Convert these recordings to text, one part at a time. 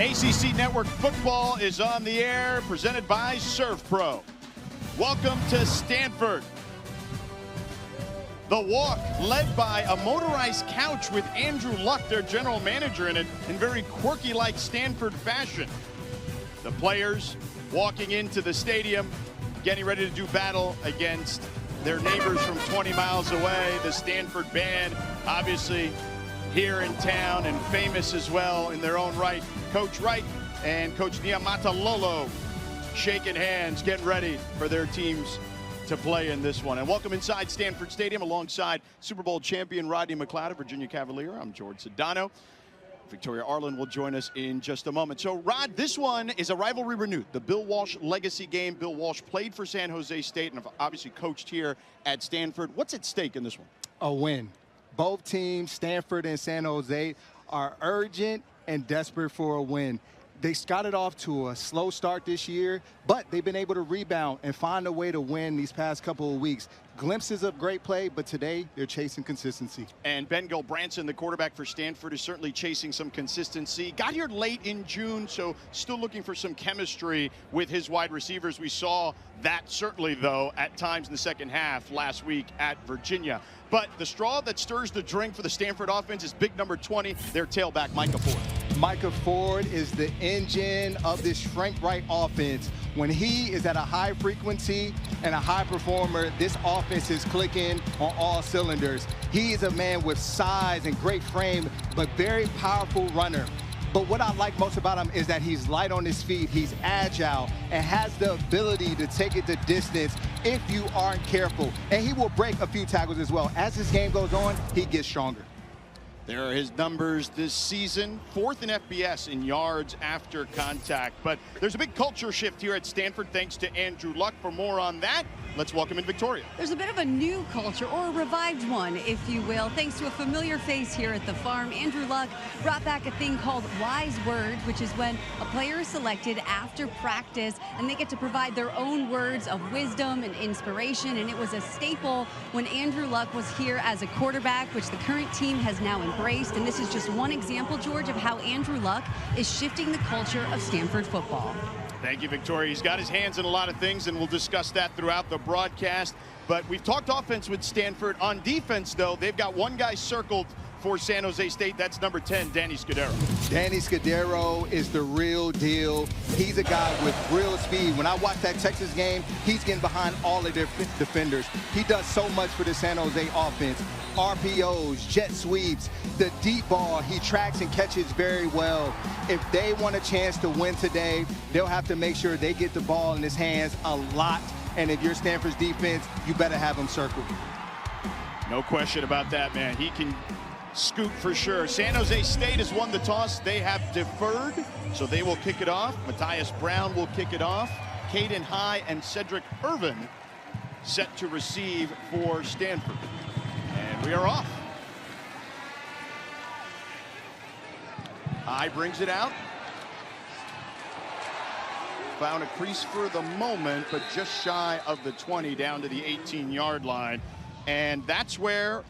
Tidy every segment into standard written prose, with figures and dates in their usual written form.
ACC Network football is on the air, presented by ServPro. Welcome to Stanford. The walk led by a motorized couch with Andrew Luck, their general manager, in it in very quirky-like Stanford fashion. The players walking into the stadium, getting ready to do battle against their neighbors from 20 miles away. The Stanford band, obviously here in town and famous as well in their own right. Coach Wright and Coach Niamatalolo shaking hands, getting ready for their teams to play in this one. And welcome inside Stanford Stadium alongside Super Bowl champion Rodney McLeod of Virginia Cavalier. I'm George Sedano. Victoria Arlen will join us in just a moment. So, Rod, this one is a rivalry renewed. The Bill Walsh legacy game. Bill Walsh played for San Jose State and obviously coached here at Stanford. What's at stake in this one? A win. Both teams, Stanford and San Jose, are urgent and desperate for a win. They got it off to a slow start this year, but they've been able to rebound and find a way to win these past couple of weeks. Glimpses of great play, but today they're chasing consistency. And Ben Gilbranson, the quarterback for Stanford, is certainly chasing some consistency. Got here late in June, so still looking for some chemistry with his wide receivers. We saw that certainly, though, at times in the second half last week at Virginia. But the straw that stirs the drink for the Stanford offense is big number 20, their tailback, Micah Ford. Micah Ford is the engine of this Frank Wright offense. When he is at a high frequency and a high performer, this offense is clicking on all cylinders. He is a man with size and great frame, but very powerful runner. But what I like most about him is that he's light on his feet, he's agile, and has the ability to take it the distance if you aren't careful. And he will break a few tackles as well. As this game goes on, he gets stronger. There are his numbers this season, 4th in FBS in yards after contact. But there's a big culture shift here at Stanford thanks to Andrew Luck. For more on that, let's welcome in Victoria. There's a bit of a new culture, or a revived one, if you will, thanks to a familiar face here at the farm. Andrew Luck brought back a thing called Wise Words, which is when a player is selected after practice and they get to provide their own words of wisdom and inspiration. And it was a staple when Andrew Luck was here as a quarterback, which the current team has now embraced. And this is just one example, George, of how Andrew Luck is shifting the culture of Stanford football. Thank you, Victoria. He's got his hands in a lot of things, and we'll discuss that throughout the broadcast. But we've talked offense with Stanford. On defense, though, they've got one guy circled for San Jose State. That's number 10, Danny Scudero. Danny Scudero is the real deal. He's a guy with real speed. When I watch that Texas game, he's getting behind all of their defenders. He does so much for the San Jose offense. RPOs, jet sweeps, the deep ball, he tracks and catches very well. If they want a chance to win today, they'll have to make sure they get the ball in his hands a lot. And if you're Stanford's defense, you better have him circled. No question about that, man. He can scoop for sure. San Jose State has won the toss. They have deferred, so they will kick it off. Matthias Brown will kick it off. Caden High and Cedric Irvin set to receive for Stanford. And we are off. High brings it out. Found a crease for the moment, but just shy of the 20, down to the 18-yard line. And that's where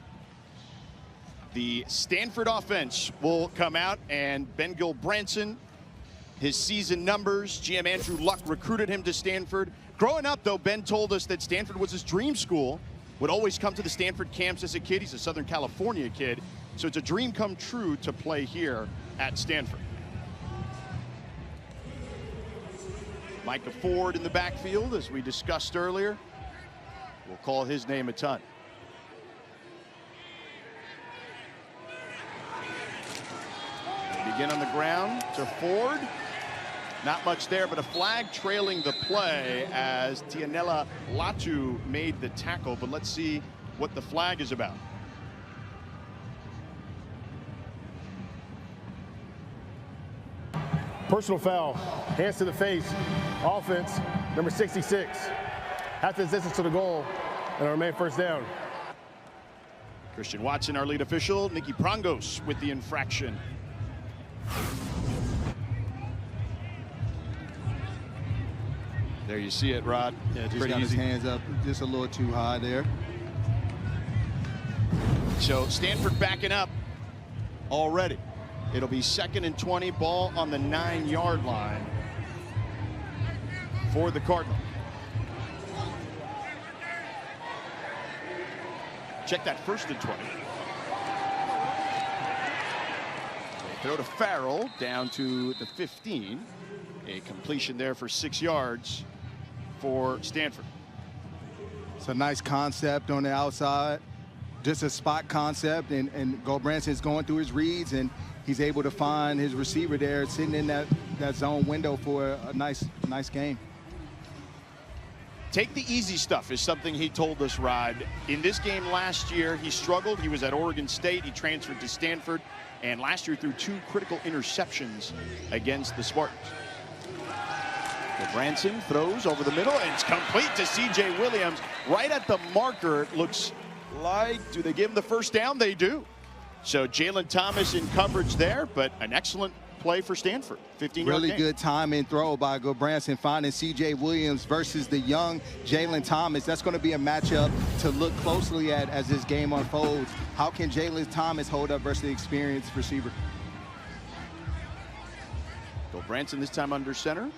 the Stanford offense will come out, and Ben Gilbranson, his season numbers, GM Andrew Luck recruited him to Stanford. Growing up, though, Ben told us that Stanford was his dream school, would always come to the Stanford camps as a kid. He's a Southern California kid, so it's a dream come true to play here at Stanford. Micah Ford in the backfield, as we discussed earlier. We'll call his name a ton. Begin on the ground to Ford. Not much there, but a flag trailing the play as Tianella Latu made the tackle. But let's see what the flag is about. Personal foul, hands to the face, offense, number 66. Half the distance to the goal, and it'll remain first down. Christian Watson, our lead official. Nicky Prangos with the infraction. There you see it, Rod. Yeah, just got his hands up just a little too high there. So Stanford backing up already. It'll be 2nd and 20, ball on the 9-yard line for the Cardinal. Check that 1st and 20. They throw to Farrell down to the 15. A completion there for 6 yards for Stanford. It's a nice concept on the outside, just a spot concept, and Gobranson's going through his reads, and he's able to find his receiver there sitting in that zone window for a nice game. Take the easy stuff is something he told us, Rod. In this game last year, he struggled. He was at Oregon State. He transferred to Stanford, and last year threw 2 critical interceptions against the Spartans. Branson throws over the middle, and it's complete to C.J. Williams right at the marker. It looks like, do they give him the first down? They do. So Jalen Thomas in coverage there, but an excellent play for Stanford. 15-yard Really gain. good time and throw by Branson, finding C.J. Williams versus the young Jalen Thomas. That's going to be a matchup to look closely at as this game unfolds. How can Jalen Thomas hold up versus the experienced receiver? Branson this time under center.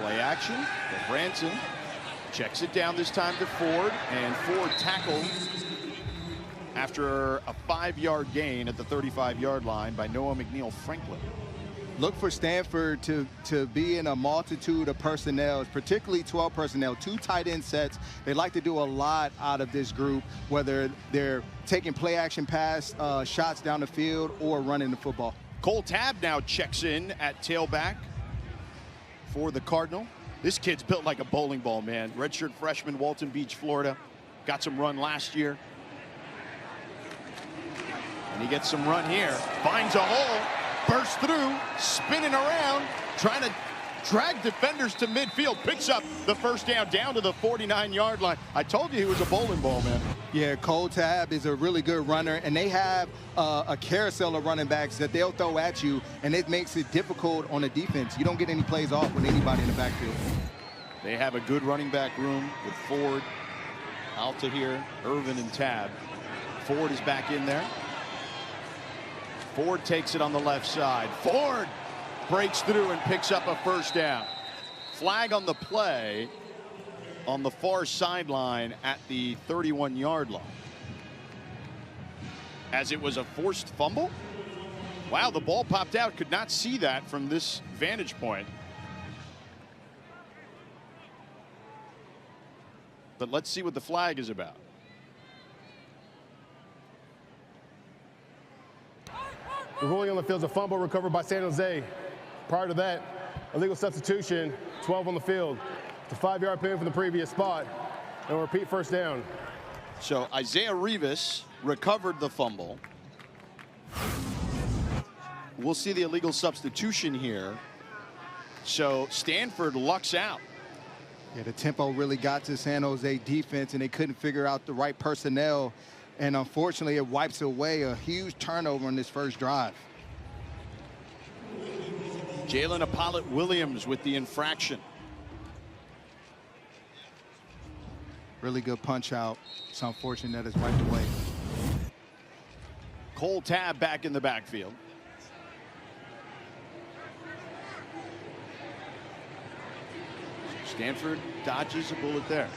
Play action. Branson checks it down this time to Ford, and Ford tackled after a 5-yard gain at the 35-yard line by Noah McNeil Franklin. Look for Stanford to be in a multitude of personnel, particularly 12 personnel, 2 tight end sets. They like to do a lot out of this group, whether they're taking play action pass shots down the field or running the football. Cole Tabb now checks in at tailback for the Cardinal. This kid's built like a bowling ball, man. Redshirt freshman, Walton Beach, Florida. Got some run last year. And he gets some run here. Finds a hole, bursts through, spinning around, trying to drag defenders to midfield. Picks up the first down to the 49-yard line. I told you he was a bowling ball, man. Yeah, Cole Tabb is a really good runner, and they have a carousel of running backs that they'll throw at you, and it makes it difficult on the defense. You don't get any plays off with anybody in the backfield. They have a good running back room with Ford, Altahir, Irvin, and Tabb. Ford is back in there. Ford takes it on the left side. Ford breaks through and picks up a first down. Flag on the play on the far sideline at the 31-yard line. As it was a forced fumble. Wow, the ball popped out. Could not see that from this vantage point. But let's see what the flag is about. The ruling on the field is a fumble recovered by San Jose. Prior to that, illegal substitution, 12 on the field. It's a 5-yard penalty from the previous spot, and a repeat first down. So Isaiah Rivas recovered the fumble. We'll see the illegal substitution here. So Stanford lucks out. Yeah, the tempo really got to San Jose defense, and they couldn't figure out the right personnel. And unfortunately, it wipes away a huge turnover on this first drive. Jalen Apollit-Williams with the infraction. Really good punch out. It's unfortunate that it's wiped away. Cole Tabb back in the backfield. Stanford dodges a bullet there.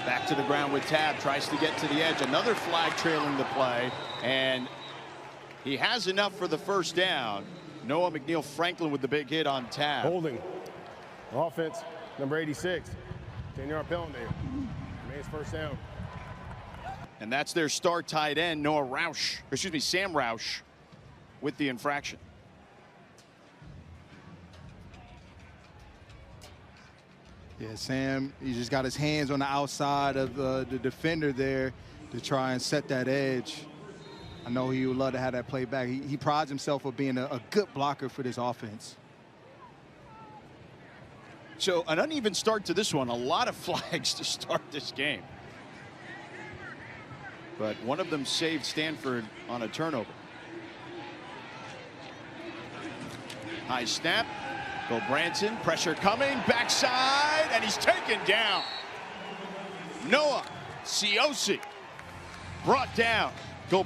Back to the ground with Tabb, tries to get to the edge. Another flag trailing the play, and he has enough for the first down. Noah McNeil Franklin with the big hit on Tabb. Holding. Offense, number 86. 10-yard penalty. Remains first down. And that's their star tight end, Sam Roush, with the infraction. Yeah, Sam, he just got his hands on the outside of the defender there to try and set that edge. I know he would love to have that play back. He prides himself on being a good blocker for this offense. So an uneven start to this one. A lot of flags to start this game. But one of them saved Stanford on a turnover. High snap. Branson, pressure coming, backside, and he's taken down. Noah Ciosi brought down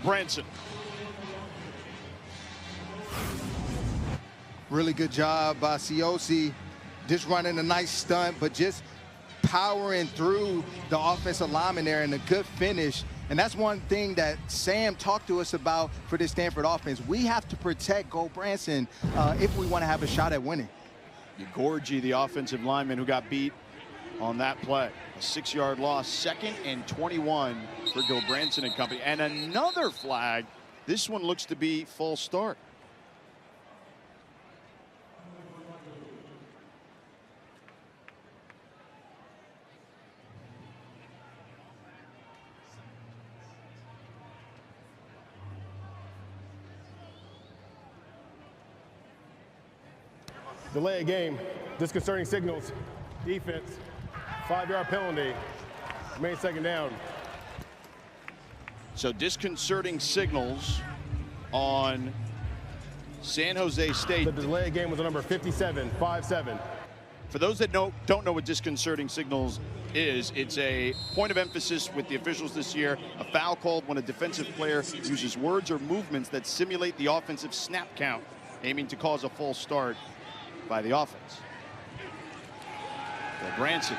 Branson. Really good job by Ciosi, just running a nice stunt, but just powering through the offensive lineman there, and a good finish. And that's one thing that Sam talked to us about for this Stanford offense. We have to protect Branson if we want to have a shot at winning. Gorgie, the offensive lineman who got beat on that play. A 6-yard loss, 2nd and 21 for Branson and company. And another flag. This one looks to be false start. Delay a game, disconcerting signals, defense, 5-yard penalty, main 2nd down. So disconcerting signals on San Jose State. The delay game was a number 57, 5-7. For those that don't know what disconcerting signals is, it's a point of emphasis with the officials this year. A foul called when a defensive player uses words or movements that simulate the offensive snap count, aiming to cause a false start by the offense. Branson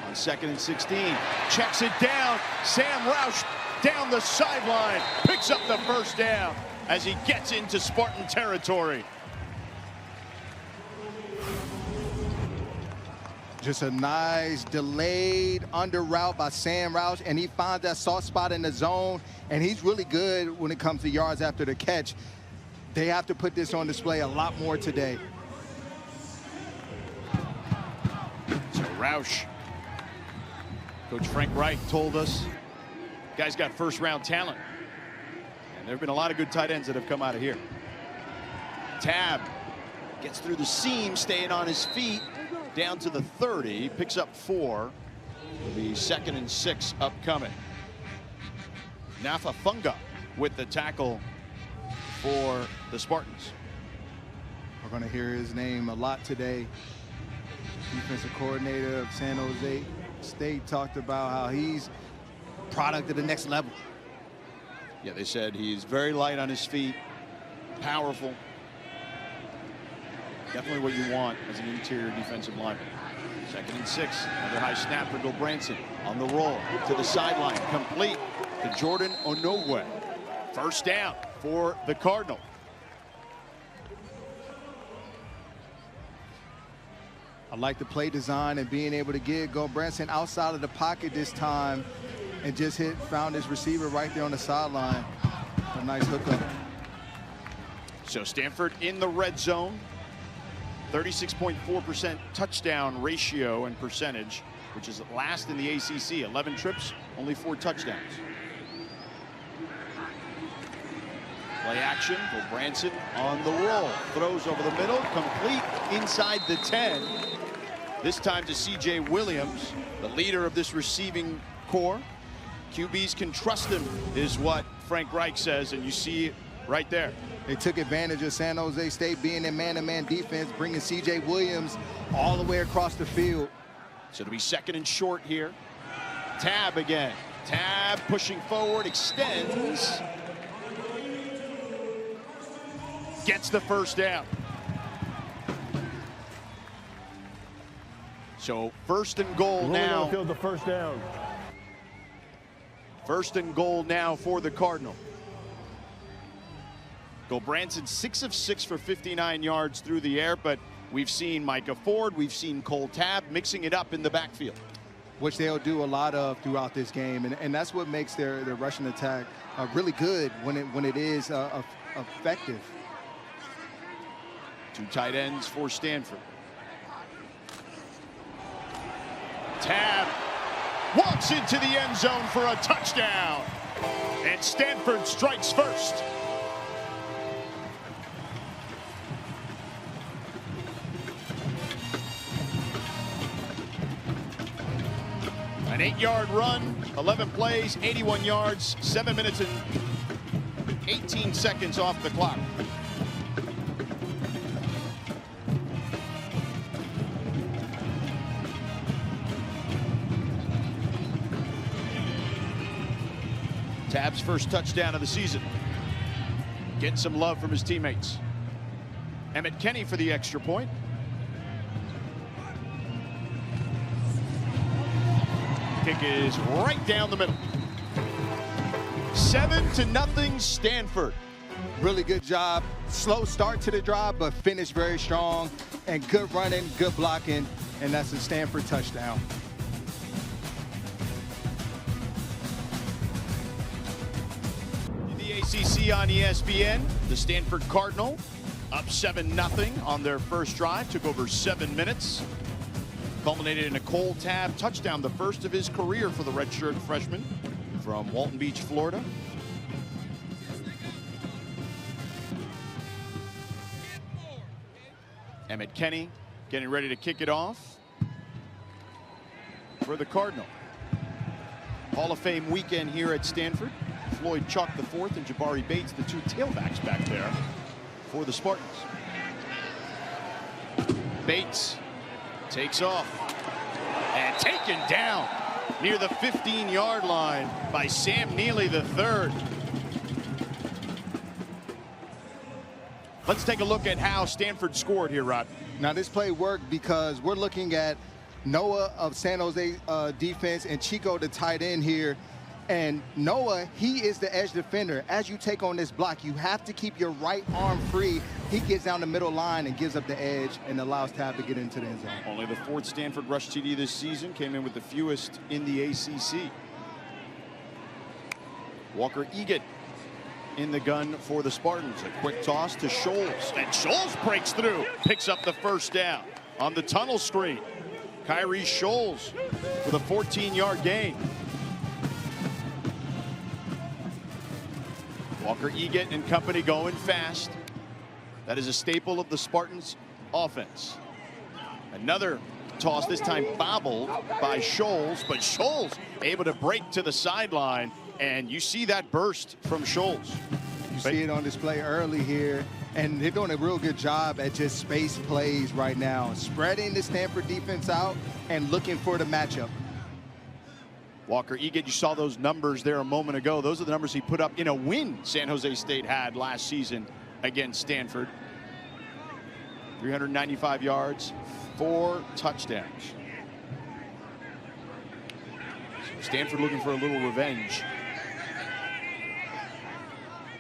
on 2nd and 16, checks it down. Sam Roush down the sideline, picks up the 1st down as he gets into Spartan territory. Just a nice delayed under route by Sam Roush, and he finds that soft spot in the zone, and he's really good when it comes to yards after the catch. They have to put this on display a lot more today. So Roush, Coach Frank Reich told us, guy's got 1st-round talent. And there have been a lot of good tight ends that have come out of here. Tab gets through the seam, staying on his feet, down to the 30, picks up 4. It'll be 2nd and 6 upcoming. Nafa Funga with the tackle for the Spartans. We're going to hear his name a lot today. Defensive coordinator of San Jose State talked about how he's product of the next level. Yeah, they said he's very light on his feet, powerful. Definitely what you want as an interior defensive lineman. 2nd and 6, another high snap for Branson on the roll to the sideline, complete to Jordan Onogwe. 1st down for the Cardinal. I like the play design and being able to get Branson outside of the pocket this time and just found his receiver right there on the sideline. A nice hookup. So Stanford in the red zone. 36.4% touchdown ratio and percentage, which is last in the ACC. 11 trips, only 4 touchdowns. Play action, Branson on the roll. Throws over the middle, complete inside the 10. This time to C.J. Williams, the leader of this receiving core. QBs can trust him, is what Frank Reich says, and you see it right there. They took advantage of San Jose State being in man-to-man defense, bringing C.J. Williams all the way across the field. So it'll be 2nd and short here. Tab again. Tab pushing forward, extends. Gets the 1st down. So 1st and goal now. Field, the 1st down. 1st and goal now for the Cardinal. Branson 6 of 6 for 59 yards through the air, but we've seen Micah Ford, we've seen Cole Tab mixing it up in the backfield, which they'll do a lot of throughout this game, and that's what makes their rushing attack really good when it is effective. 2 tight ends for Stanford. Tab walks into the end zone for a touchdown, and Stanford strikes first. An 8-yard run, 11 plays, 81 yards, 7 minutes and 18 seconds off the clock. Tab's first touchdown of the season. Getting some love from his teammates. Emmett Kenny for the extra point. Kick is right down the middle. 7-0 Stanford. Really good job. Slow start to the drive, but finished very strong. And good running, good blocking, and that's a Stanford touchdown. In the ACC on ESPN, the Stanford Cardinal up 7-0 on their first drive. Took over 7 minutes. Culminated in a Cole Tab touchdown, the first of his career for the redshirt freshman from Walton Beach, Florida. Emmett Kenny getting ready to kick it off for the Cardinal. Hall of Fame weekend here at Stanford. Floyd Chuck IV and Jabari Bates, the two tailbacks back there for the Spartans. Bates takes off and taken down near the 15-yard line by Sam Neely III. Let's take a look at how Stanford scored here, Rod. Now this play worked because we're looking at Noah of San Jose defense and Chico, the tight end here. And Noah, he is the edge defender. As you take on this block, you have to keep your right arm free. He gets down the middle line and gives up the edge and allows Tab to get into the end zone. Only the 4th Stanford rush TD this season, came in with the fewest in the ACC. Walker Egan in the gun for the Spartans. A quick toss to Scholes, and Scholes breaks through, picks up the first down on the tunnel screen. Kyrie Scholes with a 14-yard gain. Walker Egan and company going fast. That is a staple of the Spartans offense. Another toss, this time bobbled by Scholes, but Scholes able to break to the sideline, and you see that burst from Scholes. You see it on display early here, and they're doing a real good job at just space plays right now, spreading the Stanford defense out and looking for the matchup. Walker Egan, you saw those numbers there a moment ago. Those are the numbers he put up in a win San Jose State had last season against Stanford. 395 yards, 4 touchdowns. Stanford looking for a little revenge.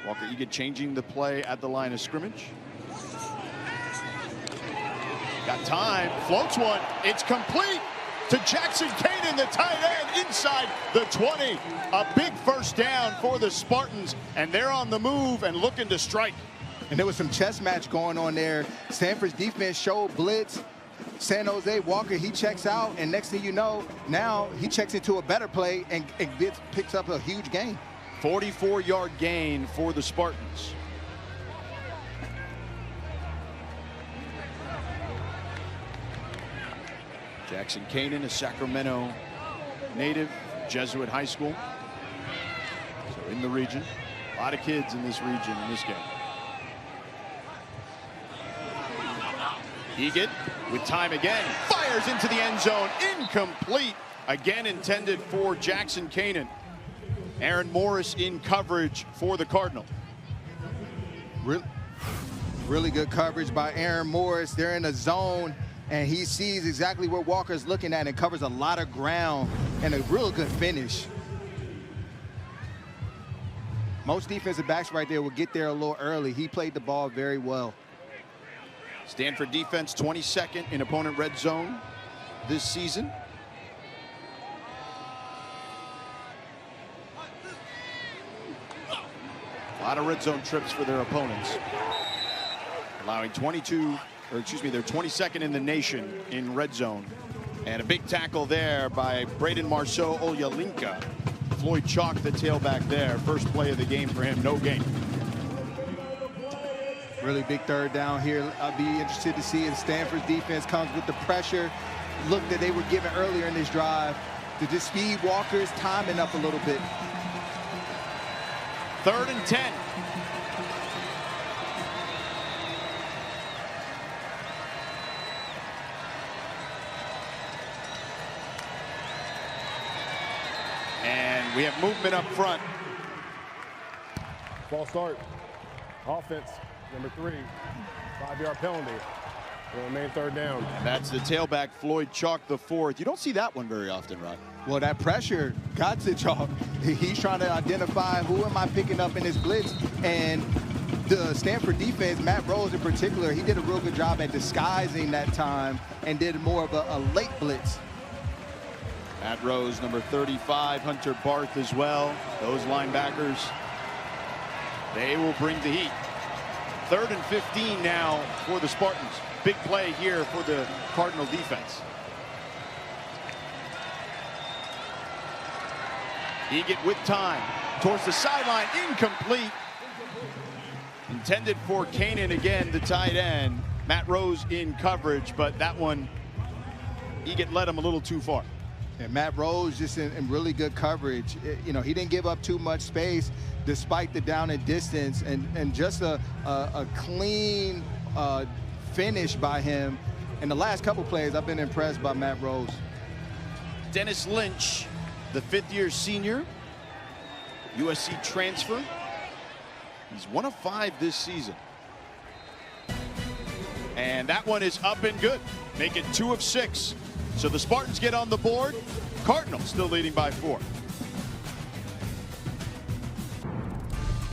Walker Egan changing the play at the line of scrimmage. Got time, floats one, it's complete to Jackson Kanan, the tight end, inside the 20. A big first down for the Spartans, and they're on the move and looking to strike. And there was some chess match going on there. Stanford's defense showed blitz. San Jose, Walker, he checks out, and next thing you know, now he checks into a better play and picks up a huge gain. 44-yard gain for the Spartans. Jackson Kanan, a Sacramento native, Jesuit high school. So in the region, a lot of kids in this region in this game. Egan with time again, fires into the end zone, incomplete. Again intended for Jackson Kanan. Aaron Morris in coverage for the Cardinal. Really good coverage by Aaron Morris. They're in a zone, and he sees exactly where Walker's looking at and covers a lot of ground, and a real good finish. Most defensive backs right there will get there a little early. He played the ball very well. Stanford defense 22nd in opponent red zone this season. A lot of red zone trips for their opponents. Allowing they're 22nd in the nation in red zone. And a big tackle there by Braden Marceau Olyalinka. Floyd Chalk, the tailback there. First play of the game for him, no gain. Really big third down here. I'll be interested to see if Stanford's defense comes with the pressure look that they were given earlier in this drive to just speed Walker's timing up a little bit. 3rd and 10. And we have movement up front. False start. Offense, number 3. 5-yard penalty. Will remain third down. That's the tailback, Floyd Chalk the fourth. You don't see that one very often, Rod. Well, that pressure got to Chalk. He's trying to identify who am I picking up in this blitz. And the Stanford defense, Matt Rose in particular, he did a real good job at disguising that time and did more of a late blitz. Matt Rose, number 35, Hunter Barth as well. Those linebackers, they will bring the heat. 3rd and 15 now for the Spartans. Big play here for the Cardinal defense. Egan with time towards the sideline, incomplete. Intended for Kanan again, the tight end. Matt Rose in coverage, but that one, Egan led him a little too far. And Matt Rose just in really good coverage. You know, he didn't give up too much space despite the down and distance, and just a clean finish by him. In the last couple plays, I've been impressed by Matt Rose. Dennis Lynch, the 5th-year senior, USC transfer. He's 1 of 5 this season. And that one is up and good. Make it 2 of 6. So the Spartans get on the board. Cardinal still leading by 4.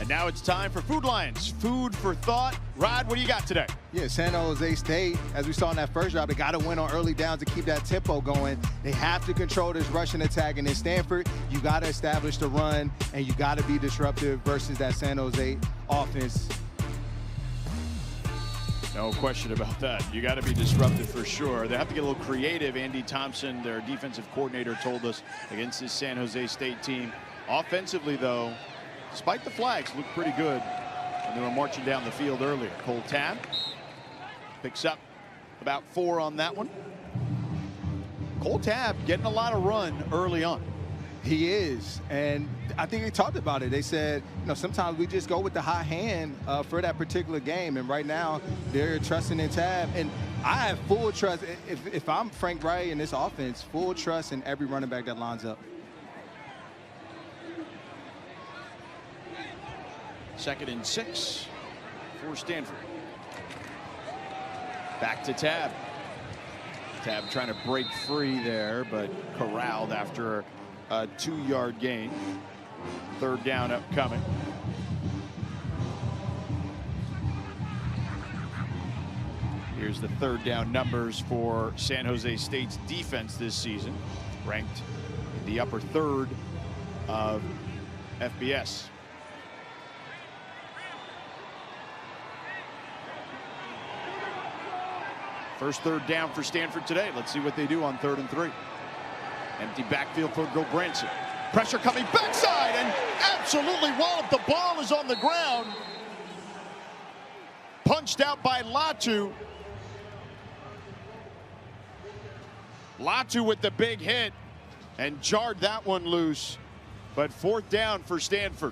And now it's time for Food Lions. Food for thought. Rod, what do you got today? Yeah, San Jose State, as we saw in that first drive, they got to win on early downs to keep that tempo going. They have to control this rushing attack. And in Stanford, you got to establish the run, and you got to be disruptive versus that San Jose offense. No question about that. You got to be disruptive for sure. They have to get a little creative. Andy Thompson, their defensive coordinator, told us against this San Jose State team. Offensively, though, despite the flags, looked pretty good when they were marching down the field earlier. Cole Tab picks up about 4 on that one. Cole Tab getting a lot of run early on. He is, and I think they talked about it. They said, you know, sometimes we just go with the hot hand for that particular game, and right now they're trusting in Tab, and I have full trust. If I'm Frank Wright in this offense, full trust in every running back that lines up. 2nd and 6 for Stanford. Back to Tab. Tab trying to break free there, but corralled after a 2-yard gain. 3rd down upcoming. Here's the 3rd down numbers for San Jose State's defense this season, ranked in the upper 3rd of FBS. First 3rd down for Stanford today. Let's see what they do on 3rd and 3. Empty backfield for Gobranson. Pressure coming backside and absolutely walloped. The ball is on the ground. Punched out by Latu. Latu with the big hit and jarred that one loose. But 4th down for Stanford.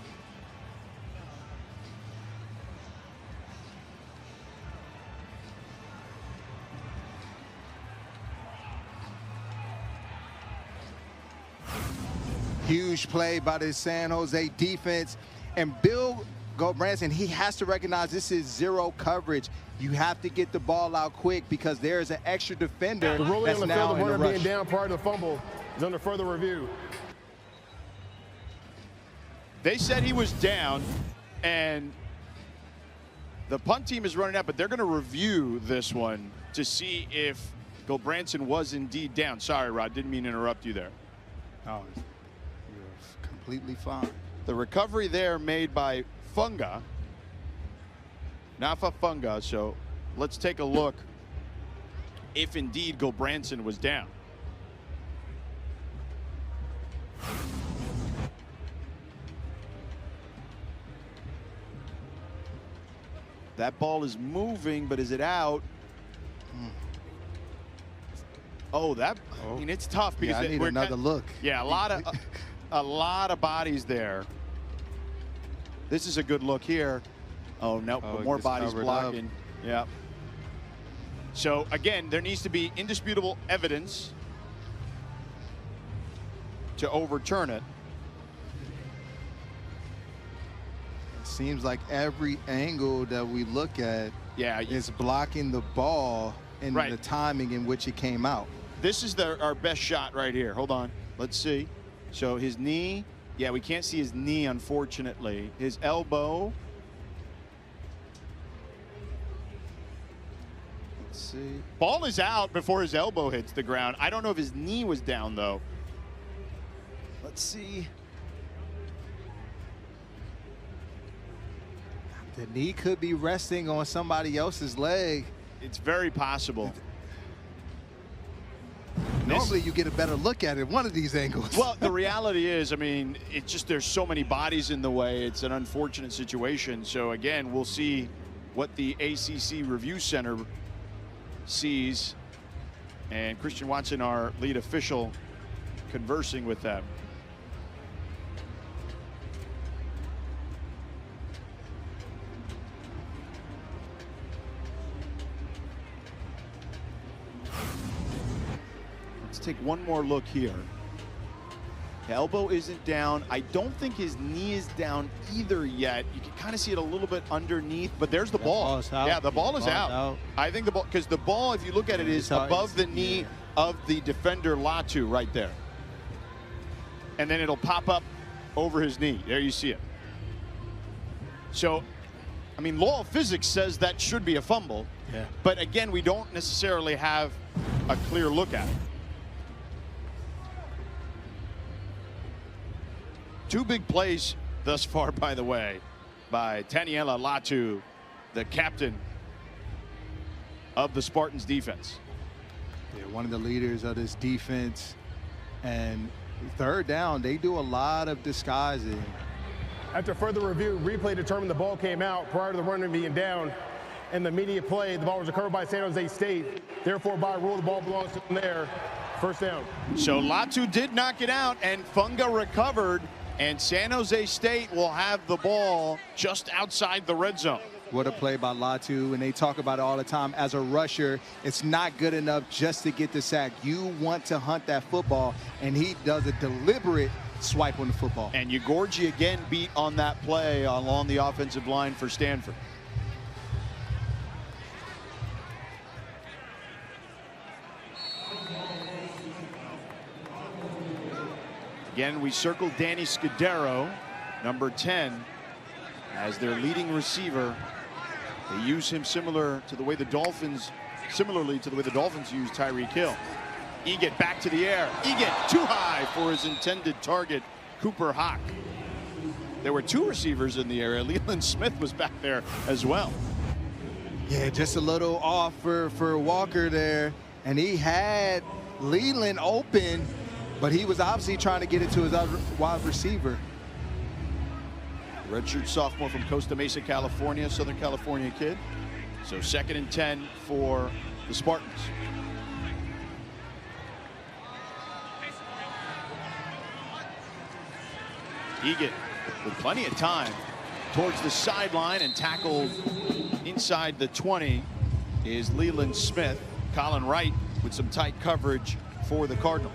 Huge play by the San Jose defense. And Bill Gobranson, he has to recognize this is 0 coverage. You have to get the ball out quick because there is an extra defender The ruling that's on the now field, the in the runner being rush. down prior to the fumble is under further review. They said he was down, and the punt team is running out, but they're going to review this one to see if Gobranson was indeed down. Sorry, Rod, didn't mean to interrupt you there. Oh, you're completely fine. The recovery there made by Funga, Nafa Funga. So let's take a look if indeed Gobranson was down. That ball is moving, but is it out? Oh, that, I mean, it's tough because Yeah, I need another look. Yeah, a lot of bodies there. This is a good look here. Oh, no, Oh, more it gets bodies covered blocking. up. Yeah. So, again, there needs to be indisputable evidence to overturn it. seems like every angle that we look at is blocking the ball and the timing in which it came out. This is our best shot right here. Hold on. Let's see. So his knee. Yeah, we can't see his knee, unfortunately. His elbow. Let's see. Ball is out before his elbow hits the ground. I don't know if his knee was down, though. Let's see. The knee could be resting on somebody else's leg. It's very possible. Normally you get a better look at it, one of these angles. Well, the reality is, I mean, it's just there's so many bodies in the way. It's an unfortunate situation. So, again, we'll see what the ACC Review Center sees. And Christian Watson, our lead official, conversing with them. Take one more look here. Elbow isn't down. I don't think his knee is down either yet. You can kind of see it a little bit underneath, but there's the ball. Yeah, the ball is out. I think the ball, because the ball, if you look at it, is above the knee of the defender Latu right there. And then it'll pop up over his knee. There you see it. So, I mean, law of physics says that should be a fumble. Yeah. But again, we don't necessarily have a clear look at it. Two big plays thus far, by the way, by Taniela Latu, the captain of the Spartans defense. Yeah, one of the leaders of this defense. And third down, they do a lot of disguising. After further review, replay determined the ball came out prior to the runner being down. And the immediate play, the ball was recovered by San Jose State. Therefore, by rule, the ball belongs to them there. First down. So Latu did knock it out, and Funga recovered. And San Jose State will have the ball just outside the red zone. What a play by Latu, and they talk about it all the time. As a rusher, it's not good enough just to get the sack. You want to hunt that football, and he does a deliberate swipe on the football. And Ugorji again beat on that play along the offensive line for Stanford. Again, we circled Danny Scudero, number 10, as their leading receiver. They use him similarly to the way the Dolphins use Tyreek Hill. Eget back to the air. Eget too high for his intended target, Cooper Hawk. There were two receivers in the area. Leland Smith was back there as well. Yeah, just a little off for Walker there. And he had Leland open, but he was obviously trying to get it to his other wide receiver. Redshirt sophomore from Costa Mesa, California, Southern California kid. So 2nd and 10 for the Spartans. Eget with plenty of time towards the sideline and tackled inside the 20 is Leland Smith. Colin Wright with some tight coverage for the Cardinal.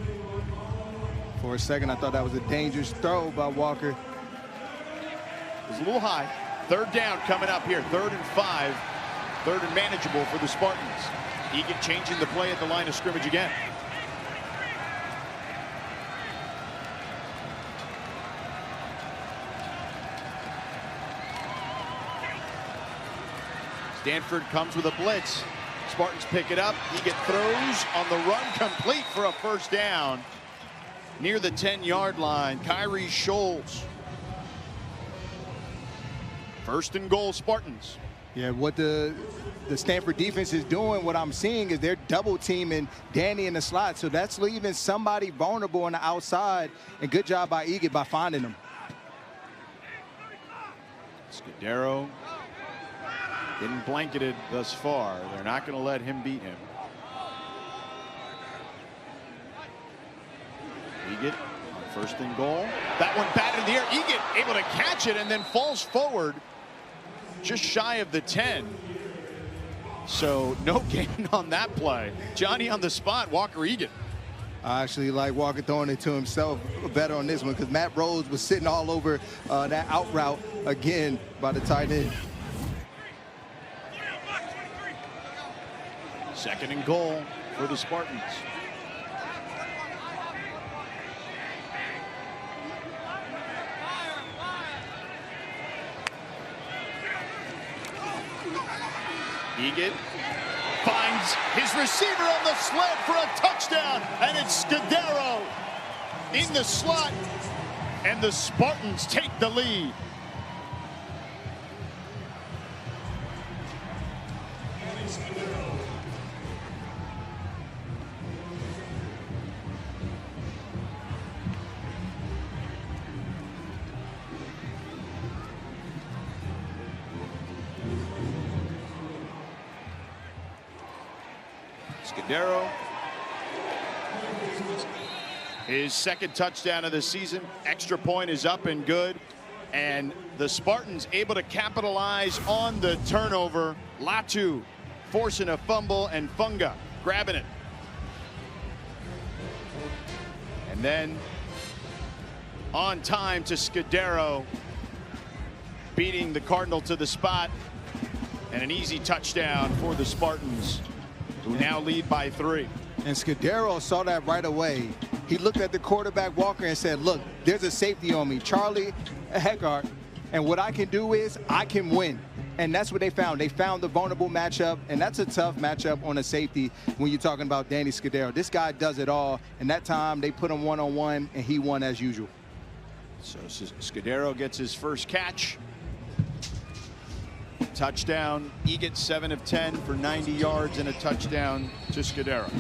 For a second, I thought that was a dangerous throw by Walker. It was a little high. 3rd down coming up here. 3rd and 5. 3rd and manageable for the Spartans. Eget changing the play at the line of scrimmage again. Stanford comes with a blitz. Spartans pick it up. Eget throws on the run, complete for a 1st down. Near the 10-yard line, Kyrie Scholes. 1st and goal, Spartans. Yeah, what the Stanford defense is doing, what I'm seeing is they're double teaming Danny in the slot. So that's leaving somebody vulnerable on the outside. And good job by Eget by finding him. Scudero getting blanketed thus far. They're not going to let him beat him. Eget on 1st and goal. That one batted in the air. Eget able to catch it and then falls forward just shy of the 10. So no gain on that play. Johnny on the spot, Walker Eget. I actually like Walker throwing it to himself better on this one because Matt Rose was sitting all over that out route again by the tight end. 2nd and goal for the Spartans. Egan finds his receiver on the slant for a touchdown, and it's Scudero in the slot, and the Spartans take the lead. Scudero, his 2nd touchdown of the season. Extra point is up and good. And the Spartans able to capitalize on the turnover. Latu forcing a fumble and Funga grabbing it. And then on time to Scudero, beating the Cardinal to the spot. And an easy touchdown for the Spartans, who now lead by 3. And Scudero saw that right away. He looked at the quarterback Walker and said, look, there's a safety on me, Charlie Heckart, and what I can do is I can win. And that's what they found. They found the vulnerable matchup, and that's a tough matchup on a safety when you're talking about Danny Scudero. This guy does it all, and that time they put him one-on-one, and he won as usual. So Scudero gets his first catch. Touchdown. Egan 7 of 10 for 90 yards and a touchdown to Scudero.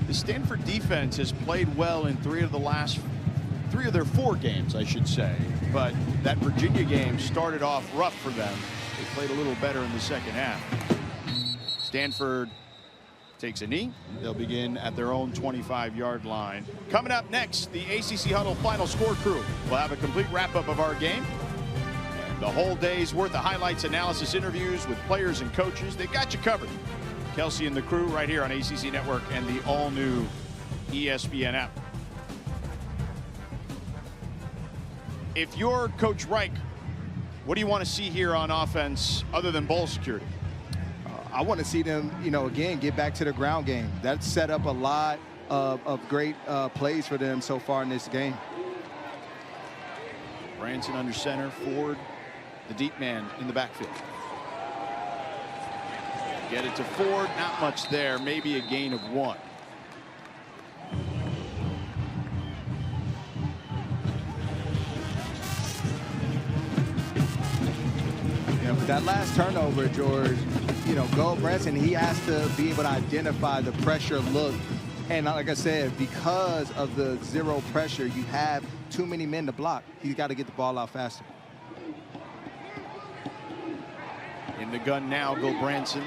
The Stanford defense has played well in 3 of their 4 games, I should say. But that Virginia game started off rough for them. They played a little better in the 2nd half. Stanford takes a knee. They'll begin at their own 25-yard line. Coming up next, the ACC Huddle Final Score crew will have a complete wrap-up of our game. The whole day's worth of highlights, analysis, interviews with players and coaches. They've got you covered. Kelsey and the crew right here on ACC Network and the all-new ESPN app. If you're Coach Reich, what do you want to see here on offense other than ball security? I want to see them, again, get back to the ground game. That's set up a lot of great plays for them so far in this game. Branson under center, Ford, the deep man in the backfield. Get it to Ford, not much there, maybe a gain of 1. With that last turnover, George, go Branson, he has to be able to identify the pressure look. And like I said, because of the 0 pressure, you have too many men to block. He's got to get the ball out faster. In the gun now, go Branson.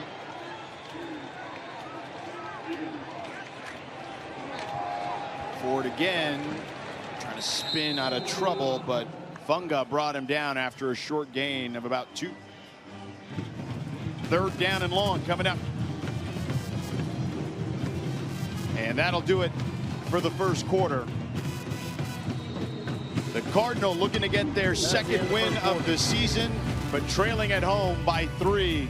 Ford again, trying to spin out of trouble, but Funga brought him down after a short gain of about 2. 3rd down and long coming up. And that'll do it for the first quarter. The Cardinal looking to get their 2nd win of the season, but trailing at home by 3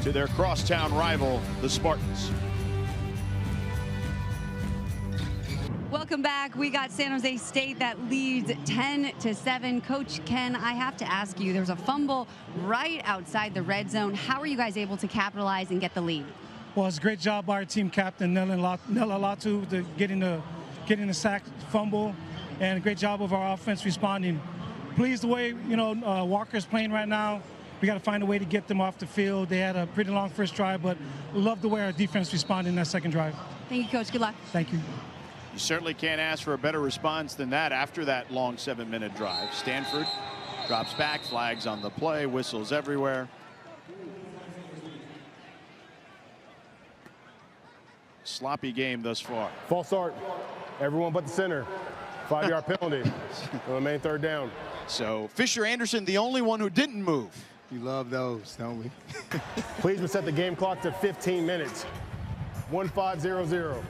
to their crosstown rival, the Spartans. Welcome back. We got San Jose State that leads 10-7. Coach Ken, I have to ask you, there's a fumble right outside the red zone. How are you guys able to capitalize and get the lead? Well, it's a great job by our team captain, Nella Latu, to getting the sack fumble, and a great job of our offense responding. Pleased the way, Walker's playing right now. We got to find a way to get them off the field. They had a pretty long first drive, but love the way our defense responded in that 2nd drive. Thank you, Coach. Good luck. Thank you. You certainly can't ask for a better response than that after that long 7-minute drive. Stanford drops back, flags on the play, whistles everywhere. Sloppy game thus far. False start. Everyone but the center. 5-yard penalty on the main 3rd down. So Fisher Anderson, the only one who didn't move. You love those, don't we? Please reset the game clock to 15 minutes. 1500.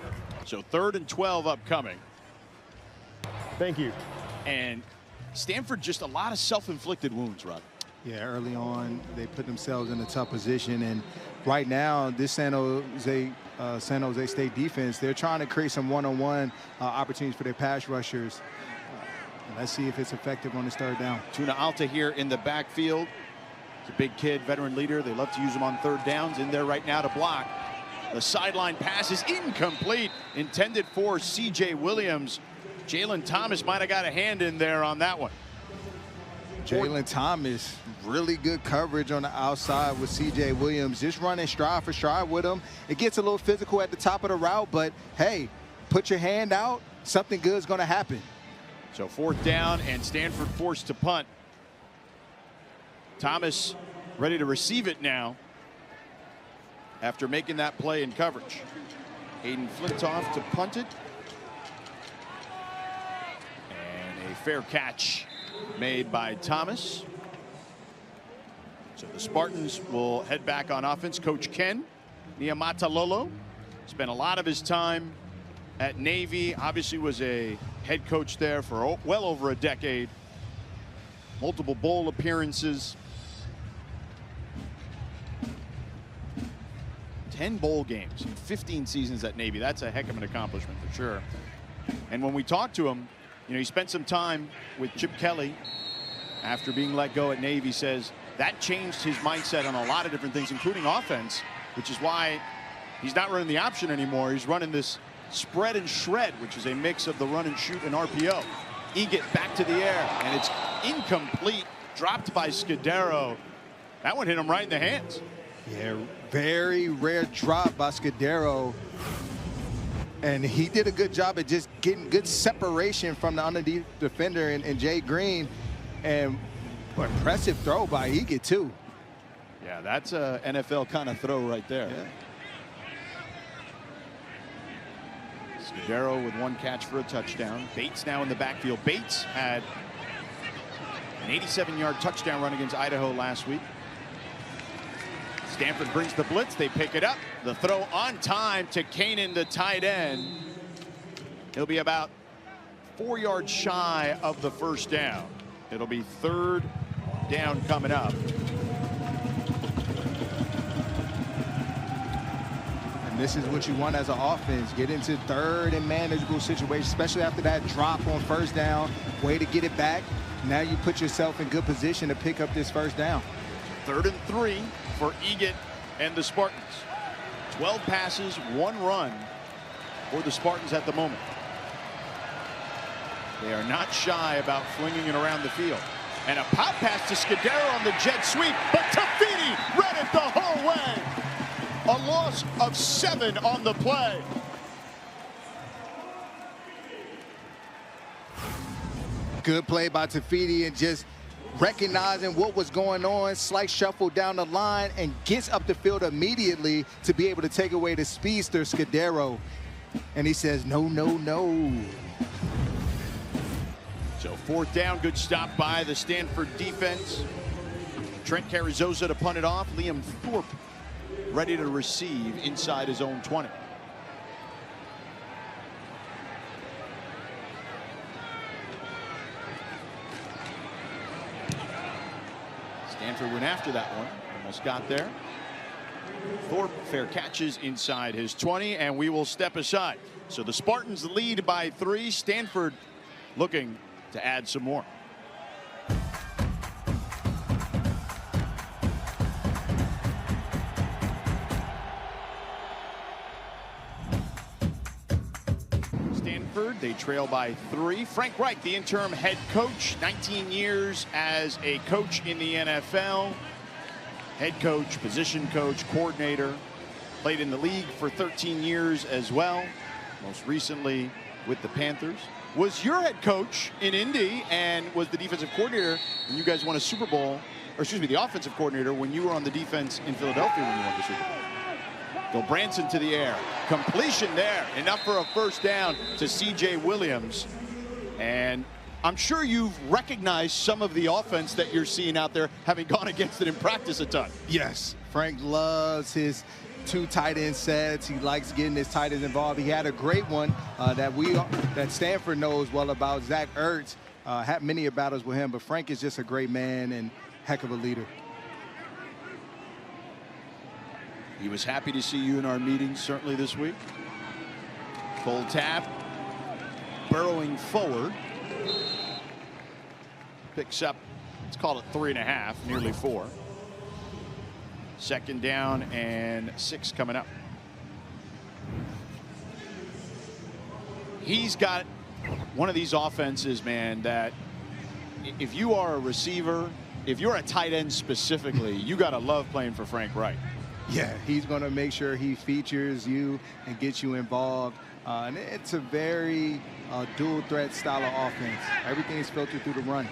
So 3rd and 12 upcoming. Thank you. And Stanford just a lot of self-inflicted wounds, Rod. Yeah, early on, they put themselves in a tough position. And right now, this San Jose State defense, they're trying to create some one-on-one opportunities for their pass rushers. Let's see if it's effective on this 3rd down. Tuna Alta here in the backfield. He's a big kid, veteran leader. They love to use him on 3rd downs. In there right now to block. The sideline pass is incomplete. Intended for C.J. Williams. Jalen Thomas might have got a hand in there on that one. Jalen Thomas, really good coverage on the outside with C.J. Williams, just running stride for stride with him. It gets a little physical at the top of the route, but hey, put your hand out, something good is going to happen. So 4th down and Stanford forced to punt. Thomas ready to receive it now after making that play in coverage. Hayden Flintoff to punt it. And a fair catch made by Thomas. So the Spartans will head back on offense. Coach Ken Niamatalolo spent a lot of his time at Navy. Obviously was a head coach there for well over a decade. Multiple bowl appearances. 10 bowl games in 15 seasons at Navy. That's a heck of an accomplishment for sure. And when we talked to him, you know, he spent some time with Chip Kelly after being let go at Navy. Says that changed his mindset on a lot of different things, including offense, which is why he's not running the option anymore. He's running this spread and shred, which is a mix of the run and shoot and RPO. Eget back to the air, and it's incomplete, dropped by Scudero. That one hit him right in the hands. Yeah, very rare drop by Scudero. And he did a good job at just getting good separation from the underneath defender and Jay Green. And impressive throw by Eget, too. Yeah, that's a NFL kind of throw right there. Yeah. Scudero with 1 catch for a touchdown. Bates now in the backfield. Bates had an 87-yard touchdown run against Idaho last week. Stanford brings the blitz. They pick it up. The throw on time to Kanan, the tight end. He'll be about 4 yards shy of the 1st down. It'll be 3rd down coming up. And this is what you want as an offense. Get into 3rd and manageable situations, especially after that drop on 1st down. Way to get it back. Now you put yourself in good position to pick up this 1st down. 3rd and 3 for Eget and the Spartans. 12 passes, 1 run for the Spartans at the moment. They are not shy about flinging it around the field. And a pop pass to Scudero on the jet sweep, but Tafiti read it the whole way. A loss of 7 on the play. Good play by Tafiti and just recognizing what was going on, slight shuffle down the line, and gets up the field immediately to be able to take away the speedster Scudero. And he says, no, no, no. So 4th down, good stop by the Stanford defense. Trent Carrizosa to punt it off. Liam Thorpe ready to receive inside his own 20. Stanford went after that one, almost got there. Thorpe fair catches inside his 20, and we will step aside. So the Spartans lead by 3. Stanford looking to add some more. Stanford, they trail by 3. Frank Reich, the interim head coach, 19 years as a coach in the NFL. Head coach, position coach, coordinator, played in the league for 13 years as well, most recently with the Panthers. Was your head coach in Indy and was the defensive coordinator when you guys won a Super Bowl, or excuse me, the offensive coordinator when you were on the defense in Philadelphia when you won the Super Bowl. Bill Branson to the air. Completion there. Enough for a 1st down to C.J. Williams. And I'm sure you've recognized some of the offense that you're seeing out there, having gone against it in practice a ton. Yes, Frank loves his 2 tight end sets. He likes getting his tight ends involved. He had a great one that Stanford knows well about. Zach Ertz had many battles with him, but Frank is just a great man and heck of a leader. He was happy to see you in our meetings, certainly this week. Full tap, burrowing forward. Picks up, let's call it 3.5, nearly 4. Second down and 6 coming up. He's got one of these offenses, man, that if you are a receiver, if you're a tight end specifically, you got to love playing for Frank Wright. Yeah, he's going to make sure he features you and gets you involved. And it's a very dual threat style of offense. Everything is filtered through the run.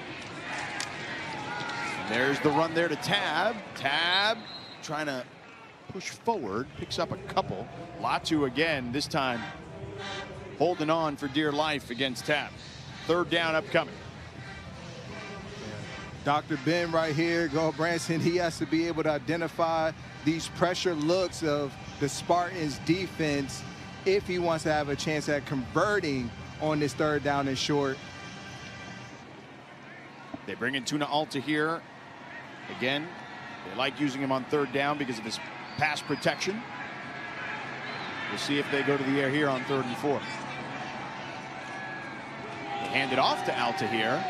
There's the run there to Tab. Tab trying to push forward, picks up a couple. Latu again, this time holding on for dear life against Tab. Third down upcoming. Dr. Ben right here, Go Branson, he has to be able to identify these pressure looks of the Spartans defense if he wants to have a chance at converting on this third down and short. They bring in Tuna Alta here. Again, they like using him on third down because of his pass protection. We'll see if they go to the air here on 3rd and 4. They hand it off to Alta here.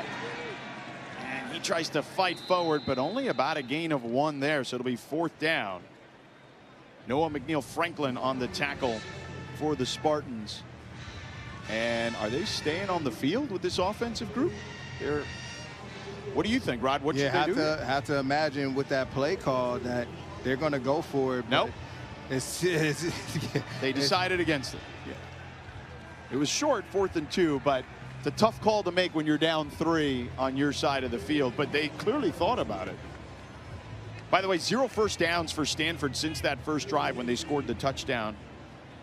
And he tries to fight forward, but only about a gain of 1 there, so it'll be 4th down. Noah McNeil-Franklin on the tackle for the Spartans. And are they staying on the field with this offensive group? What do you think, Rod? What should they do? Have to imagine with that play call that they're going to go for it. Nope. They decided against it. Yeah. It was short, 4th and 2, but it's a tough call to make when you're down 3 on your side of the field, but they clearly thought about it. By the way, 0 first downs for Stanford since that first drive when they scored the touchdown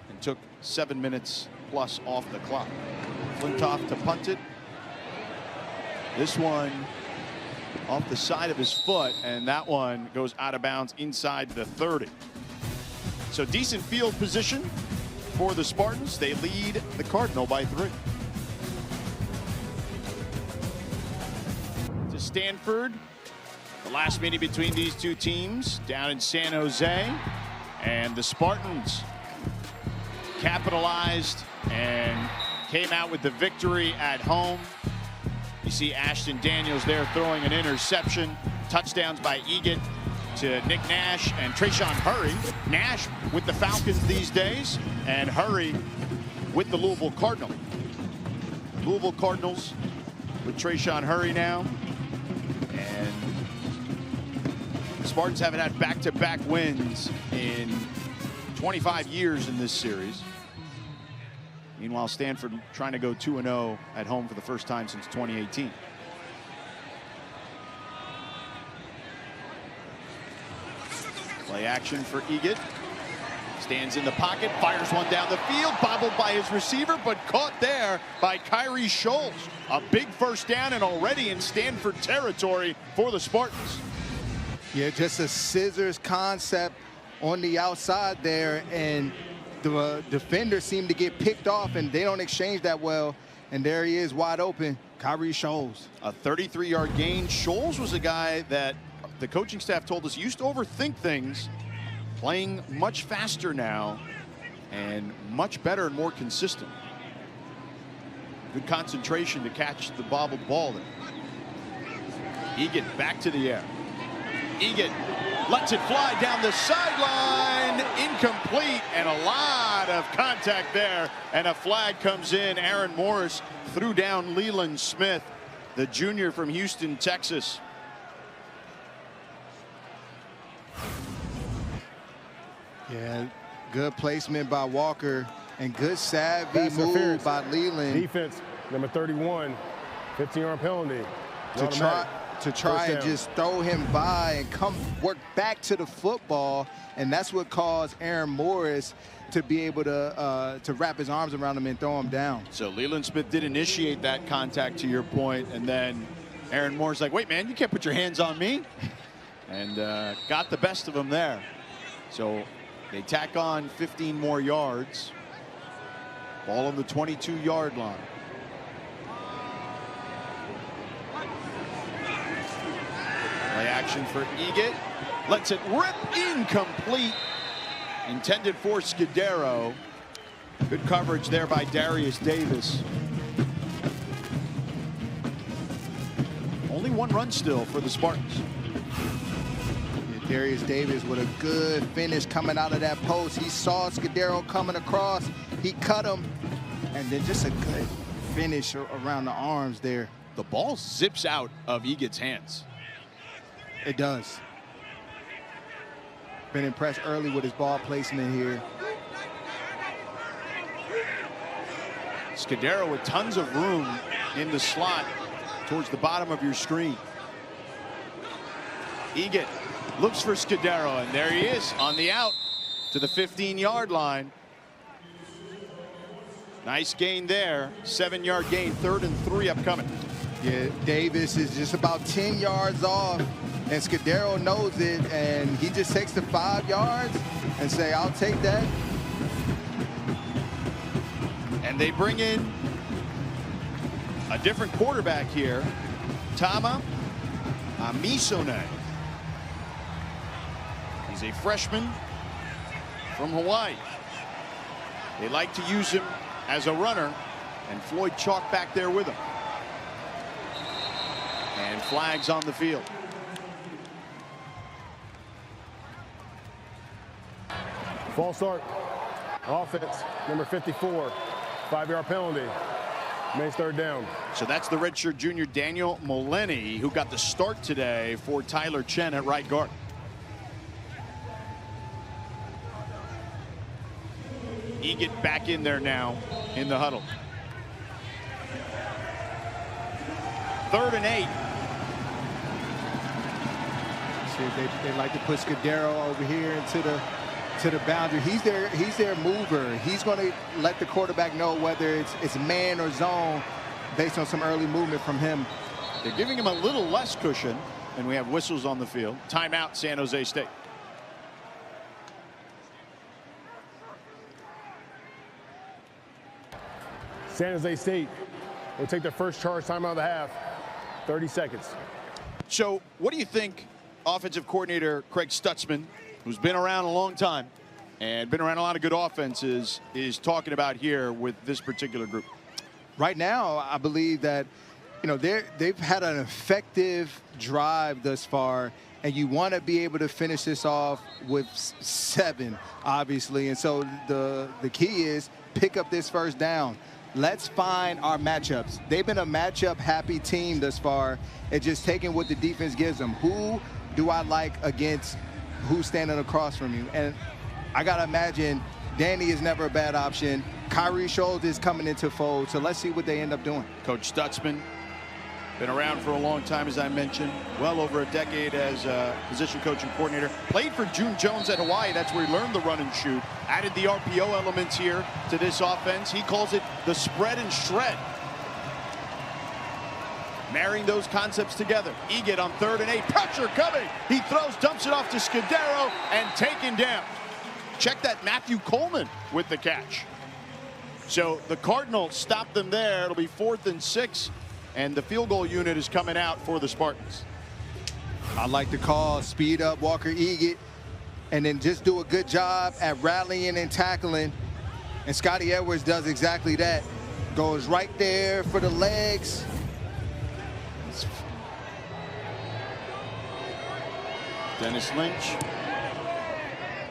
and took 7 minutes plus off the clock. Flintoff to punt it. This one off the side of his foot, and that one goes out of bounds inside the 30. So decent field position for the Spartans. They lead the Cardinal by 3. To Stanford, the last meeting between these two teams down in San Jose, and the Spartans capitalized and came out with the victory at home. You see Ashton Daniels there throwing an interception. Touchdowns by Egan to Nick Nash and Trayshawn Hurry. Nash with the Falcons these days, and Hurry with the Louisville Cardinal. Louisville Cardinals with Trayshawn Hurry now. And the Spartans haven't had back-to-back wins in 25 years in this series. Meanwhile, Stanford trying to go 2-0 at home for the first time since 2018. Play action for Egan. Stands in the pocket, fires one down the field, bobbled by his receiver, but caught there by Kyrie Scholes. A big first down and already in Stanford territory for the Spartans. Yeah, just a scissors concept on the outside there, and the defenders seem to get picked off, and they don't exchange that well. And there he is, wide open, Kyrie Scholes. A 33-yard gain. Scholes was a guy that the coaching staff told us used to overthink things, playing much faster now and much better and more consistent. Good concentration to catch the bobbled ball there. Egan back to the air. Egan lets it fly down the sideline, incomplete, and a lot of contact there, and a flag comes in. Aaron Morris threw down Leland Smith, the junior from Houston, Texas. Yeah, good placement by Walker and good savvy move by Leland. Defense, number 31, 15-yard penalty. to try and just throw him by and come work back to the football, and that's what caused Aaron Morris to be able to wrap his arms around him and throw him down. So Leland Smith did initiate that contact, to your point, and then Aaron Morris like, wait, man, you can't put your hands on me, and got the best of him there. So they tack on 15 more yards. Ball on the 22-yard line. Play action for Egan. Lets it rip incomplete. Intended for Scudero. Good coverage there by Darius Davis. Only one run still for the Spartans. Yeah, Darius Davis with a good finish coming out of that post. He saw Scudero coming across. He cut him. And then just a good finish around the arms there. The ball zips out of Egan's hands. It does. Been impressed early with his ball placement here. Scudero with tons of room in the slot towards the bottom of your screen. Egan looks for Scudero, and there he is on the out to the 15-yard line. Nice gain there. 7-yard gain, 3rd and 3 upcoming. Yeah, Davis is just about 10 yards off, and Scudero knows it, and he just takes the 5 yards and say, I'll take that. And they bring in a different quarterback here, Tama Amisone. He's a freshman from Hawaii. They like to use him as a runner, and Floyd Chalk back there with him. And flags on the field. False start. Offense, number 54. 5-yard penalty. Makes 3rd down. So that's the redshirt junior Daniel Mulleney, who got the start today for Tyler Chen at right guard. Egan back in there now in the huddle. 3rd and 8. See, they like to put Scudero over here into the boundary. He's their mover. He's going to let the quarterback know whether it's man or zone based on some early movement from him. They're giving him a little less cushion, and we have whistles on the field. Timeout, San Jose State. San Jose State will take their first charge timeout of the half. 30 seconds. So what do you think offensive coordinator Craig Stutzman, who's been around a long time and been around a lot of good offenses, is talking about here with this particular group? Right now, I believe that, you know, they've had an effective drive thus far, and you want to be able to finish this off with 7, obviously. And so the key is pick up this first down. Let's find our matchups. They've been a matchup-happy team thus far, and just taking what the defense gives them. Who do I like against who's standing across from you? And I got to imagine Danny is never a bad option. Kyrie Schultz is coming into fold, so let's see what they end up doing. Coach Stutzman, been around for a long time, as I mentioned, well over a decade as a position coach and coordinator. Played for June Jones at Hawaii. That's where he learned the run and shoot. Added the RPO elements here to this offense. He calls it the spread and shred. Marrying those concepts together. Egan on 3rd and 8. Pressure coming. He throws, dumps it off to Scudero, and taken down. Check that, Matthew Coleman with the catch. So the Cardinal stopped them there. It'll be 4th and 6. And the field goal unit is coming out for the Spartans. I like the call, speed up Walker Egan, and then just do a good job at rallying and tackling. And Scotty Edwards does exactly that. Goes right there for the legs. Dennis Lynch.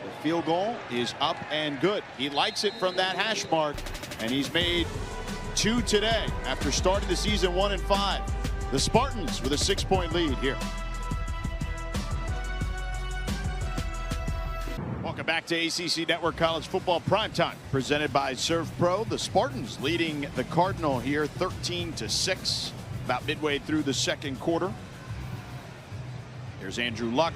The field goal is up and good. He likes it from that hash mark, and he's made 2 today after starting the season 1-5. The Spartans with a 6-point lead here. Welcome back to ACC Network College Football Primetime, presented by ServPro. The Spartans leading the Cardinal here 13-6, about midway through the 2nd quarter. There's Andrew Luck.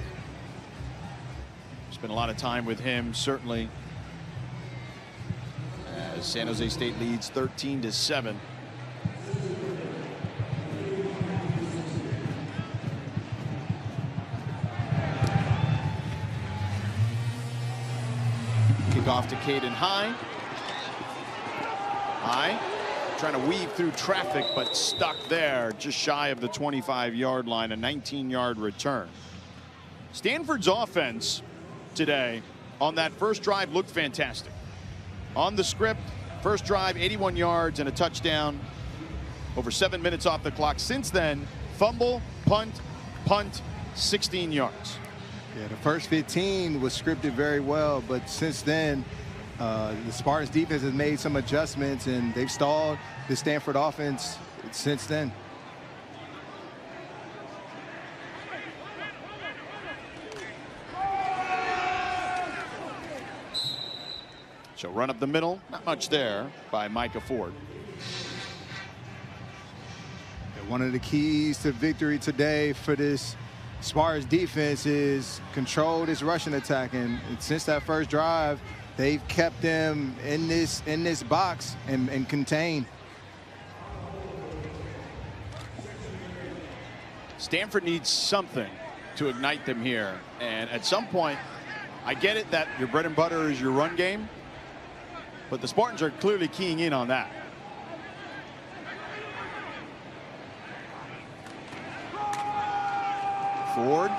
Spent a lot of time with him, certainly, as San Jose State leads 13-7. Kick off to Caden High. High trying to weave through traffic, but stuck there just shy of the 25-yard line. A 19-yard return. Stanford's offense today on that first drive looked fantastic. On the script, first drive 81 yards and a touchdown, over 7 minutes off the clock. Since then, fumble, punt, 16 yards. Yeah, the first 15 was scripted very well, but since then the Spartans defense has made some adjustments and they've stalled the Stanford offense since then. So run up the middle, not much there by Micah Ford. One of the keys to victory today for this Spartans defense is control this rushing attack, and since that first drive, they've kept them in this box and contained. Stanford needs something to ignite them here, and at some point, I get it that your bread and butter is your run game, but the Spartans are clearly keying in on that. Ford,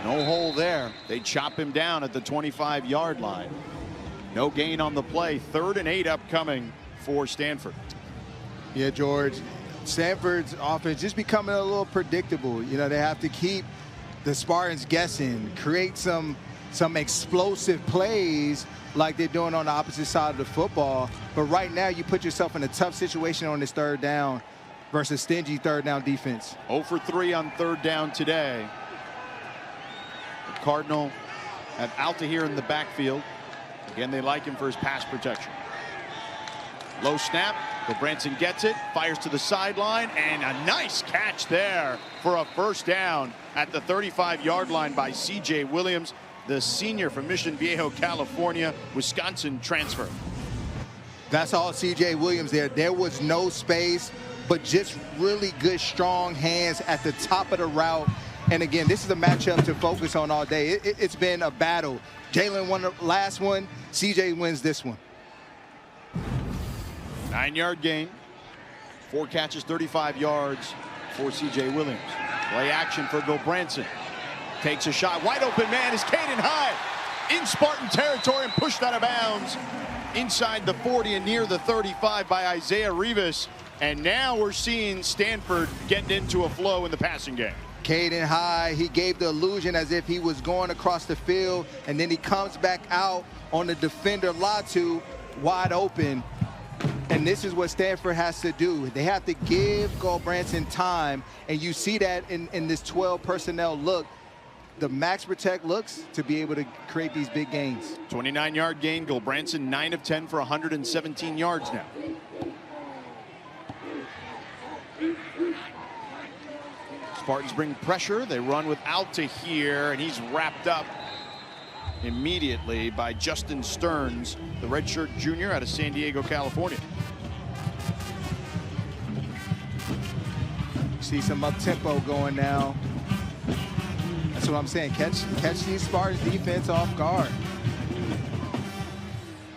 no hole there. They chop him down at the 25-yard line. No gain on the play. 3rd and 8 upcoming for Stanford. Yeah, George, Stanford's offense just becoming a little predictable. You know, they have to keep the Spartans guessing, create some explosive plays like they're doing on the opposite side of the football. But right now, you put yourself in a tough situation on this 3rd down versus stingy 3rd down defense. 0 for 3 on 3rd down today. The Cardinal have Altahir in the backfield. Again, they like him for his pass protection. Low snap. Branson gets it, fires to the sideline, and a nice catch there for a 1st down at the 35-yard line by C.J. Williams, the senior from Mission Viejo, California, Wisconsin transfer. That's all C.J. Williams there. There was no space, but just really good, strong hands at the top of the route. And again, this is a matchup to focus on all day. It's been a battle. Jalen won the last one. C.J. wins this one. 9-yard gain. 4 catches, 35 yards for C.J. Williams. Play action for Branson. Takes a shot. Wide open man is Caden High in Spartan territory and pushed out of bounds inside the 40 and near the 35 by Isaiah Rivas. And now we're seeing Stanford getting into a flow in the passing game. Caden High, he gave the illusion as if he was going across the field, and then he comes back out on the defender Latu wide open. And this is what Stanford has to do. They have to give Branson time, and you see that in this 12 personnel look. The max protect looks to be able to create these big gains. 29-yard gain. Branson 9 of 10 for 117 yards now. Spartans bring pressure. They run with Altahir, and he's wrapped up immediately by Justin Stearns, the redshirt junior out of San Diego, California. See some up-tempo going now. That's what I'm saying. Catch these Spartans defense off guard.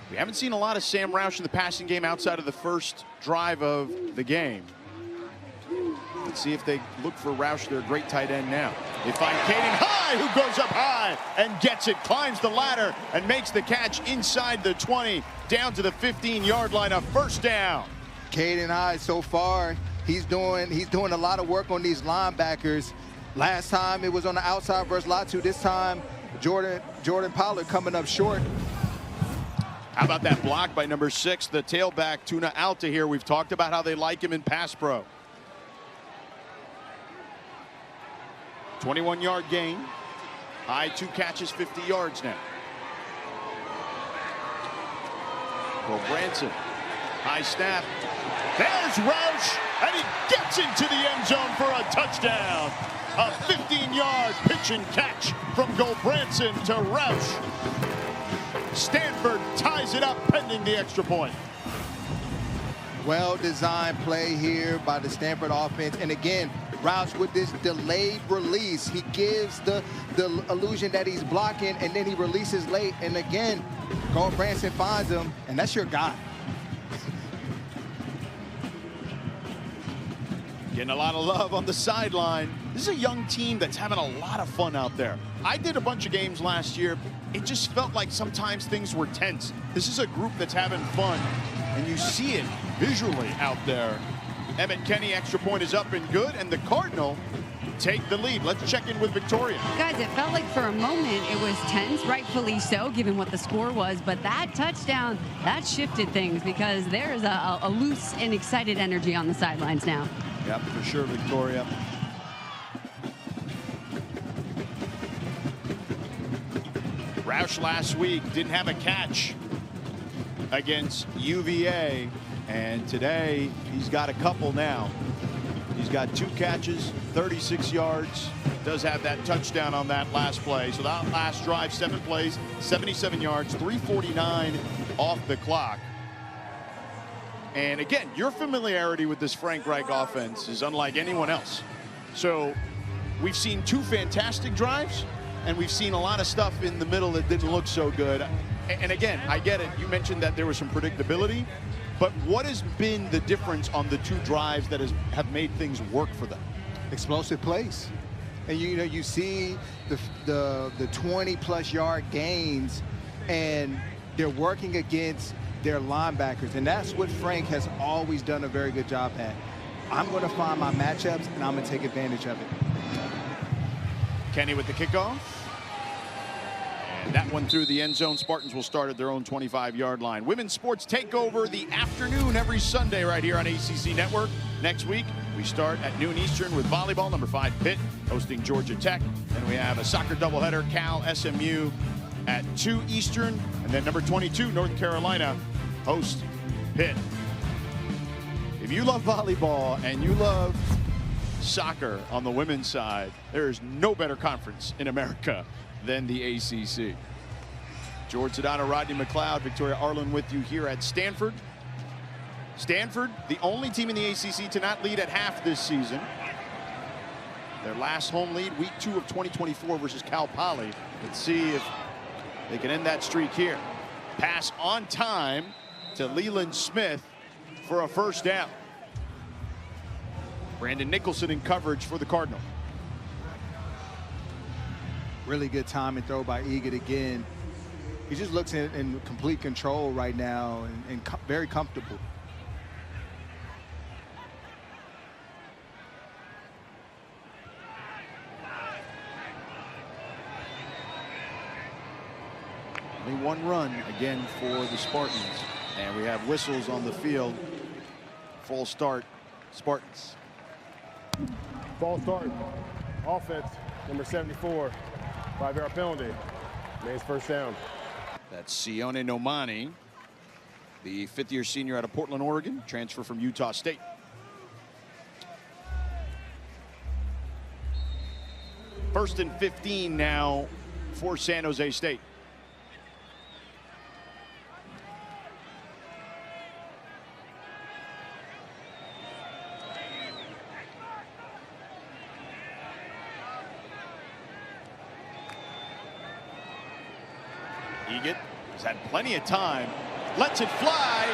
We haven't seen a lot of Sam Roush in the passing game outside of the first drive of the game. Let's see if they look for Roush, their great tight end now. They find Caden High, who goes up high and gets it, climbs the ladder, and makes the catch inside the 20, down to the 15-yard line, a 1st down. Caden High, so far, he's doing a lot of work on these linebackers. Last time it was on the outside versus Latu. This time, Jordan Pollard coming up short. How about that block by number 6, the tailback, Tuna Altahir? We've talked about how they like him in pass pro. 21-yard gain. High 2 catches, 50 yards now. Branson. High snap. There's Roush, and he gets into the end zone for a touchdown. A 1-yard pitch and catch from Gulbranson to Roush. Stanford ties it up pending the extra point. Well-designed play here by the Stanford offense. And again, Roush with this delayed release. He gives the illusion that he's blocking, and then he releases late. And again, Gulbranson finds him, and that's your guy. Getting a lot of love on the sideline. This is a young team that's having a lot of fun out there. I did a bunch of games last year. It just felt like sometimes things were tense. This is a group that's having fun, and you see it visually out there. Emmett Kenny, extra point is up and good, and the Cardinal take the lead. Let's check in with Victoria. Guys, it felt like for a moment it was tense, rightfully so, given what the score was. But that touchdown, that shifted things because there's a loose and excited energy on the sidelines now. Yep, for sure, Victoria. Roush last week didn't have a catch against UVA, and today he's got a couple now. He's got 2 catches, 36 yards. Does have that touchdown on that last play. So that last drive, 7 plays, 77 yards, 3:49 off the clock. And again, your familiarity with this Frank Reich offense is unlike anyone else. So we've seen 2 fantastic drives, and we've seen a lot of stuff in the middle that didn't look so good. And again, I get it. You mentioned that there was some predictability, but what has been the difference on the 2 drives that have made things work for them? Explosive plays. And you see the 20-plus yard gains, and they're working against their linebackers, and that's what Frank has always done a very good job at. I'm going to find my matchups, and I'm going to take advantage of it. Kenny with the kickoff. And that one through the end zone. Spartans will start at their own 25-yard line. Women's sports take over the afternoon every Sunday right here on ACC Network. Next week, we start at noon Eastern with volleyball. Number 5, Pitt, hosting Georgia Tech. Then we have a soccer doubleheader, Cal, SMU at 2 Eastern. And then number 22, North Carolina, host Pitt. If you love volleyball and you love soccer on the women's side, there is no better conference in America than the ACC. George Sedano, Rodney McLeod, Victoria Arlen with you here at Stanford. Stanford, the only team in the ACC to not lead at half this season. Their last home lead, week 2 of 2024 versus Cal Poly. Let's see if they can end that streak here. Pass on time to Leland Smith for a first down. Brandon Nicholson in coverage for the Cardinal. Really good time and throw by Egan again. He just looks in complete control right now and very comfortable. Only 1 run again for the Spartans. And we have whistles on the field. Full start, Spartans. False start. Offense, number 74. 5-yard penalty. Man's first down. That's Sione Nomani, the 5th-year senior out of Portland, Oregon, transfer from Utah State. First and 15 now for San Jose State. Egan has had plenty of time, lets it fly,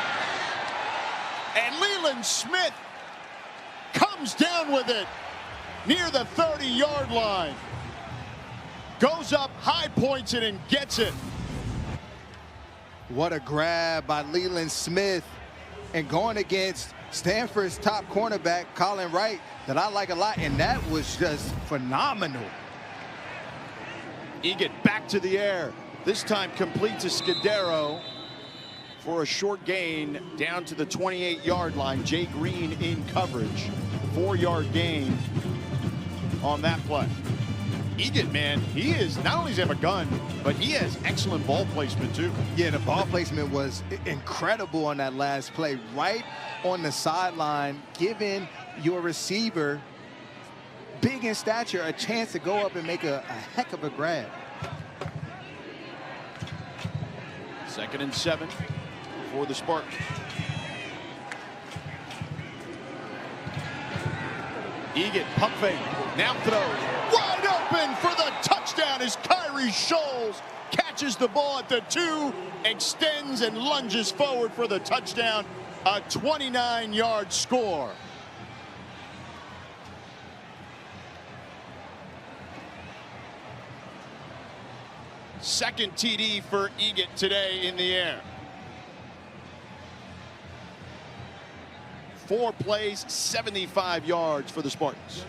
and Leland Smith comes down with it near the 30-yard line. Goes up, high points it, and gets it. What a grab by Leland Smith, and going against Stanford's top cornerback, Colin Wright, that I like a lot, and that was just phenomenal. Egan back to the air. This time complete to Scudero for a short gain down to the 28-yard line. Jay Green in coverage. 4-yard gain on that play. Egan, man, he is not only does he have a gun, but he has excellent ball placement too. Yeah, the ball placement was incredible on that last play. Right on the sideline, giving your receiver big in stature, a chance to go up and make a heck of a grab. 2nd and 7 for the Spartans. Egan, pump fake, now throws, wide open for the touchdown as Kyrie Scholes catches the ball at the 2, extends and lunges forward for the touchdown, a 29-yard score. Second TD for Egan today in the air. 4 plays, 75 yards for the Spartans.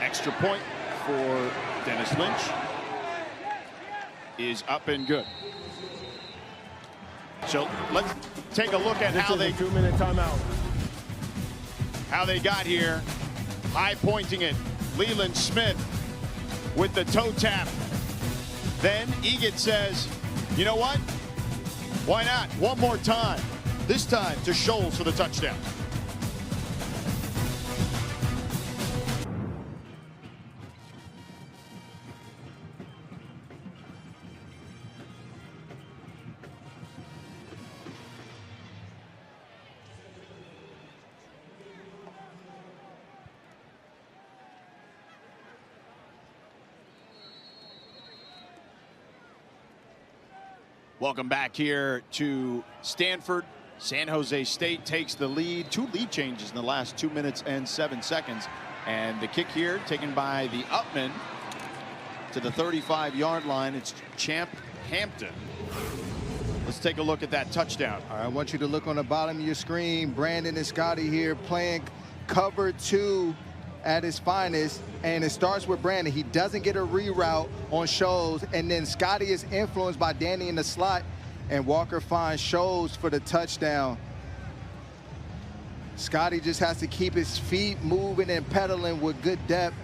Extra point for Dennis Lynch is up and good. So let's take a look at how they 2-minute timeout. How they got here. High pointing it. Leland Smith with the toe tap. Then Egan says, you know what? Why not? One more time. This time to Scholes for the touchdown. Welcome back here to Stanford. San Jose State takes the lead. 2 lead changes in the last 2 minutes and 7 seconds. And the kick here taken by the Upman to the 35-yard line. It's Champ Hampton. Let's take a look at that touchdown. All right, I want you to look on the bottom of your screen. Brandon and Scotty here playing cover 2 at his finest, and it starts with Brandon. He doesn't get a reroute on Scholes, and then Scotty is influenced by Danny in the slot, and Walker finds Scholes for the touchdown. Scotty just has to keep his feet moving and pedaling with good depth,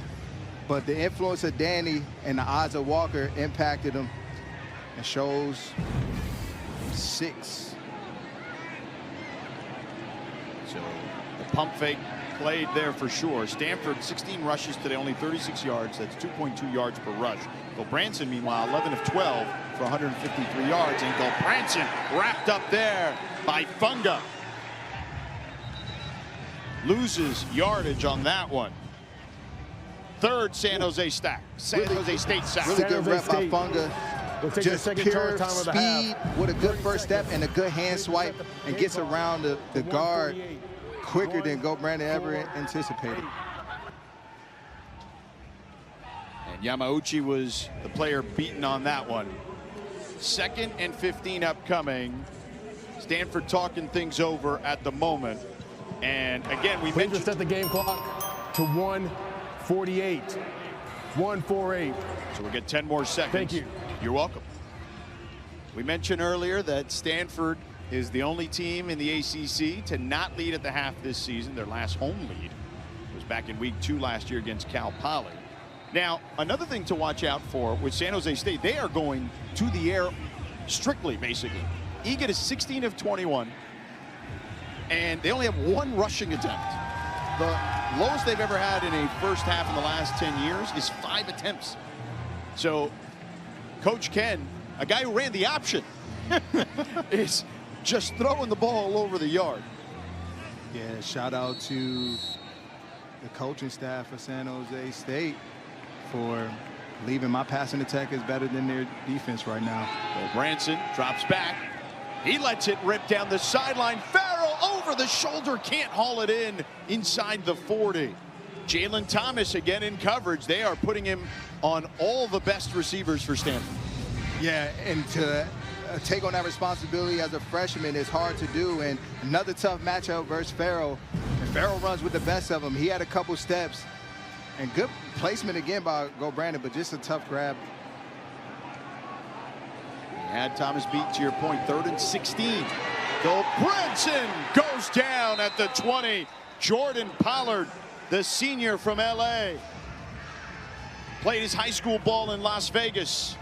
but the influence of Danny and the odds of Walker impacted him, and Scholes 6. So the pump fake played there for sure. Stanford 16 rushes today, only 36 yards. That's 2.2 yards per rush. Gulbranson, meanwhile, 11 of 12 for 153 yards. And Gulbranson wrapped up there by Funga. Loses yardage on that one. 3rd San Jose State sack. Really good rep by Funga. Just pure speed with a good first step and a good hand swipe, and gets around the guard quicker than Gulbranson ever anticipated. And Yamauchi was the player beaten on that one. 2nd and 15 upcoming. Stanford talking things over at the moment. And again, we mentioned set the game clock to 1:48. 1:48. So we'll get 10 more seconds. Thank you. You're welcome. We mentioned earlier that Stanford is the only team in the ACC to not lead at the half this season. Their last home lead was back in week 2 last year against Cal Poly. Now, another thing to watch out for with San Jose State, they are going to the air strictly, basically. Egan is 16 of 21, and they only have 1 rushing attempt. The lowest they've ever had in a first half in the last 10 years is 5 attempts. So, Coach Ken, a guy who ran the option, is just throwing the ball all over the yard. Yeah, shout out to the coaching staff of San Jose State for leaving my passing attack is better than their defense right now. Well, Branson drops back. He lets it rip down the sideline. Farrell over the shoulder, can't haul it in inside the 40. Jalen Thomas again in coverage. They are putting him on all the best receivers for Stanford. Yeah, and to take on that responsibility as a freshman is hard to do, and another tough matchup versus Farrell. And Farrell runs with the best of them. He had a couple steps, and good placement again by Gulbranson, but just a tough grab. Had Thomas beat, to your point. 3rd and 16. Gulbranson goes down at the 20. Jordan Pollard, the senior from LA, played his high school ball in Las Vegas.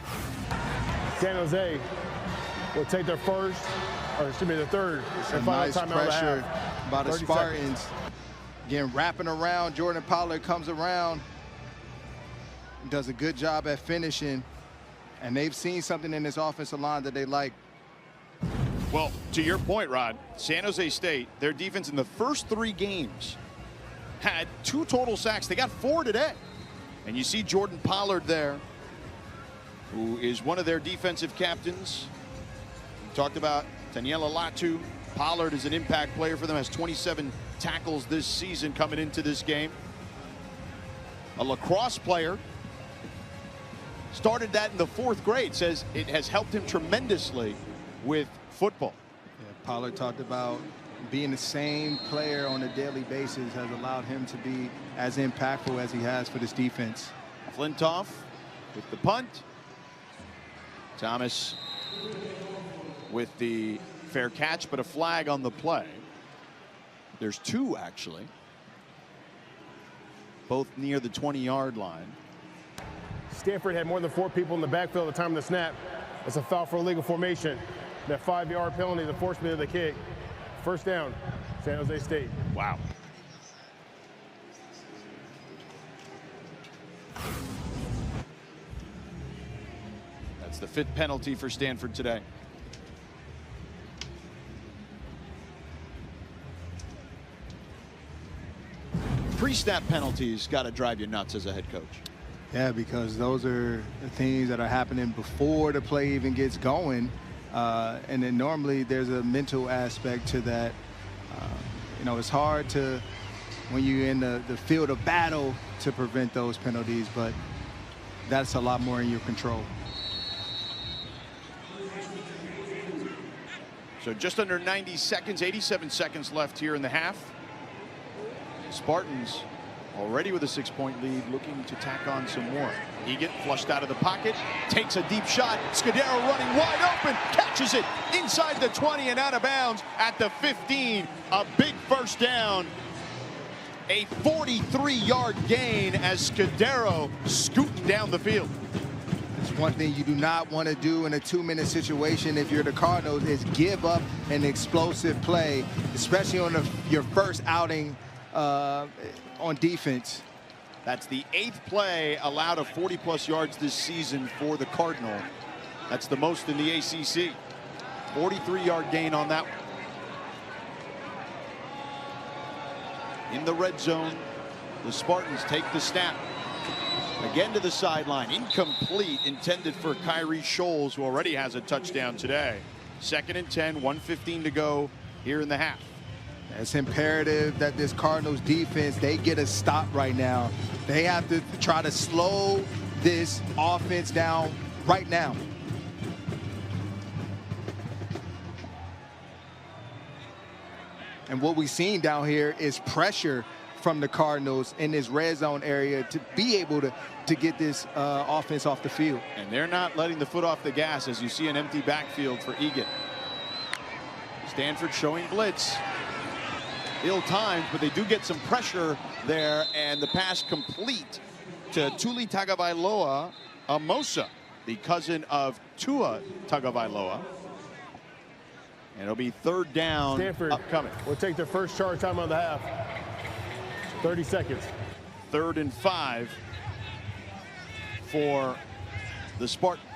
San Jose will take their first, or excuse me, their third and final Nice timeout of the pressure half. by the 30 Spartans. seconds. Again, wrapping around. Jordan Pollard comes around, does a good job at finishing, and they've seen something in this offensive line that they like. Well, to your point, Rod, San Jose State, their defense in the first 3 games had 2 total sacks. They got 4 today. And you see Jordan Pollard there, who is one of their defensive captains. We talked about Daniela Latu. Pollard is an impact player for them, has 27 tackles this season coming into this game. A lacrosse player. Started that in the 4th grade. Says it has helped him tremendously with football. Yeah, Pollard talked about being the same player on a daily basis has allowed him to be as impactful as he has for this defense. Flintoff with the punt. Thomas with the fair catch, but a flag on the play. There's 2 actually, both near the 20-yard line. Stanford had more than 4 people in the backfield at the time of the snap. It's a foul for illegal formation. That 5-yard penalty, the forcement of the kick. First down, San Jose State. Wow. That's the 5th penalty for Stanford today. Pre-snap penalties got to drive you nuts as a head coach. Yeah, because those are the things that are happening before the play even gets going. And then normally there's a mental aspect to that. You know, it's hard to, when you're in the field of battle, to prevent those penalties, but that's a lot more in your control. So just under 90 seconds, 87 seconds left here in the half. Spartans already with a 6-point lead, looking to tack on some more. Egan flushed out of the pocket, takes a deep shot. Scudero running wide open, catches it inside the 20 and out of bounds at the 15. A big first down. A 43-yard gain as Scudero scooting down the field. It's one thing you do not want to do in a 2-minute situation if you're the Cardinals is give up an explosive play, especially on your first outing on defense. That's the 8th play allowed of 40-plus yards this season for the Cardinal. That's the most in the ACC. 43-yard gain on that one. In the red zone, the Spartans take the snap. Again to the sideline, incomplete, intended for Kyrie Scholes, who already has a touchdown today. 2nd and 10, 1:15 to go here in the half. It's imperative that this Cardinals defense, they get a stop right now. They have to try to slow this offense down right now. And what we've seen down here is pressure from the Cardinals in this red zone area to be able to get this offense off the field. And they're not letting the foot off the gas as you see an empty backfield for Egan. Stanford showing blitz. Ill-timed, but they do get some pressure there, and the pass complete to Tuli Tagovailoa Amosa, the cousin of Tua Tagovailoa. And it'll be 3rd down. Stanford upcoming. will take their first charge time of the half. 30 seconds. 3rd and 5 for the Spartans.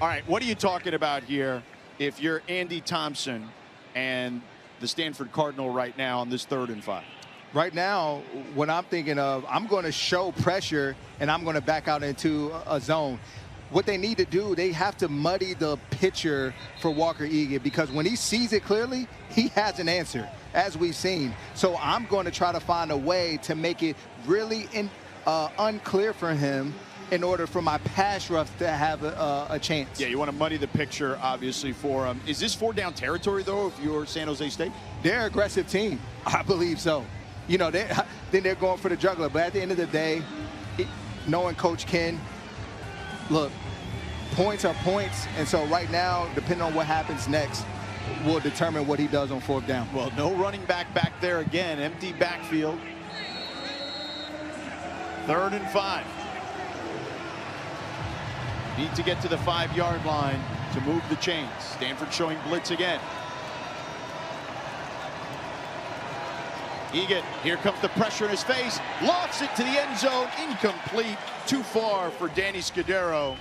All right, what are you talking about here if you're Andy Thompson and the Stanford Cardinal right now on this 3rd and 5? Right now, what I'm thinking of, I'm going to show pressure and I'm going to back out into a zone. What they need to do, they have to muddy the picture for Walker Egan, because when he sees it clearly, he has an answer, as we've seen. So I'm going to try to find a way to make it really unclear for him in order for my pass rush to have a chance. Yeah, you want to muddy the picture, obviously, for him. Is this 4-down territory, though, if you're San Jose State? They're an aggressive team. I believe so. You know, then they're going for the juggler. But at the end of the day, knowing Coach Ken, look, points are points. And so right now, depending on what happens next, will determine what he does on 4th down. Well, no running back there again. Empty backfield. 3rd and 5. Need to get to the 5-yard line to move the chains. Stanford showing blitz again. Egan, here comes the pressure in his face, lofts it to the end zone, incomplete, too far for Danny Scudero.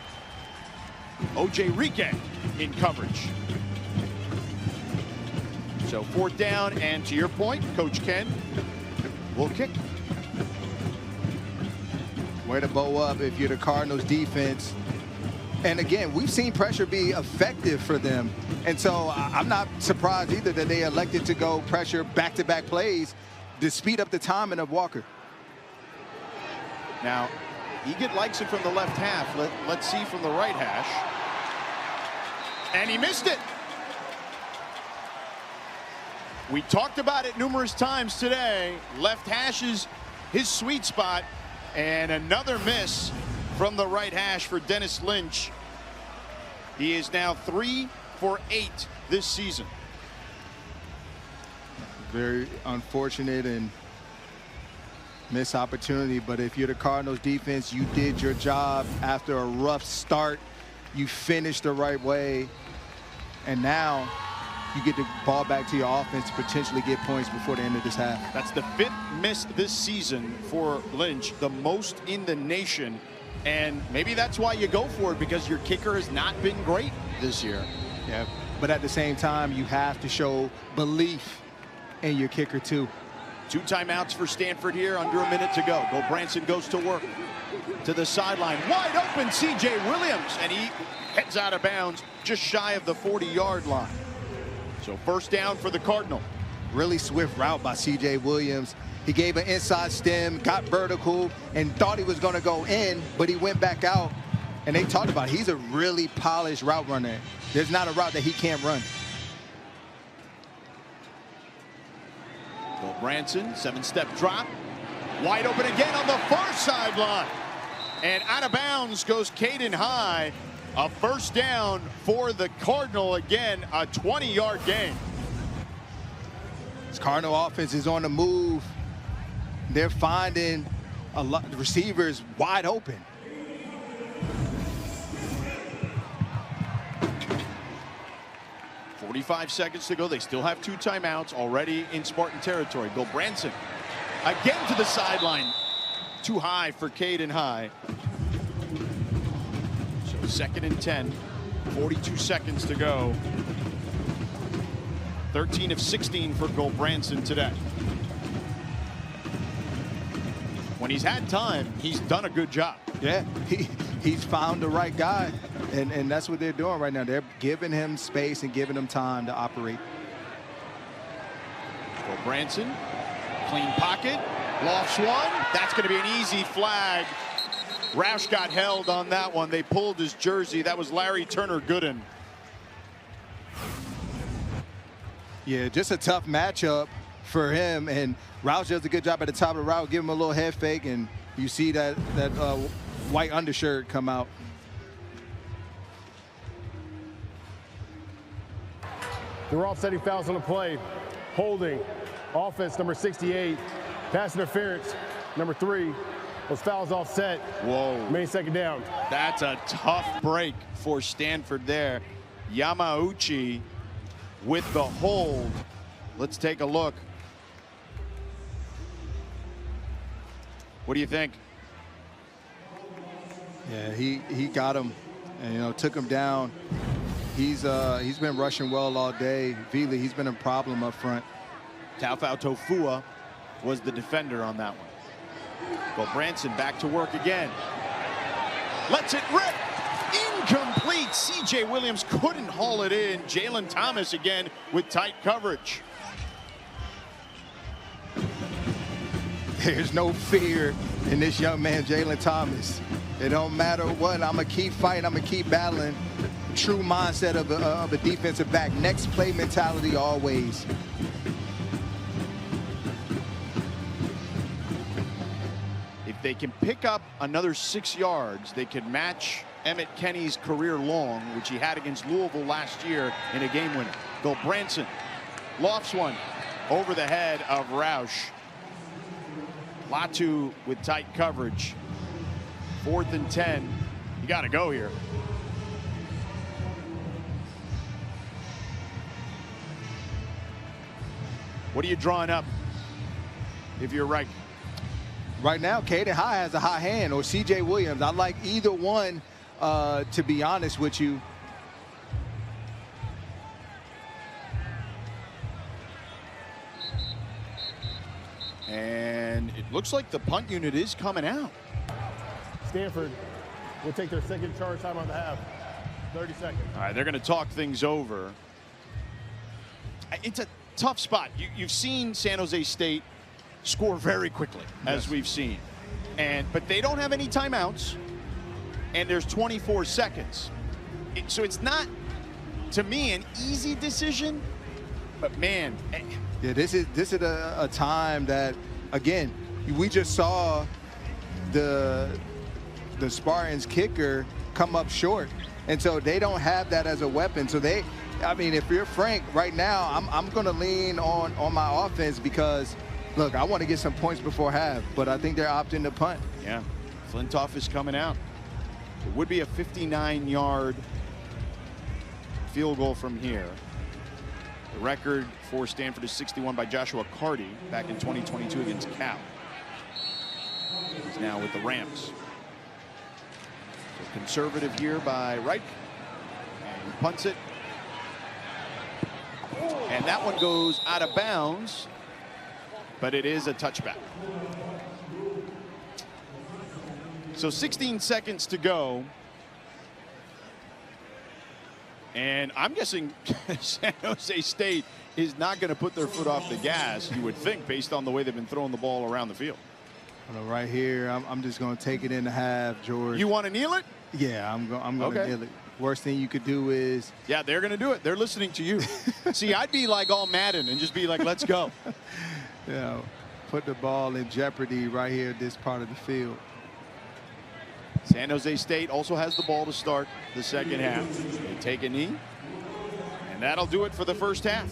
O.J. Rique in coverage. So 4th down, and to your point, Coach Ken will kick. Way to bow up if you're the Cardinals defense. And again, we've seen pressure be effective for them. And so I'm not surprised either that they elected to go pressure back-to-back plays to speed up the timing of Walker. Now, Egan likes it from the left half. Let's see from the right hash. And he missed it. We talked about it numerous times today. Left hash is his sweet spot. And another miss from the right hash for Dennis Lynch. He is now 3 for 8 this season. Very unfortunate and missed opportunity, but if you're the Cardinals defense, you did your job after a rough start. You finished the right way, and now you get the ball back to your offense to potentially get points before the end of this half. That's the 5th miss this season for Lynch, the most in the nation, and maybe that's why you go for it, because your kicker has not been great this year. Yeah, but at the same time, you have to show belief in your kicker too. 2 timeouts for Stanford here, under a minute to go. Branson goes to work to the sideline, wide open C.J. Williams, and he heads out of bounds just shy of the 40-yard line. So 1st down for the Cardinal. Really swift route by C.J. Williams. He gave an inside stem, got vertical, and thought he was going to go in, but he went back out. And they talked about it. He's a really polished route runner. There's not a route that he can't run. Branson, 7-step drop. Wide open again on the far sideline. And out of bounds goes Caden High. A 1st down for the Cardinal. Again, a 20-yard gain. This Cardinal offense is on the move. They're finding a lot of receivers wide open. .45 seconds to go. They still have 2 timeouts already in Spartan territory. Branson again to the sideline. Too high for Caden High. So 2nd and 10. 42 seconds to go. 13 of 16 for Branson today. When he's had time, he's done a good job. Yeah, he's found the right guy, and that's what they're doing right now. They're giving him space and giving him time to operate. Branson, clean pocket, lofts one. That's going to be an easy flag. Roush got held on that one. They pulled his jersey. That was Larry Turner-Gooden. Yeah, just a tough matchup for him, and Roush does a good job at the top of the route, give him a little head fake, and you see that white undershirt come out. There were offsetting fouls on the play. Holding, offense number 68. Pass interference, number 3. Those fouls offset. Whoa. Main 2nd down. That's a tough break for Stanford there. Yamauchi with the hold. Let's take a look. What do you think? Yeah, he got him, and took him down. He's been rushing well all day. Vili, he's been a problem up front. Taufau Tofua was the defender on that one. Branson back to work again. Lets it rip. Incomplete. C.J. Williams couldn't haul it in. Jalen Thomas again with tight coverage. There's no fear in this young man, Jalen Thomas. It don't matter what. I'm going to keep fighting. I'm going to keep battling. True mindset of a defensive back. Next play mentality always. If they can pick up another 6 yards, they could match Emmett Kenny's career long, which he had against Louisville last year in a game winner. Branson lofts one over the head of Roush. Latu with tight coverage. 4th and 10. You got to go here. What are you drawing up if you're right? Right now, Caden High has a hot hand, or C.J. Williams. I like either one, to be honest with you. And it looks like the punt unit is coming out. Stanford will take their second charge time on the half. 30 seconds. All right, they're going to talk things over. It's a tough spot. You've seen San Jose State score very quickly, as we've seen. But they don't have any timeouts, and there's 24 seconds. So it's not, to me, an easy decision, but man. Yeah, this is a time that, again, we just saw the Spartans kicker come up short. And so they don't have that as a weapon. So I mean, if you're Frank right now, I'm going to lean on my offense because, look, I want to get some points before half, but I think they're opting to punt. Yeah, Flintoff is coming out. It would be a 59-yard field goal from here. The record for Stanford is 61 by Joshua Carty back in 2022 against Cal. He's now with the Rams. So conservative here by Reich. And he punts it. And that one goes out of bounds, but it is a touchback. So 16 seconds to go. And I'm guessing San Jose State is not going to put their foot off the gas, you would think, based on the way they've been throwing the ball around the field. Right here, I'm just going to take it in the half, George. You want to kneel it? Yeah, I'm going to kneel it. Worst thing you could do is... Yeah, they're going to do it. They're listening to you. See, I'd be like all Madden and just be like, let's go. Yeah, put the ball in jeopardy right here at this part of the field. San Jose State also has the ball to start the second half. They take a knee, and that'll do it for the first half.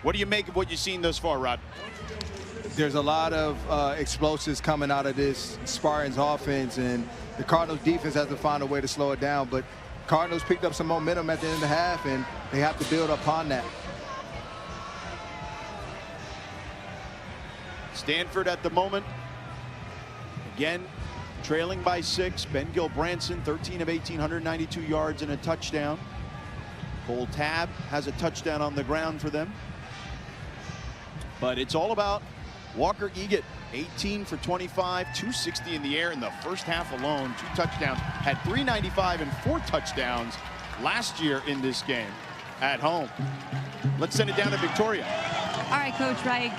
What do you make of what you've seen thus far, Rod? There's a lot of explosives coming out of this Spartans offense, and the Cardinals defense has to find a way to slow it down. But Cardinals picked up some momentum at the end of the half, and they have to build upon that. Stanford at the moment, again, trailing by 6. Ben Gilbranson, 13 of 18, 192 yards and a touchdown. Cole Tabb has a touchdown on the ground for them. But it's all about Walker Egan, 18 for 25, 260 in the air in the first half alone. 2 touchdowns, had 395 and 4 touchdowns last year in this game at home. Let's send it down to Victoria. All right, Coach Reich,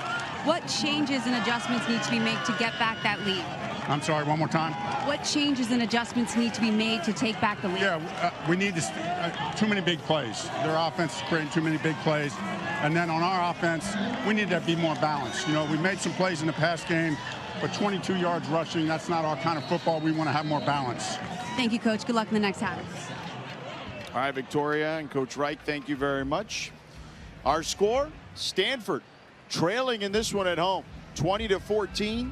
what changes and adjustments need to be made to get back that lead? I'm sorry, one more time. What changes and adjustments need to be made to take back the lead? Yeah, we need too many big plays. Their offense is creating too many big plays. And then on our offense, we need to be more balanced. You know, we made some plays in the past game, but 22 yards rushing, that's not our kind of football. We want to have more balance. Thank you, Coach. Good luck in the next half. All right, Victoria and Coach Reich, thank you very much. Our score, Stanford trailing in this one at home, 20-14.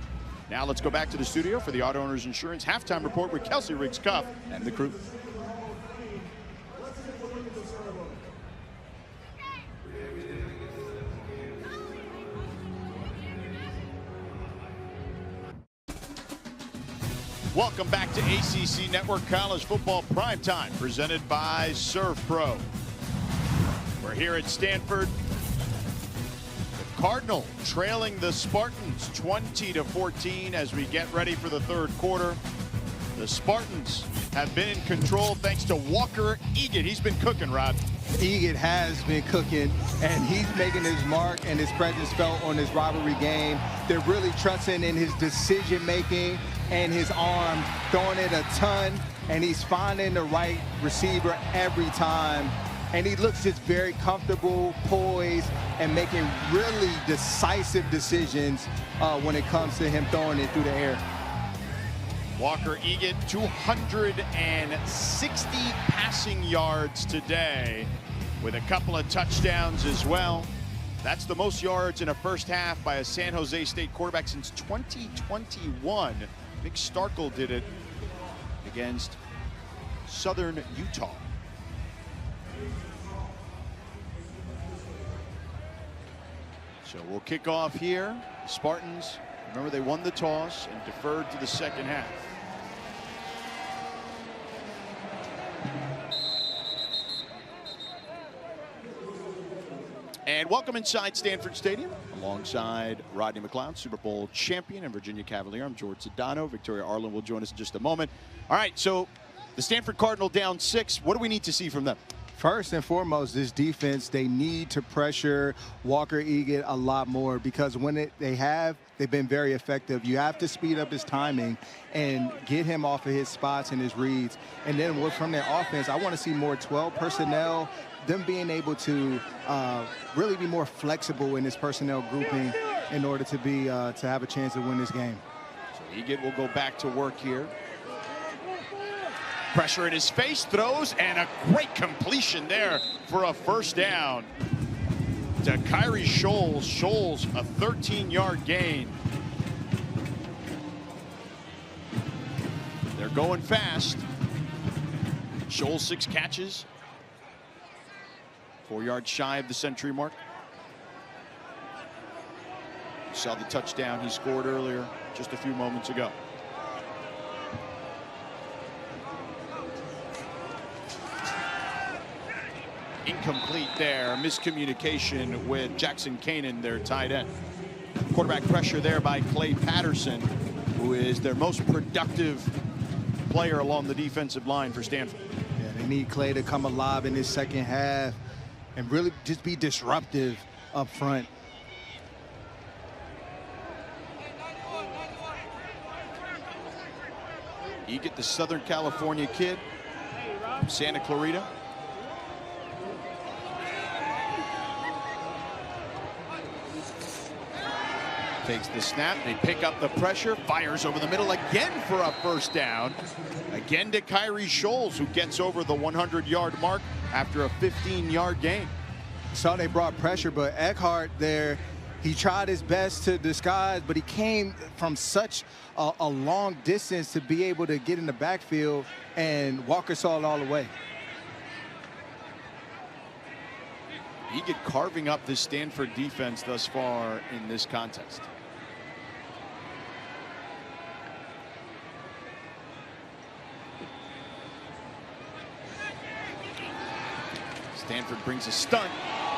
Now let's go back to the studio for the Auto Owners Insurance Halftime Report with Kelsey Riggs-Cuff and the crew. Welcome back to ACC Network College Football Primetime, presented by ServPro. We're here at Stanford. Cardinal trailing the Spartans 20-14 as we get ready for the third quarter. The Spartans have been in control thanks to Walker Egan. He's been cooking, Rod. Egan has been cooking, and he's making his mark and his presence felt on this rivalry game. They're really trusting in his decision-making and his arm, throwing it a ton, and he's finding the right receiver every time. And he looks just very comfortable, poised, and making really decisive decisions when it comes to him throwing it through the air. Walker Egan, 260 passing yards today with a couple of touchdowns as well. That's the most yards in a first half by a San Jose State quarterback since 2021. Vic Starkle did it against Southern Utah. So we'll kick off here. The Spartans, remember, they won the toss and deferred to the second half. And welcome inside Stanford Stadium alongside Rodney McLeod, Super Bowl champion and Virginia Cavalier. I'm George Sedano. Victoria Arlen will join us in just a moment. All right, so the Stanford Cardinal down 6. What do we need to see from them? First and foremost, this defense, they need to pressure Walker Egan a lot more, because when they've been very effective. You have to speed up his timing and get him off of his spots and his reads. And then from their offense, I want to see more 12 personnel, them being able to really be more flexible in this personnel grouping in order to be to have a chance to win this game. So Egan will go back to work here. Pressure in his face, throws, and a great completion there for a first down to Kyrie Scholes. Scholes, a 13-yard gain. They're going fast. Scholes 6 catches. 4 yards shy of the century mark. Saw the touchdown he scored earlier just a few moments ago. Incomplete there. Miscommunication with Jackson Kanan, their tight end. Quarterback pressure there by Clay Patterson, who is their most productive player along the defensive line for Stanford. Yeah, they need Clay to come alive in this second half and really just be disruptive up front. You get the Southern California kid from Santa Clarita. Takes the snap, they pick up the pressure, fires over the middle again for a first down. Again to Kyrie Scholes, who gets over the 100-yard mark after a 15-yard gain. Saw they brought pressure, but Eckhart there, he tried his best to disguise, but he came from such a long distance to be able to get in the backfield, and Walker saw it all the way. Egan carving up this Stanford defense thus far in this contest. Stanford brings a stunt.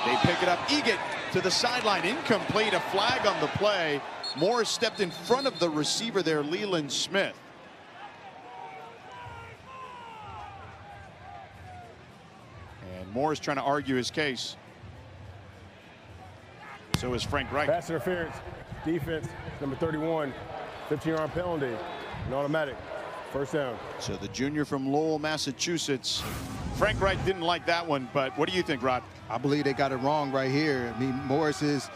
They pick it up. Egan to the sideline. Incomplete. A flag on the play. Morris stepped in front of the receiver there, Leland Smith. And Morris trying to argue his case. So is Frank Wright. Pass interference, defense, number 31, 15-yard penalty, an automatic, first down. So the junior from Lowell, Massachusetts. Frank Wright didn't like that one, but what do you think, Rod? I believe they got it wrong right here. I mean, Morris is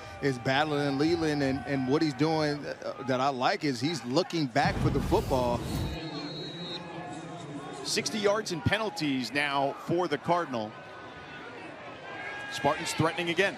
battling Leland, and what he's doing that I like is he's looking back for the football. 60 yards in penalties now for the Cardinal. Spartans threatening again.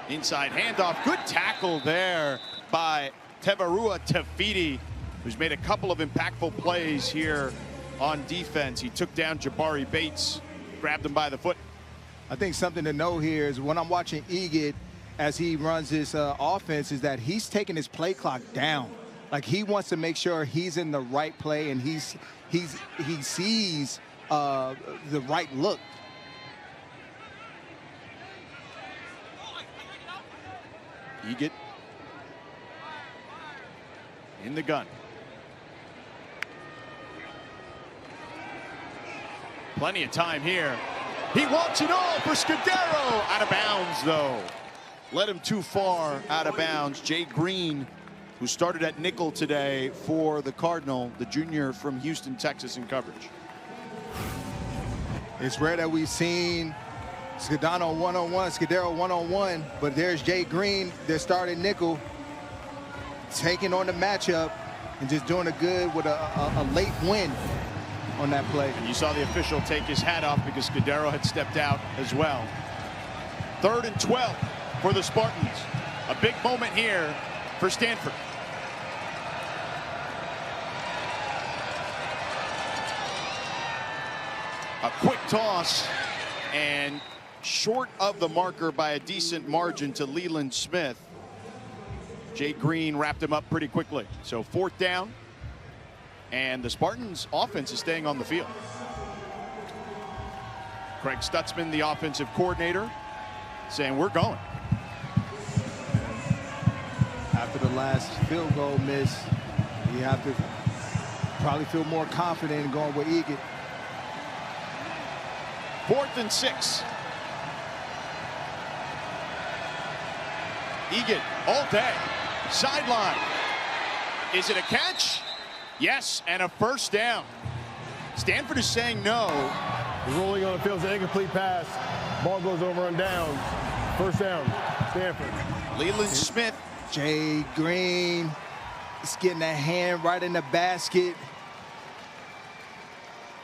Inside handoff, good tackle there by Tevarua Tafiti, who's made a couple of impactful plays here on defense. He took down Jabari Bates, grabbed him by the foot. I think something to know here is when I'm watching Egan as he runs this offense is that he's taking his play clock down. Like, he wants to make sure he's in the right play and he sees the right look. Egan in the gun. Plenty of time here. He wants it all for Scudero. Out of bounds, though. Led him too far out of bounds. Jay Green, who started at nickel today for the Cardinal, the junior from Houston, Texas, in coverage. It's rare that we've seen Scudero one-on-one, but there's Jay Green, their starting nickel, taking on the matchup and just doing it good with a late win on that play. And you saw the official take his hat off because Scudero had stepped out as well. 3rd and 12 for the Spartans. A big moment here for Stanford. A quick toss and short of the marker by a decent margin to Leland Smith. Jay Green wrapped him up pretty quickly. So 4th down, and the Spartans offense is staying on the field. Craig Stutzman, the offensive coordinator, saying we're going. After the last field goal miss, you have to probably feel more confident in going with Egan. 4th and 6. Egan all day. Sideline. Is it a catch? Yes, and a first down. Stanford is saying no. The ruling on the field is an incomplete pass. Ball goes over on downs. First down, Stanford. Leland Smith. Jay Green is getting a hand right in the basket.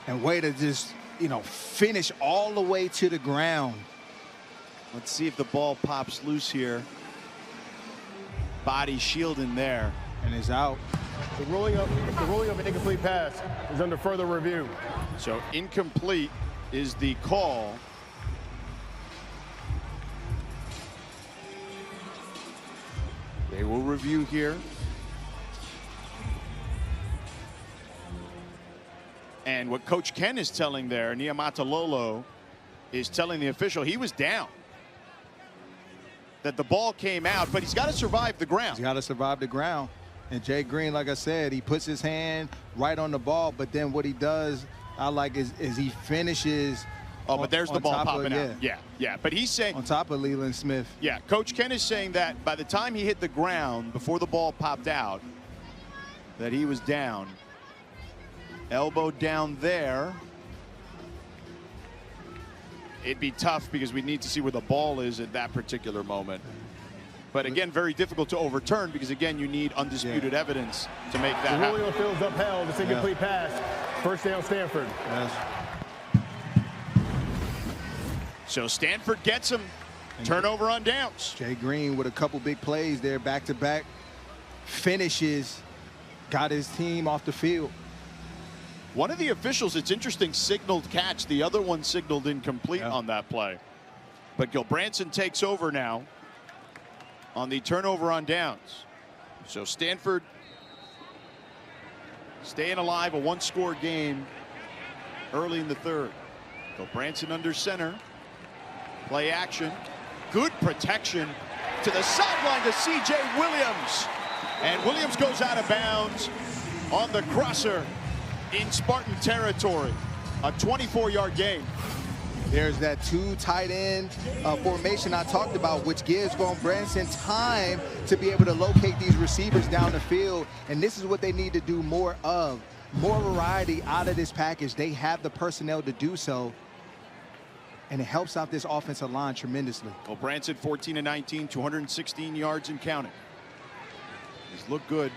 And way to just, finish all the way to the ground. Let's see if the ball pops loose here. Body shielding there. And is out. The ruling of an incomplete pass is under further review. So incomplete is the call. They will review here. And what Coach Ken is telling there, Niamatalolo, is telling the official he was down. That the ball came out, but he's got to survive the ground. He's got to survive the ground. And Jay Green, like I said, he puts his hand right on the ball, but then what he does, I like, is he finishes. Oh, but there's the ball popping out. Yeah. But he's saying. On top of Leland Smith. Yeah, Coach Ken is saying that by the time he hit the ground, before the ball popped out, that he was down. Elbow down there. It'd be tough because we need to see where the ball is at that particular moment. But again, very difficult to overturn because, again, you need undisputed evidence to make that happen. The ruling on the field is upheld. It's incomplete pass. First down, Stanford. Yes. So Stanford gets him. Turnover on downs. Jay Green with a couple big plays there, back-to-back finishes, got his team off the field. One of the officials, it's interesting, signaled catch. The other one signaled incomplete on that play. But Gilbranson takes over now on the turnover on downs. So Stanford staying alive, a one-score game early in the third. Gilbranson under center. Play action. Good protection to the sideline to C.J. Williams. And Williams goes out of bounds on the crosser in Spartan territory. A 24-yard gain. There's that 2 tight end formation I talked about, which gives Gilbranson time to be able to locate these receivers down the field. And this is what they need to do more of. More variety out of this package. They have the personnel to do so. And it helps out this offensive line tremendously. Gilbranson 14-19, 216 yards and counting. He's looked good.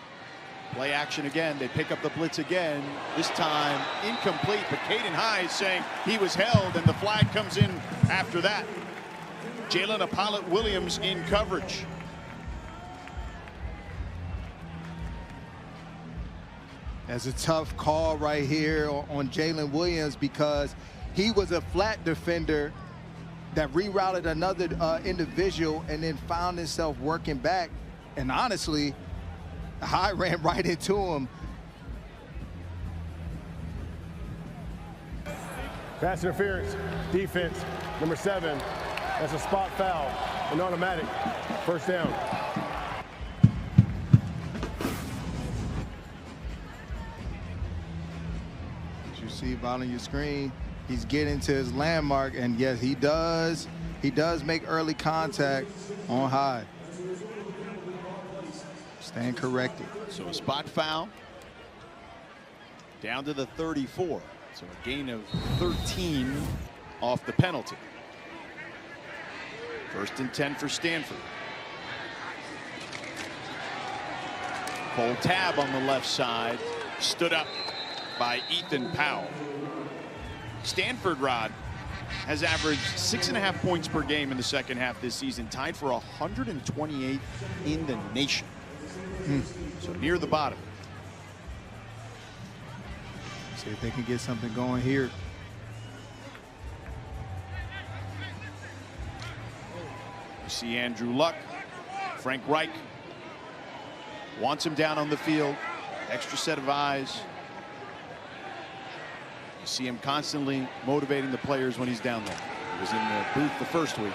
Play action again. They pick up the blitz again. This time incomplete, but Caden High is saying he was held, and the flag comes in after that. Jalen Apollo-Williams in coverage. That's a tough call right here on Jalen Williams because he was a flat defender that rerouted another individual and then found himself working back. And honestly, High ran right into him. Pass interference, defense, number 7. That's a spot foul, an automatic. First down. As you see on your screen, he's getting to his landmark, and yes, he does. He does make early contact on High. Stand corrected. So a spot foul down to the 34. So a gain of 13 off the penalty. 1st and 10 for Stanford. Full tab on the left side. Stood up by Ethan Powell. Stanford, Rod, has averaged 6.5 points per game in the second half this season, tied for 128 in the nation. So near the bottom. See if they can get something going here. You see Andrew Luck. Frank Reich wants him down on the field. Extra set of eyes. You see him constantly motivating the players when he's down there. He was in the booth the first week.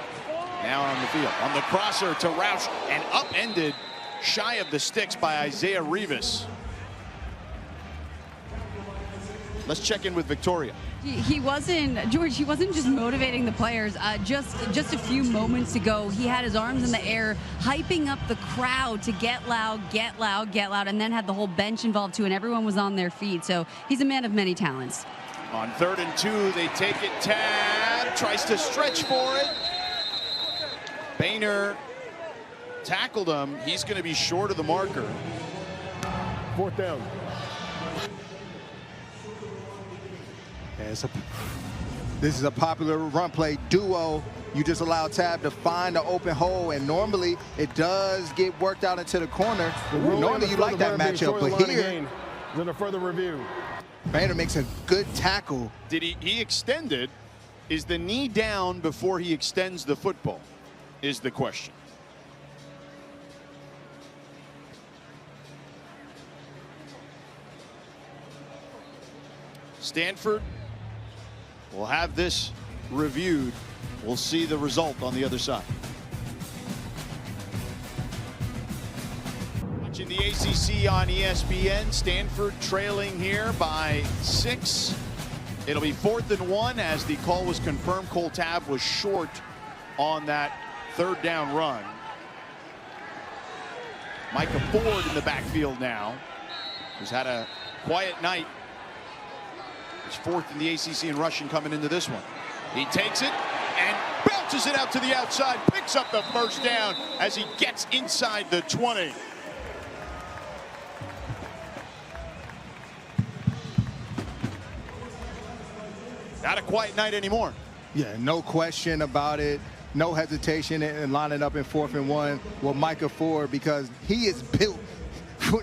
Now on the field. On the crosser to Roush, and upended shy of the sticks by Isaiah Rivas. Let's check in with Victoria. He wasn't, George, he wasn't just motivating the players. Just a few moments ago, he had his arms in the air, hyping up the crowd to get loud, get loud, get loud, and then had the whole bench involved too, and everyone was on their feet. So he's a man of many talents. On 3rd and 2, they take it. Tab tries to stretch for it. Boehner tackled him. He's going to be short of the marker. 4th down. Yeah, this is a popular run play duo. You just allow Tab to find the open hole, and normally it does get worked out into the corner. Normally you like that matchup, but here, in a further review, Boehner makes a good tackle. Did he extended? Is the knee down before he extends the football? Is the question. Stanford will have this reviewed. We'll see the result on the other side. Watching the ACC on ESPN, Stanford trailing here by 6. It'll be 4th and 1 as the call was confirmed. Cole Tab was short on that 3rd down run. Micah Ford in the backfield now, who's had a quiet night. He's 4th in the ACC in rushing coming into this one. He takes it and bounces it out to the outside, picks up the 1st down as he gets inside the 20. Not a quiet night anymore. Yeah, no question about it. No hesitation in lining up in 4th and 1 with Micah Ford, because he is built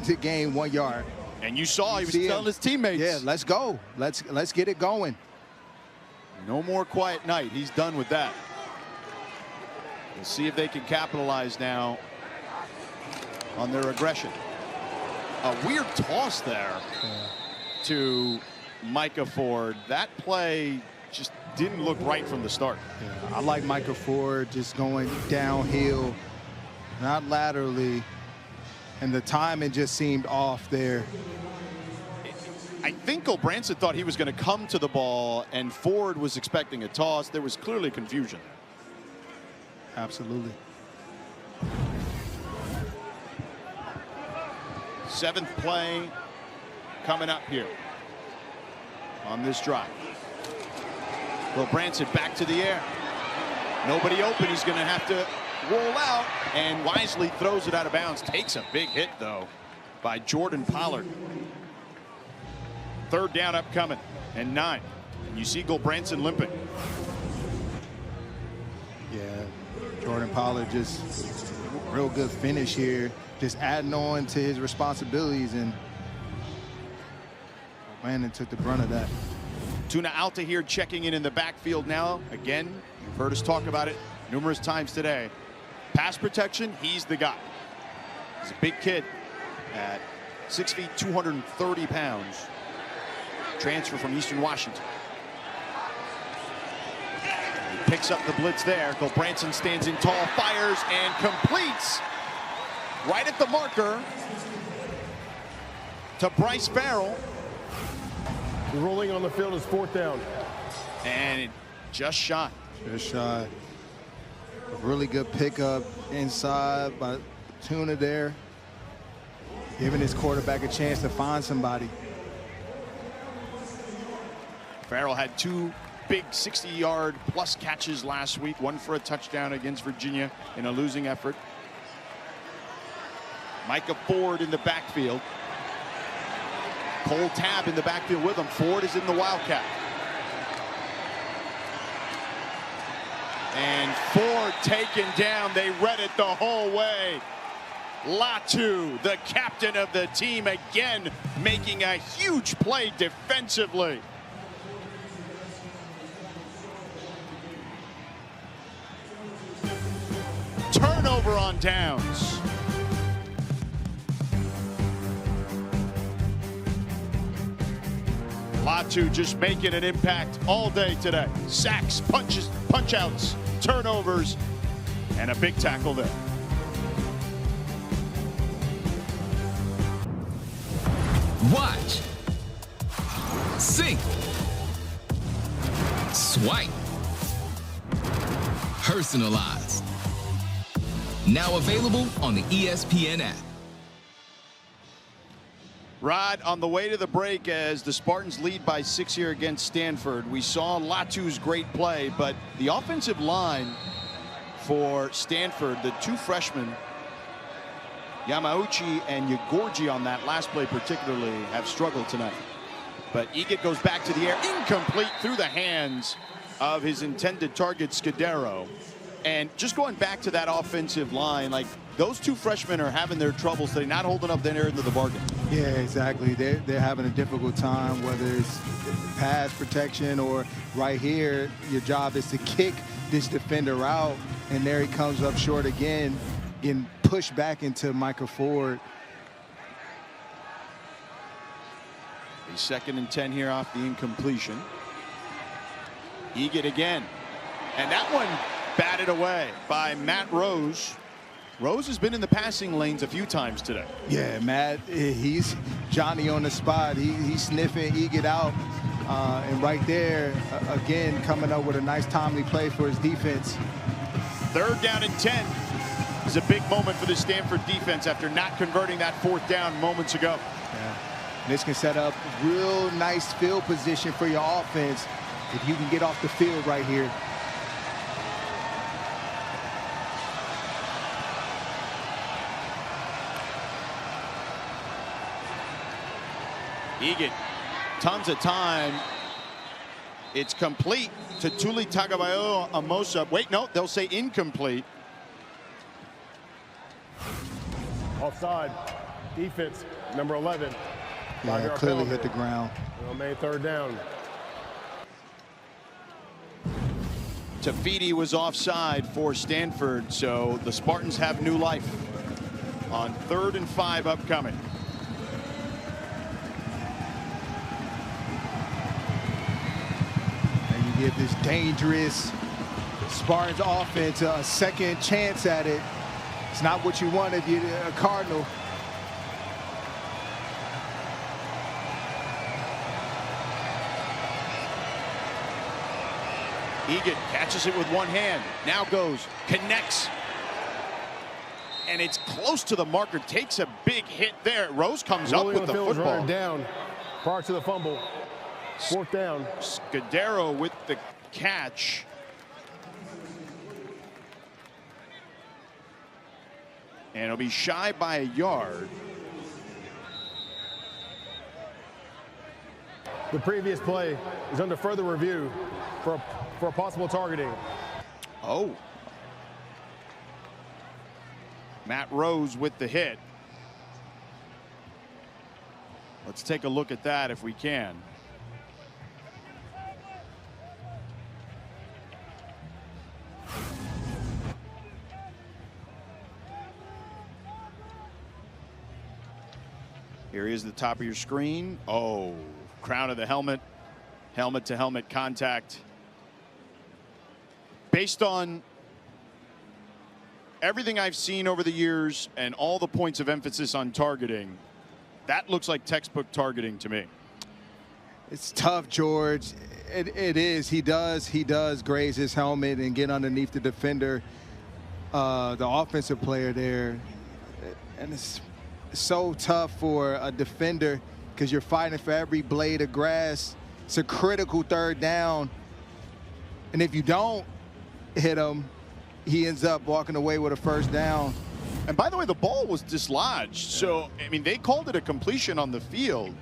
to gain 1 yard. And you saw he was telling his teammates, yeah, let's go. Let's get it going. No more quiet night. He's done with that. We'll see if they can capitalize now on their aggression. A weird toss there to Micah Ford. That play just didn't look right from the start. Yeah, I like Micah Ford just going downhill, not laterally, and the timing just seemed off there. I think Branson thought he was going to come to the ball, and Ford was expecting a toss. There was clearly confusion. Absolutely. 7th play coming up here on this drive. Branson back to the air. Nobody open. He's going to have to roll out, and wisely throws it out of bounds. Takes a big hit, though, by Jordan Pollard. 3rd down upcoming, and 9. And you see Branson limping. Yeah, Jordan Pollard just real good finish here, just adding on to his responsibilities, and Brandon took the brunt of that. Tuna Alta here checking in the backfield now. Again, you've heard us talk about it numerous times today. Pass protection, he's the guy. He's a big kid at 6 feet, 230 pounds. Transfer from Eastern Washington. He picks up the blitz there. Branson stands in tall, fires, and completes right at the marker to Bryce Farrell. The ruling on the field is 4th down. And it just shy. Just shy. A really good pickup inside by Tuna there, giving his quarterback a chance to find somebody. Farrell had 2 big 60-yard plus catches last week, 1 for a touchdown against Virginia in a losing effort. Micah Ford in the backfield. Cole Tab in the backfield with him. Ford is in the Wildcat. And Ford taken down. They read it the whole way. Latu, the captain of the team, again making a huge play defensively. over on downs. Latu just making an impact all day today. Sacks, punches, punch-outs, turnovers, and a big tackle there. Watch. Sync. Swipe. Personalize. Now available on the ESPN app. Rod, on the way to the break as the Spartans lead by 6 here against Stanford, we saw Latu's great play, but the offensive line for Stanford, the two freshmen, Yamauchi and Yagorji on that last play particularly, have struggled tonight. But Egit goes back to the air, incomplete through the hands of his intended target, Scudero. And just going back to that offensive line, like those two freshmen are having their troubles today, not holding up their end of the bargain. Yeah, exactly. They're having a difficult time, whether it's pass protection or right here, your job is to kick this defender out, and there he comes up short again, getting pushed back into Micah Ford. A 2nd and 10 here off the incompletion. Egit again. And that one batted away by Matt Rose. Rose has been in the passing lanes a few times today. Yeah, Matt, he's Johnny on the spot. He's sniffing Egit out. And right there, again, coming up with a nice timely play for his defense. 3rd down and 10 is a big moment for the Stanford defense after not converting that 4th down moments ago. Yeah. This can set up real nice field position for your offense if you can get off the field right here. Egit, tons of time. It's complete to Tuli Tagovailoa Amosa. Wait, no, they'll say incomplete. Offside. Defense, number 11. Yeah, clearly hit the ground. On main 3rd down. Tafiti was offside for Stanford, so the Spartans have new life on 3rd and 5 upcoming. And you give this dangerous Spartans offense a second chance at it. It's not what you want if you're a Cardinal. Egit catches it with one hand. Now goes, connects. And it's close to the marker. Takes a big hit there. Rose comes up with the football. Down prior to the fumble. 4th down. Scudero with the catch. And it'll be shy by a yard. The previous play is under further review for a possible targeting. Oh. Matt Rose with the hit. Let's take a look at that if we can. Here is the top of your screen. Oh, crown of the helmet, helmet to helmet contact. Based on everything I've seen over the years and all the points of emphasis on targeting, that looks like textbook targeting to me. It's tough, George. It is. He does graze his helmet and get underneath the defender, the offensive player there. And it's so tough for a defender because you're fighting for every blade of grass. It's a critical 3rd down. And if you don't hit him, he ends up walking away with a 1st down. And by the way, the ball was dislodged. So, I mean, they called it a completion on the field,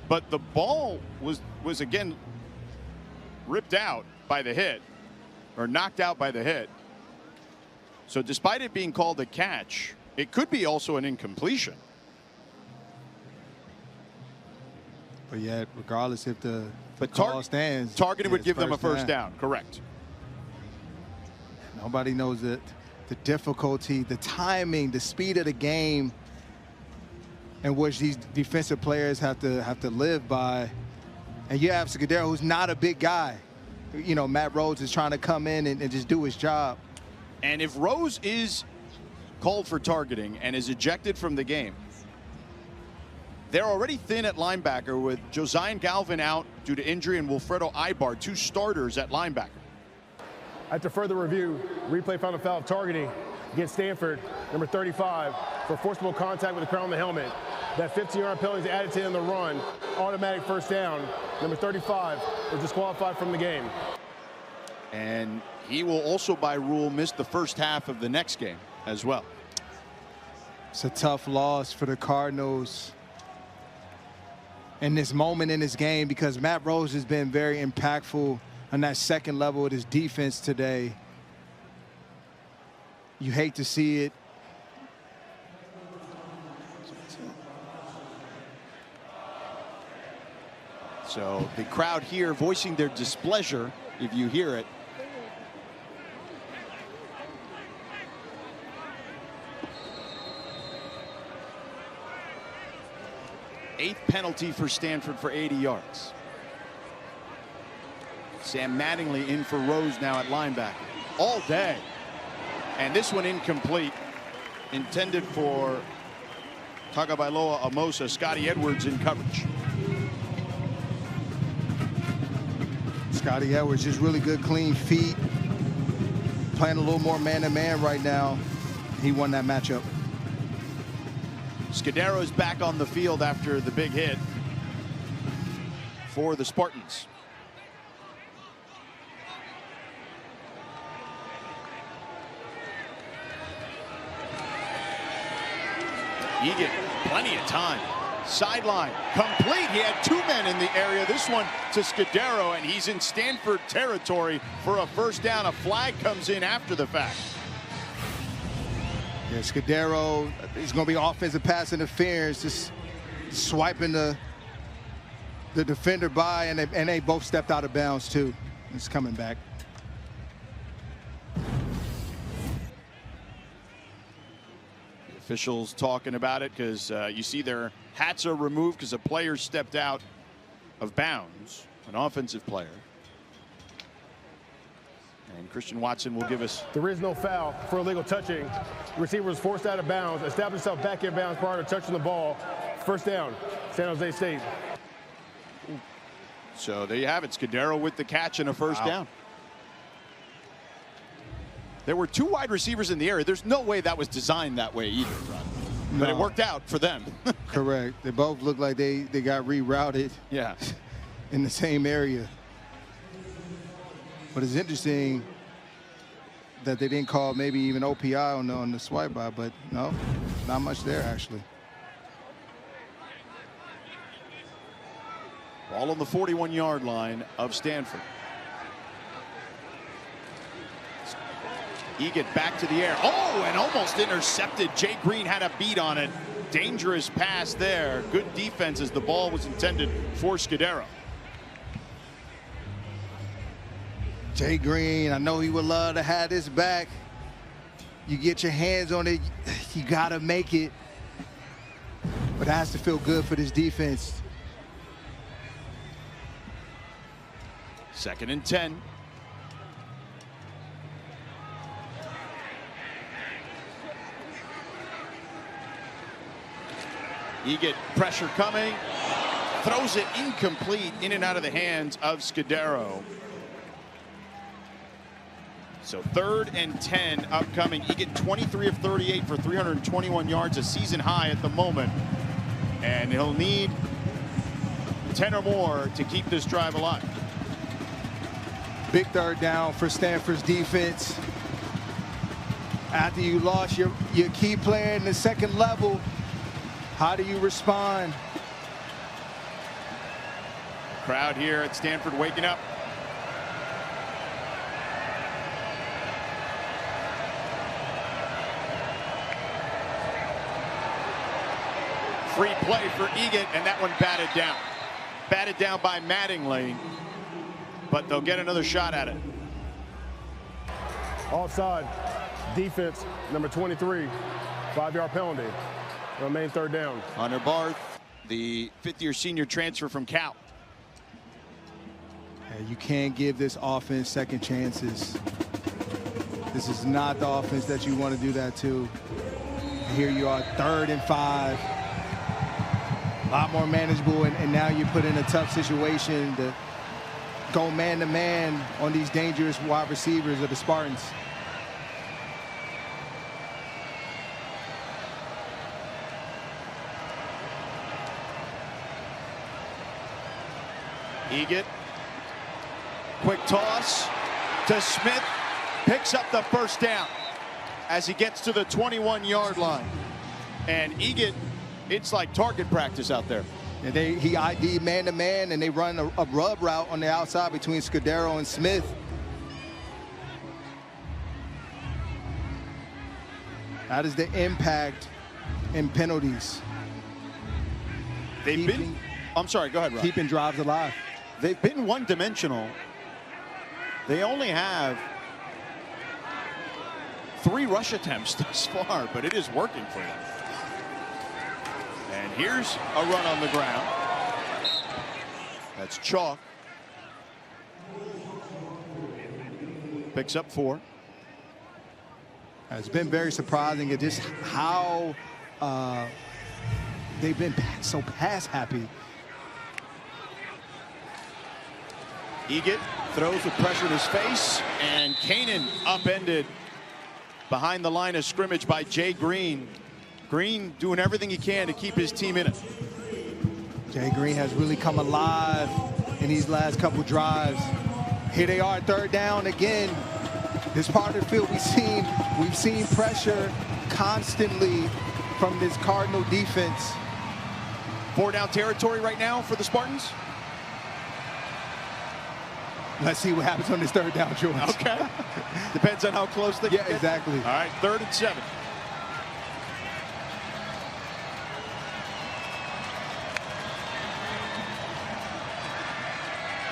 but the ball was again ripped out by the hit, or knocked out by the hit. So despite it being called a catch, it could be also an incompletion. But yet, regardless if the call stands, targeting would give them a 1st down. Correct. Nobody knows that the difficulty, the timing, the speed of the game in which these defensive players have to live by. And you have Scudero, who's not a big guy. You know, Matt Rhodes is trying to come in and just do his job. And if Rose is called for targeting and is ejected from the game, they're already thin at linebacker with Josiah Galvin out due to injury and Wilfredo Ibar, 2 starters at linebacker. After further review, replay found a foul of targeting against Stanford, number 35, for forcible contact with the crown of the helmet. That 15-yard penalty is added to in the run. Automatic first down. Number 35 is disqualified from the game. And he will also, by rule, miss the first half of the next game as well. It's a tough loss for the Cardinals in this moment in this game, because Matt Rose has been very impactful on that second level of his defense today. You hate to see it. So the crowd here voicing their displeasure, if you hear it. Eighth penalty for Stanford for 80 yards. Sam Mattingly in for Rose now at linebacker all day. And this one incomplete. Intended for Tagovailoa Amosa. Scotty Edwards in coverage. Scotty Edwards, just really good, clean feet. Playing a little more man-to-man right now. He won that matchup. Scudero is back on the field after the big hit for the Spartans. Egan, plenty of time. Sideline, complete. He had 2 men in the area. This one to Scudero, and he's in Stanford territory for a first down. A flag comes in after the fact. Yeah, Scudero is going to be offensive pass interference, just swiping the defender by, and they both stepped out of bounds too. It's coming back. The officials talking about it because you see their hats are removed because a player stepped out of bounds, an offensive player. And Christian Watson will give us. There is no foul for illegal touching. The receiver was forced out of bounds, established himself back in bounds prior to touching the ball. First down, San Jose State. So there you have it. Scudero with the catch and a first down. There were 2 wide receivers in the area. There's no way that was designed that way either, Ron. But it worked out for them. Correct. They both look like they got rerouted. Yeah. In the same area. But it's interesting that they didn't call maybe even OPI on the swipe by, but no, not much there actually. Ball on the 41-yard line of Stanford. Egan back to the air. Oh, and almost intercepted. Jay Green had a beat on it. Dangerous pass there. Good defense as the ball was intended for Scudero. Jay Green, I know he would love to have this back. You get your hands on it, you gotta make it. But it has to feel good for this defense. 2nd and 10. Egan, pressure coming. Throws it incomplete, in and out of the hands of Scudero. So 3rd and 10 upcoming. Egan 23 of 38 for 321 yards, a season high at the moment. And he'll need 10 or more to keep this drive alive. Big 3rd down for Stanford's defense. After you lost your key player in the second level, how do you respond? Crowd here at Stanford waking up. Free play for Egan, and that one batted down. Batted down by Mattingly, but they'll get another shot at it. Offside. Defense, number 23, 5-yard penalty. Remain third down. Hunter Barth, the fifth-year senior transfer from Cal. You can't give this offense second chances. This is not the offense that you want to do that to. Here you are, 3rd and 5. A lot more manageable, and now you're put in a tough situation to go man-to-man on these dangerous wide receivers of the Spartans. Egan, quick toss to Smith, picks up the first down as he gets to the 21-yard line. And Egan, it's like target practice out there. And he ID'd man-to-man, and they run a rub route on the outside between Scudero and Smith. That is the impact in penalties. I'm sorry, go ahead, Rob. Keeping drives alive. They've been one-dimensional. They only have 3 rush attempts thus far, but it is working for them. And here's a run on the ground. That's Chalk. Picks up 4. It's been very surprising at just how they've been so pass happy. Egan throws with pressure in his face, and Kanan upended behind the line of scrimmage by Jay Green. Green doing everything he can to keep his team in it. Jay Green has really come alive in these last couple drives. Here they are, 3rd down again. This part of the field we've seen pressure constantly from this Cardinal defense. 4-down territory right now for the Spartans. Let's see what happens on this 3rd down, George. Okay. Depends on how close they get. Yeah, exactly. All right, 3rd and 7.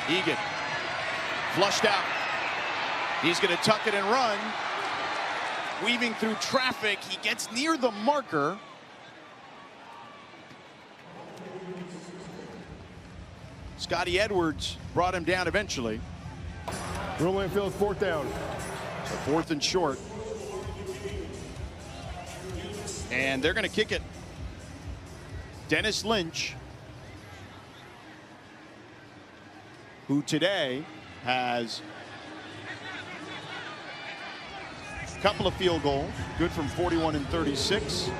Egan flushed out. He's going to tuck it and run. Weaving through traffic. He gets near the marker. Scotty Edwards brought him down eventually. Ruling field, 4th down. So 4th and short. And they're going to kick it. Dennis Lynch, who today has a couple of field goals, good from 41 and 36.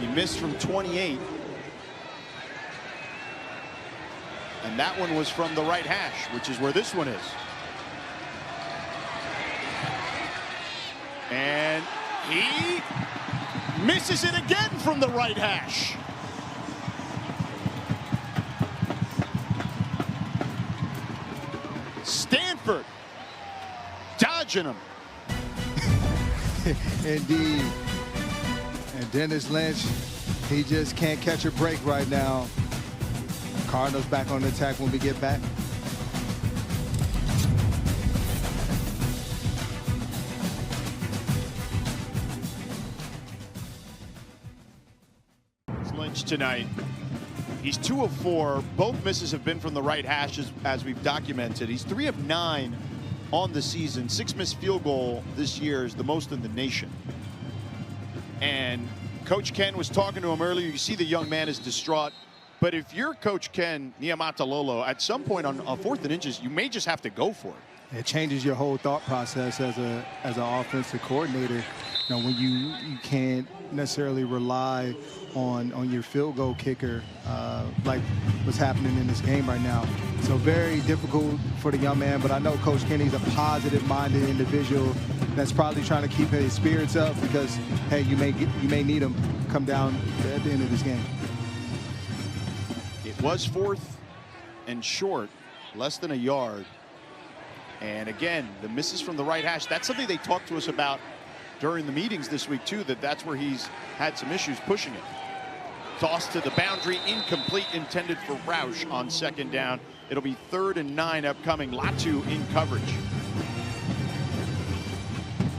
He missed from 28. And that one was from the right hash, which is where this one is. And he misses it again from the right hash. Stanford dodging him. Indeed. And Dennis Lynch, he just can't catch a break right now. Cardinals back on the attack when we get back. Lynch tonight. He's 2 of 4. Both misses have been from the right hash, as we've documented. He's 3 of 9 on the season. 6 missed field goal this year is the most in the nation. And Coach Ken was talking to him earlier. You see the young man is distraught. But if you're Coach Ken Niumatalolo, at some point on 4th and inches, you may just have to go for it. It changes your whole thought process as an offensive coordinator. You know, when you can't necessarily rely on your field goal kicker like what's happening in this game right now. So very difficult for the young man, but I know Coach Kenny's a positive-minded individual that's probably trying to keep his spirits up because, hey, you may need him come down at the end of this game. It was 4th and short, less than a yard. And again, the misses from the right hash, that's something they talked to us about during the meetings this week too, that's where he's had some issues pushing it. Toss to the boundary, incomplete, intended for Roush on 2nd down. It'll be 3rd and 9 upcoming. Latu in coverage.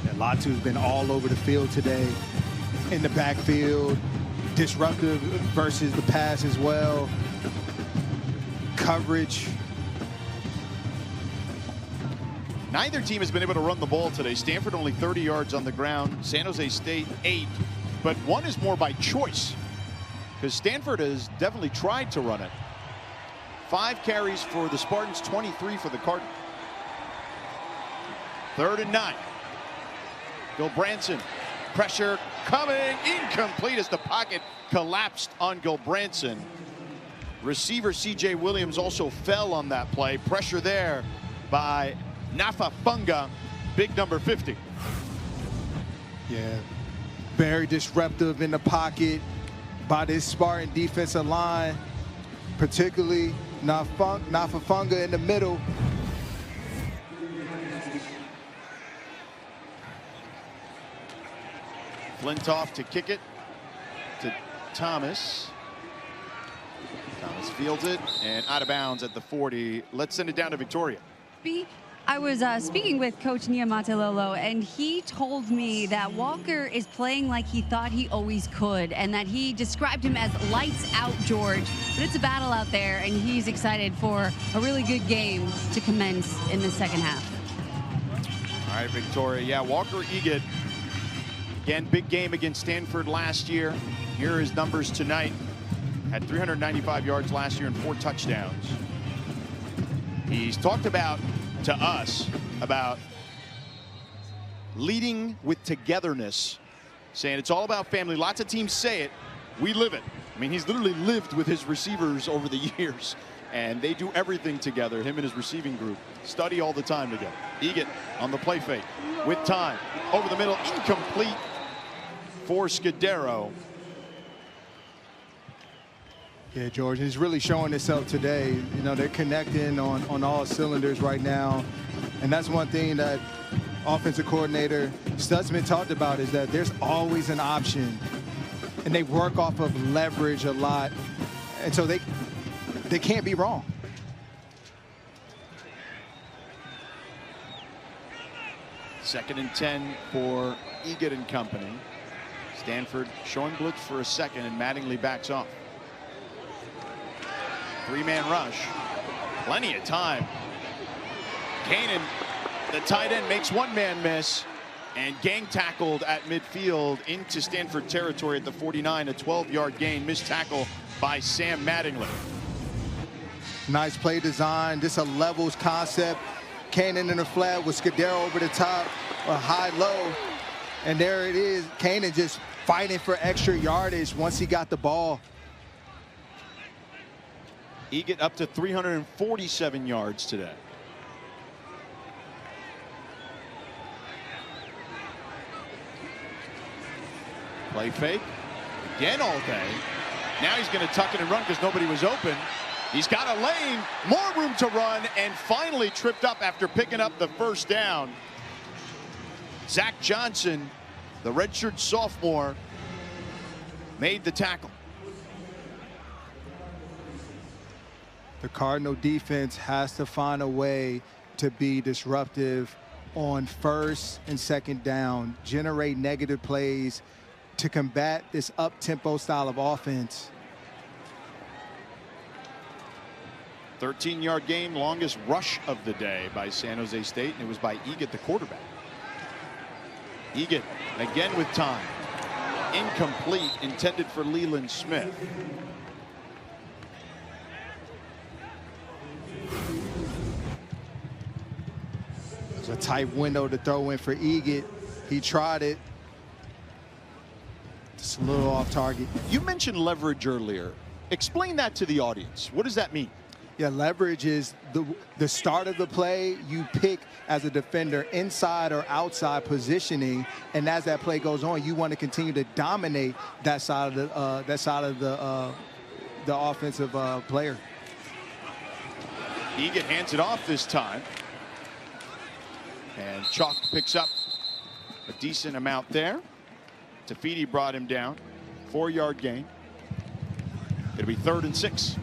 And Latu's been all over the field today, in the backfield, disruptive versus the pass as well. Coverage. Neither team has been able to run the ball today. Stanford only 30 yards on the ground. San Jose State 8. But one is more by choice, because Stanford has definitely tried to run it. 5 carries for the Spartans, 23 for the Cardinal. 3rd and 9. Gulbranson, pressure coming, incomplete as the pocket collapsed on Gulbranson. Receiver C.J. Williams also fell on that play. Pressure there by Nafafunga, big number 50. Yeah, very disruptive in the pocket by this Spartan defensive line, particularly Nafafunga in the middle. Flintoff to kick it to Thomas. Thomas fields it and out of bounds at the 40. Let's send it down to Victoria. I was speaking with Coach Niamatalolo, and he told me that Walker is playing like he thought he always could, and that he described him as lights out, George. But it's a battle out there, and he's excited for a really good game to commence in the second half. All right, Victoria. Yeah, Walker Eget. Again, big game against Stanford last year. Here are his numbers tonight. Had 395 yards last year and 4 touchdowns. He's talked about, to us, about leading with togetherness, saying it's all about family. Lots of teams say it. We live it. I mean, he's literally lived with his receivers over the years, and they do everything together, him and his receiving group. Study all the time together. Eget on the play fake with time. Over the middle, incomplete for Scudero. Yeah, George, he's really showing himself today. You know, they're connecting on all cylinders right now. And that's one thing that offensive coordinator Stutzman talked about, is that there's always an option. And they work off of leverage a lot. And so they can't be wrong. Second and 10 for Eget and company. Stanford showing blitz for a second, and Mattingly backs off. 3-man rush. Plenty of time. Kanan, the tight end, makes 1-man miss, and gang tackled at midfield into Stanford territory at the 49. A 12-yard gain. Missed tackle by Sam Mattingly. Nice play design. Just a levels concept. Kanan in the flat with Scudero over the top, a high-low. And there it is. Kanan just fighting for extra yardage once he got the ball. Eget up to 347 yards today. Play fake. Again all day. Now he's going to tuck it and run because nobody was open. He's got a lane, more room to run, and finally tripped up after picking up the first down. Zach Johnson, the redshirt sophomore, made the tackle. The Cardinal defense has to find a way to be disruptive on 1st and 2nd down, generate negative plays to combat this up-tempo style of offense. 13-yard gain, longest rush of the day by San Jose State, and it was by Eget, the quarterback. Eget again with time. Incomplete, intended for Leland Smith. It's a tight window to throw in for Eget. He tried it. Just a little off target. You mentioned leverage earlier. Explain that to the audience. What does that mean? Yeah, leverage is the start of the play. You pick as a defender inside or outside positioning, and as that play goes on, you want to continue to dominate that side of the offensive player. Eget hands it off this time, and Chalk picks up a decent amount there. Tafiti brought him down. 4-yard gain. It'll be 3rd and 6.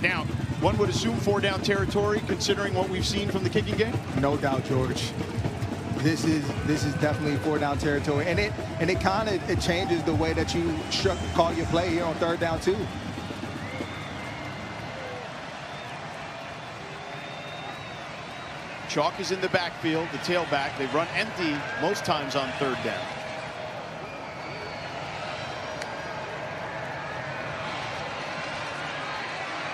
Now, One would assume 4-down territory, considering what we've seen from the kicking game. No doubt, George. This is definitely 4-down territory, and it kind of changes the way that you call your play here on 3rd down too. Chalk is in the backfield, the tailback. They run empty most times on 3rd down.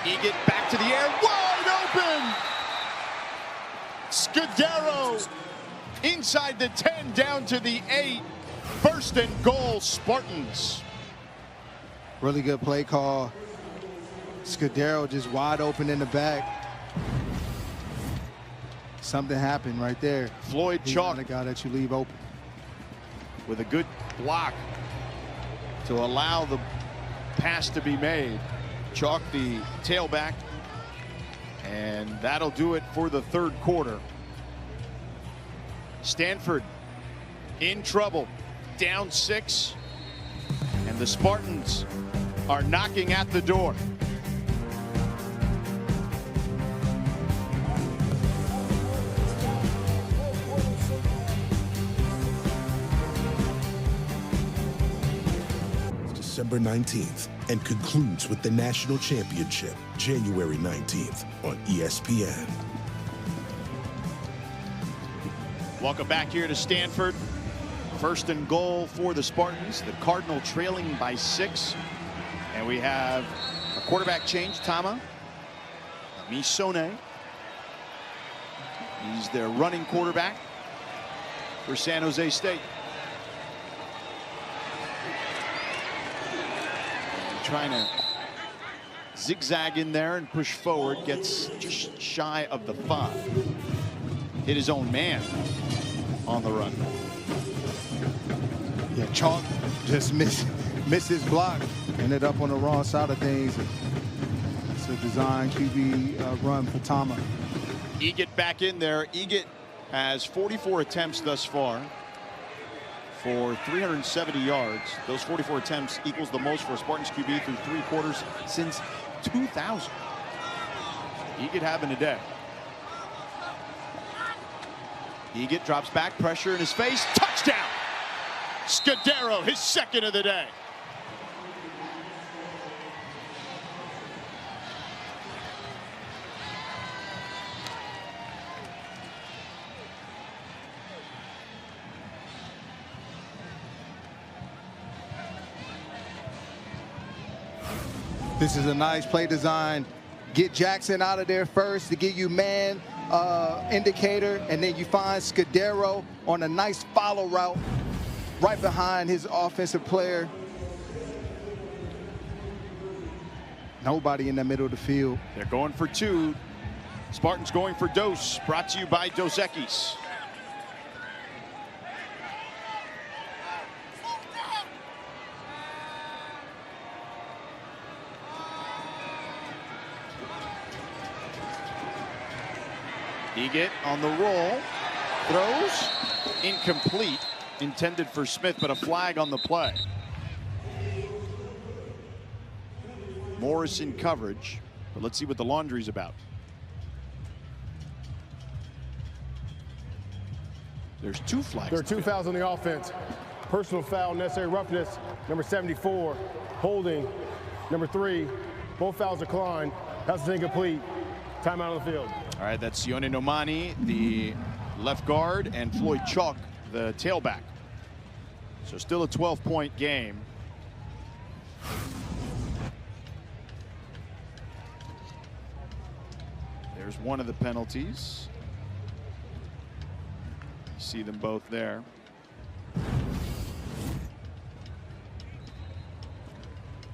Egan back to the air, wide open! Scudero inside the 10, down to the 8. 1st and goal, Spartans. Really good play call. Scudero just wide open in the back. Something happened right there. Floyd Chalk, the guy that you leave open, with a good block to allow the pass to be made. Chalk, the tailback, and that'll do it for the 3rd quarter. Stanford in trouble, down 6, and the Spartans are knocking at the door. December 19th and concludes with the national championship January 19th on ESPN. Welcome back here to Stanford. 1st and goal for the Spartans. The Cardinal trailing by 6. And we have a quarterback change, Tama Misone. He's their running quarterback for San Jose State. Trying to zigzag in there and push forward, gets just shy of the 5. Hit his own man on the run. Yeah, Chalk just missed his block. Ended up on the wrong side of things. It's a design QB run for Tama. Egan back in there. Egan has 44 attempts thus far for 370 yards. Those 44 attempts equals the most for a Spartans QB through 3 quarters since 2000. Egan having a day. Egan drops back, pressure in his face, touchdown! Scudero, his 2nd of the day. This is a nice play design. Get Jackson out of there first to give you man indicator, and then you find Scudero on a nice follow route right behind his offensive player. Nobody in the middle of the field. They're going for 2. Spartans going for Dos, brought to you by Dos Equis. Egan on the roll, throws, incomplete, intended for Smith, but a flag on the play. Morris in coverage, but let's see what the laundry's about. There's 2 flags. There are 2 fouls on the offense. Personal foul, necessary roughness, number 74. Holding, number 3. Both fouls declined. Pass is incomplete. Timeout on the field. All right, that's Sione Nomani, the left guard, and Floyd Chalk, the tailback. So still a 12-point game. There's one of the penalties. You see them both there.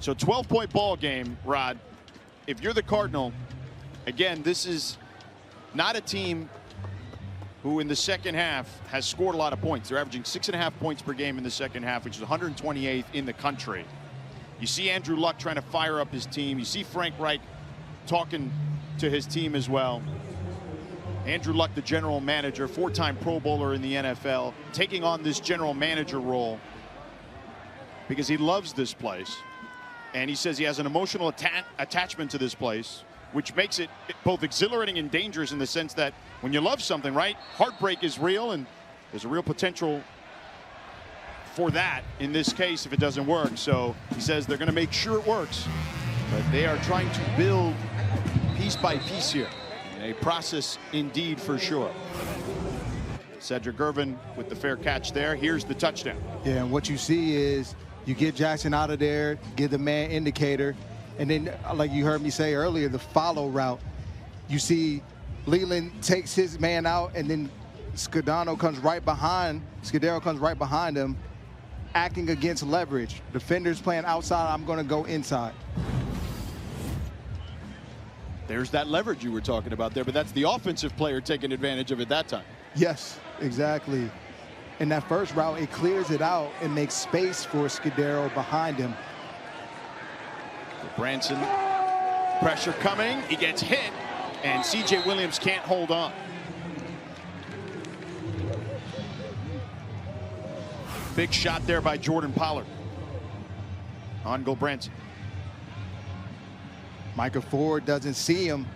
So 12-point ball game, Rod. If you're the Cardinal, again, this is not a team who in the second half has scored a lot of points. They're averaging 6.5 points per game in the second half, which is 128th in the country. You see Andrew Luck trying to fire up his team. You see Frank Reich talking to his team as well. Andrew Luck, the general manager, 4-time Pro Bowler in the NFL, taking on this general manager role because he loves this place. And he says he has an emotional attachment to this place. which makes it both exhilarating and dangerous in the sense that when you love something, right, heartbreak is real, and there's a real potential for that in this case if it doesn't work. So he says they're going to make sure it works, but they are trying to build piece by piece here. A process indeed, for sure. Cedric Irvin with the fair catch there. Here's the touchdown. Yeah, and what you see is you get Jackson out of there, get the man indicator, and then, like you heard me say earlier, the follow route. You see Leland takes his man out, and then Scudero comes right behind him, acting against leverage. Defenders playing outside, I'm going to go inside. There's that leverage you were talking about there, but that's the offensive player taking advantage of it that time. Yes, exactly. In that first route, it clears it out and makes space for Scudero behind him. Branson, pressure coming, he gets hit, and C.J. Williams can't hold on. Big shot there by Jordan Pollard on Branson. Micah Ford doesn't see him.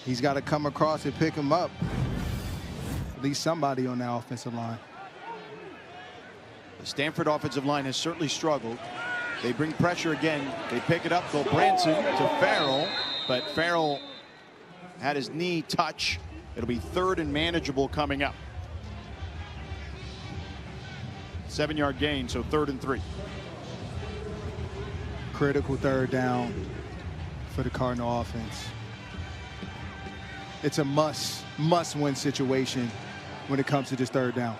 He's got to come across and pick him up. At least somebody on that offensive line. The Stanford offensive line has certainly struggled. They bring pressure again. They pick it up. Branson to Farrell, but Farrell had his knee touch. It'll be 3rd and manageable coming up. 7-yard gain, so 3rd and 3. Critical 3rd down for the Cardinal offense. It's a must-win situation when it comes to this 3rd down.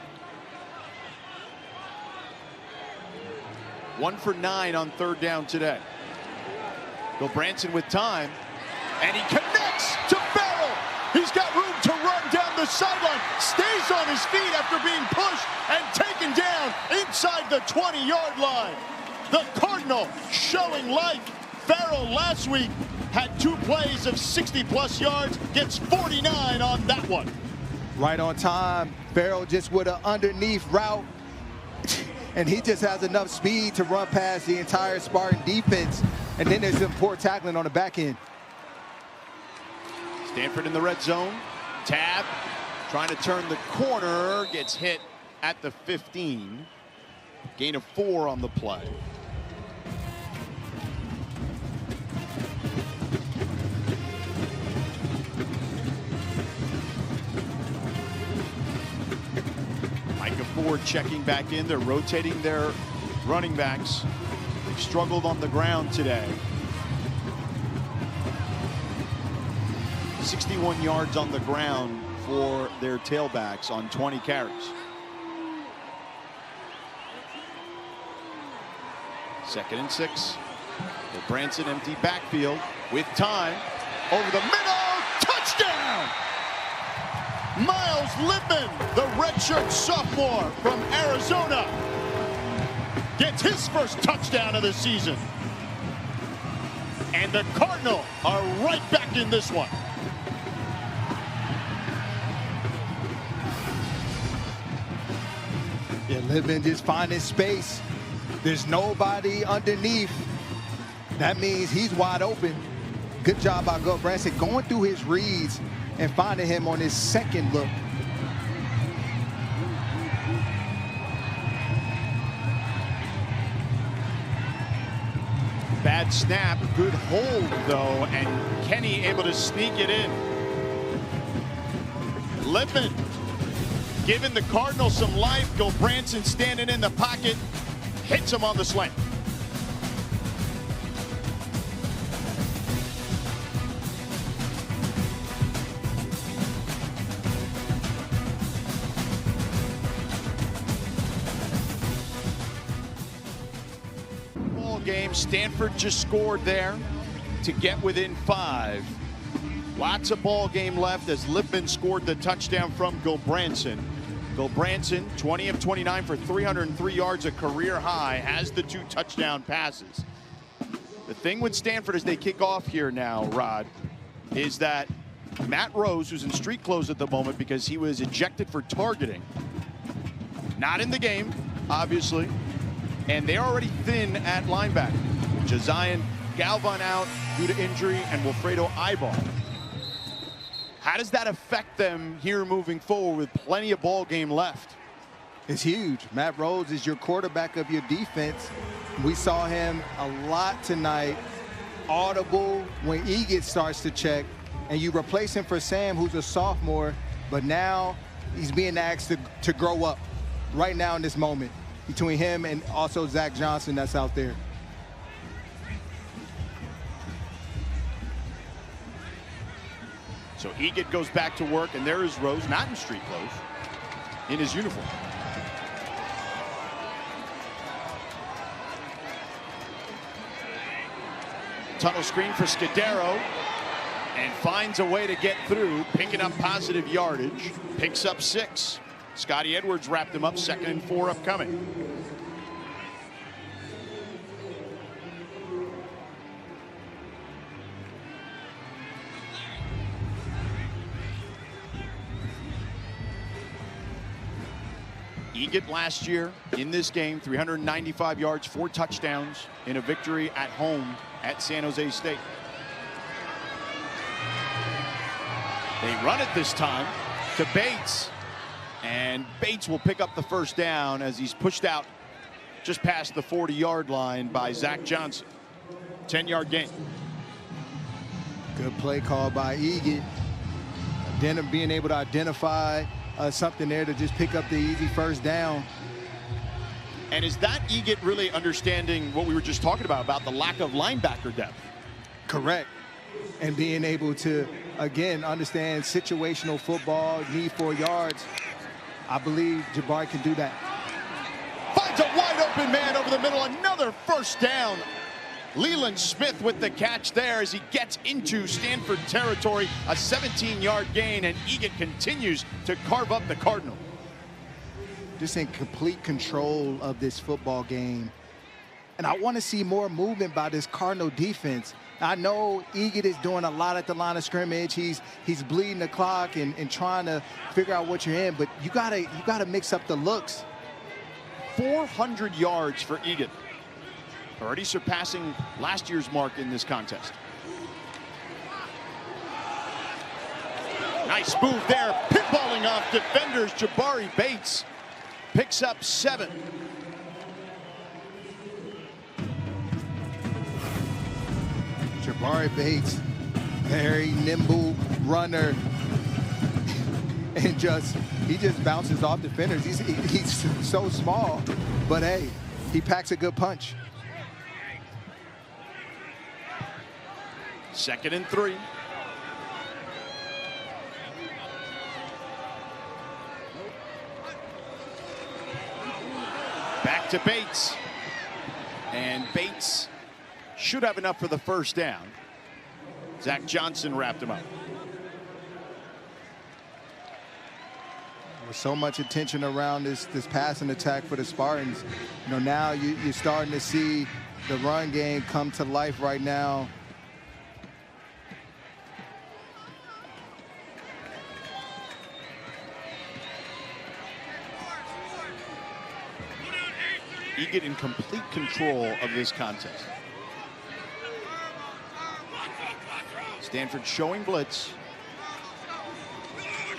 1 for 9 on 3rd down today. Branson with time, and he connects to Farrell. He's got room to run down the sideline, stays on his feet after being pushed and taken down inside the 20-yard line. The Cardinal showing life. Farrell last week had 2 plays of 60-plus yards, gets 49 on that one. Right on time. Farrell just with an underneath route, and he just has enough speed to run past the entire Spartan defense. And then there's some poor tackling on the back end. Stanford in the red zone. Tab trying to turn the corner, gets hit at the 15. Gain of 4 on the play. Micah Ford checking back in. They're rotating their running backs. They've struggled on the ground today. 61 yards on the ground for their tailbacks on 20 carries. 2nd and 6. Branson empty backfield with time. Over the middle. Touchdown! Miles Lippman, the redshirt sophomore from Arizona, gets his first touchdown of the season. And the Cardinal are right back in this one. Yeah, Lippman just finding space. There's nobody underneath. That means he's wide open. Good job by Branson going through his reads and finding him on his 2nd look. Bad snap, good hold though, and Kenny able to sneak it in. Lippman giving the Cardinals some life. Branson standing in the pocket, hits him on the slant. Game. Stanford just scored there to get within 5. Lots of ball game left as Lippman scored the touchdown from Branson. Branson, 20 of 29 for 303 yards, a career high, has the 2 touchdown passes. The thing with Stanford as they kick off here now, Rod, is that Matt Rose, who's in street clothes at the moment because he was ejected for targeting, not in the game, obviously. And they're already thin at linebacker. Josiah Galvan out due to injury, and Wilfredo Ibar. How does that affect them here moving forward with plenty of ball game left? It's huge. Matt Rhodes is your quarterback of your defense. We saw him a lot tonight. Audible when Egit starts to check, and you replace him for Sam, who's a sophomore, but now he's being asked to grow up right now in this moment between him and also Zach Johnson that's out there. So Egit goes back to work, and there is Rose, not in street clothes, in his uniform. Tunnel screen for Scudero, and finds a way to get through, picking up positive yardage, picks up 6. Scotty Edwards wrapped him up, 2nd and 4 upcoming. Egit last year in this game, 395 yards, 4 touchdowns in a victory at home at San Jose State. They run it this time to Bates, and Bates will pick up the first down as he's pushed out just past the 40-yard line by Zach Johnson. 10-yard gain. Good play call by Egit. Then being able to identify something there to just pick up the easy first down. And is that Egit really understanding what we were just talking about the lack of linebacker depth? Correct. And being able to, again, understand situational football, need 4 yards. I believe Jabari can do that. Finds a wide open man over the middle, another first down. Leland Smith with the catch there as he gets into Stanford territory, a 17-yard gain, and Egit continues to carve up the Cardinal. Just in complete control of this football game. And I want to see more movement by this Cardinal defense. I know Egit is doing a lot at the line of scrimmage. He's bleeding the clock and trying to figure out what you're in, but you gotta mix up the looks. 400 yards for Egit, already surpassing last year's mark in this contest. Nice move there, pinballing off defenders. Jabari Bates picks up 7. Jabari Bates, very nimble runner, and he just bounces off defenders. He's so small, but hey, he packs a good punch. 2nd and 3. Back to Bates, and Bates should have enough for the first down. Zach Johnson wrapped him up. With so much attention around this passing attack for the Spartans, you know, now you're starting to see the run game come to life right now. Egit in complete control of this contest. Stanford showing blitz.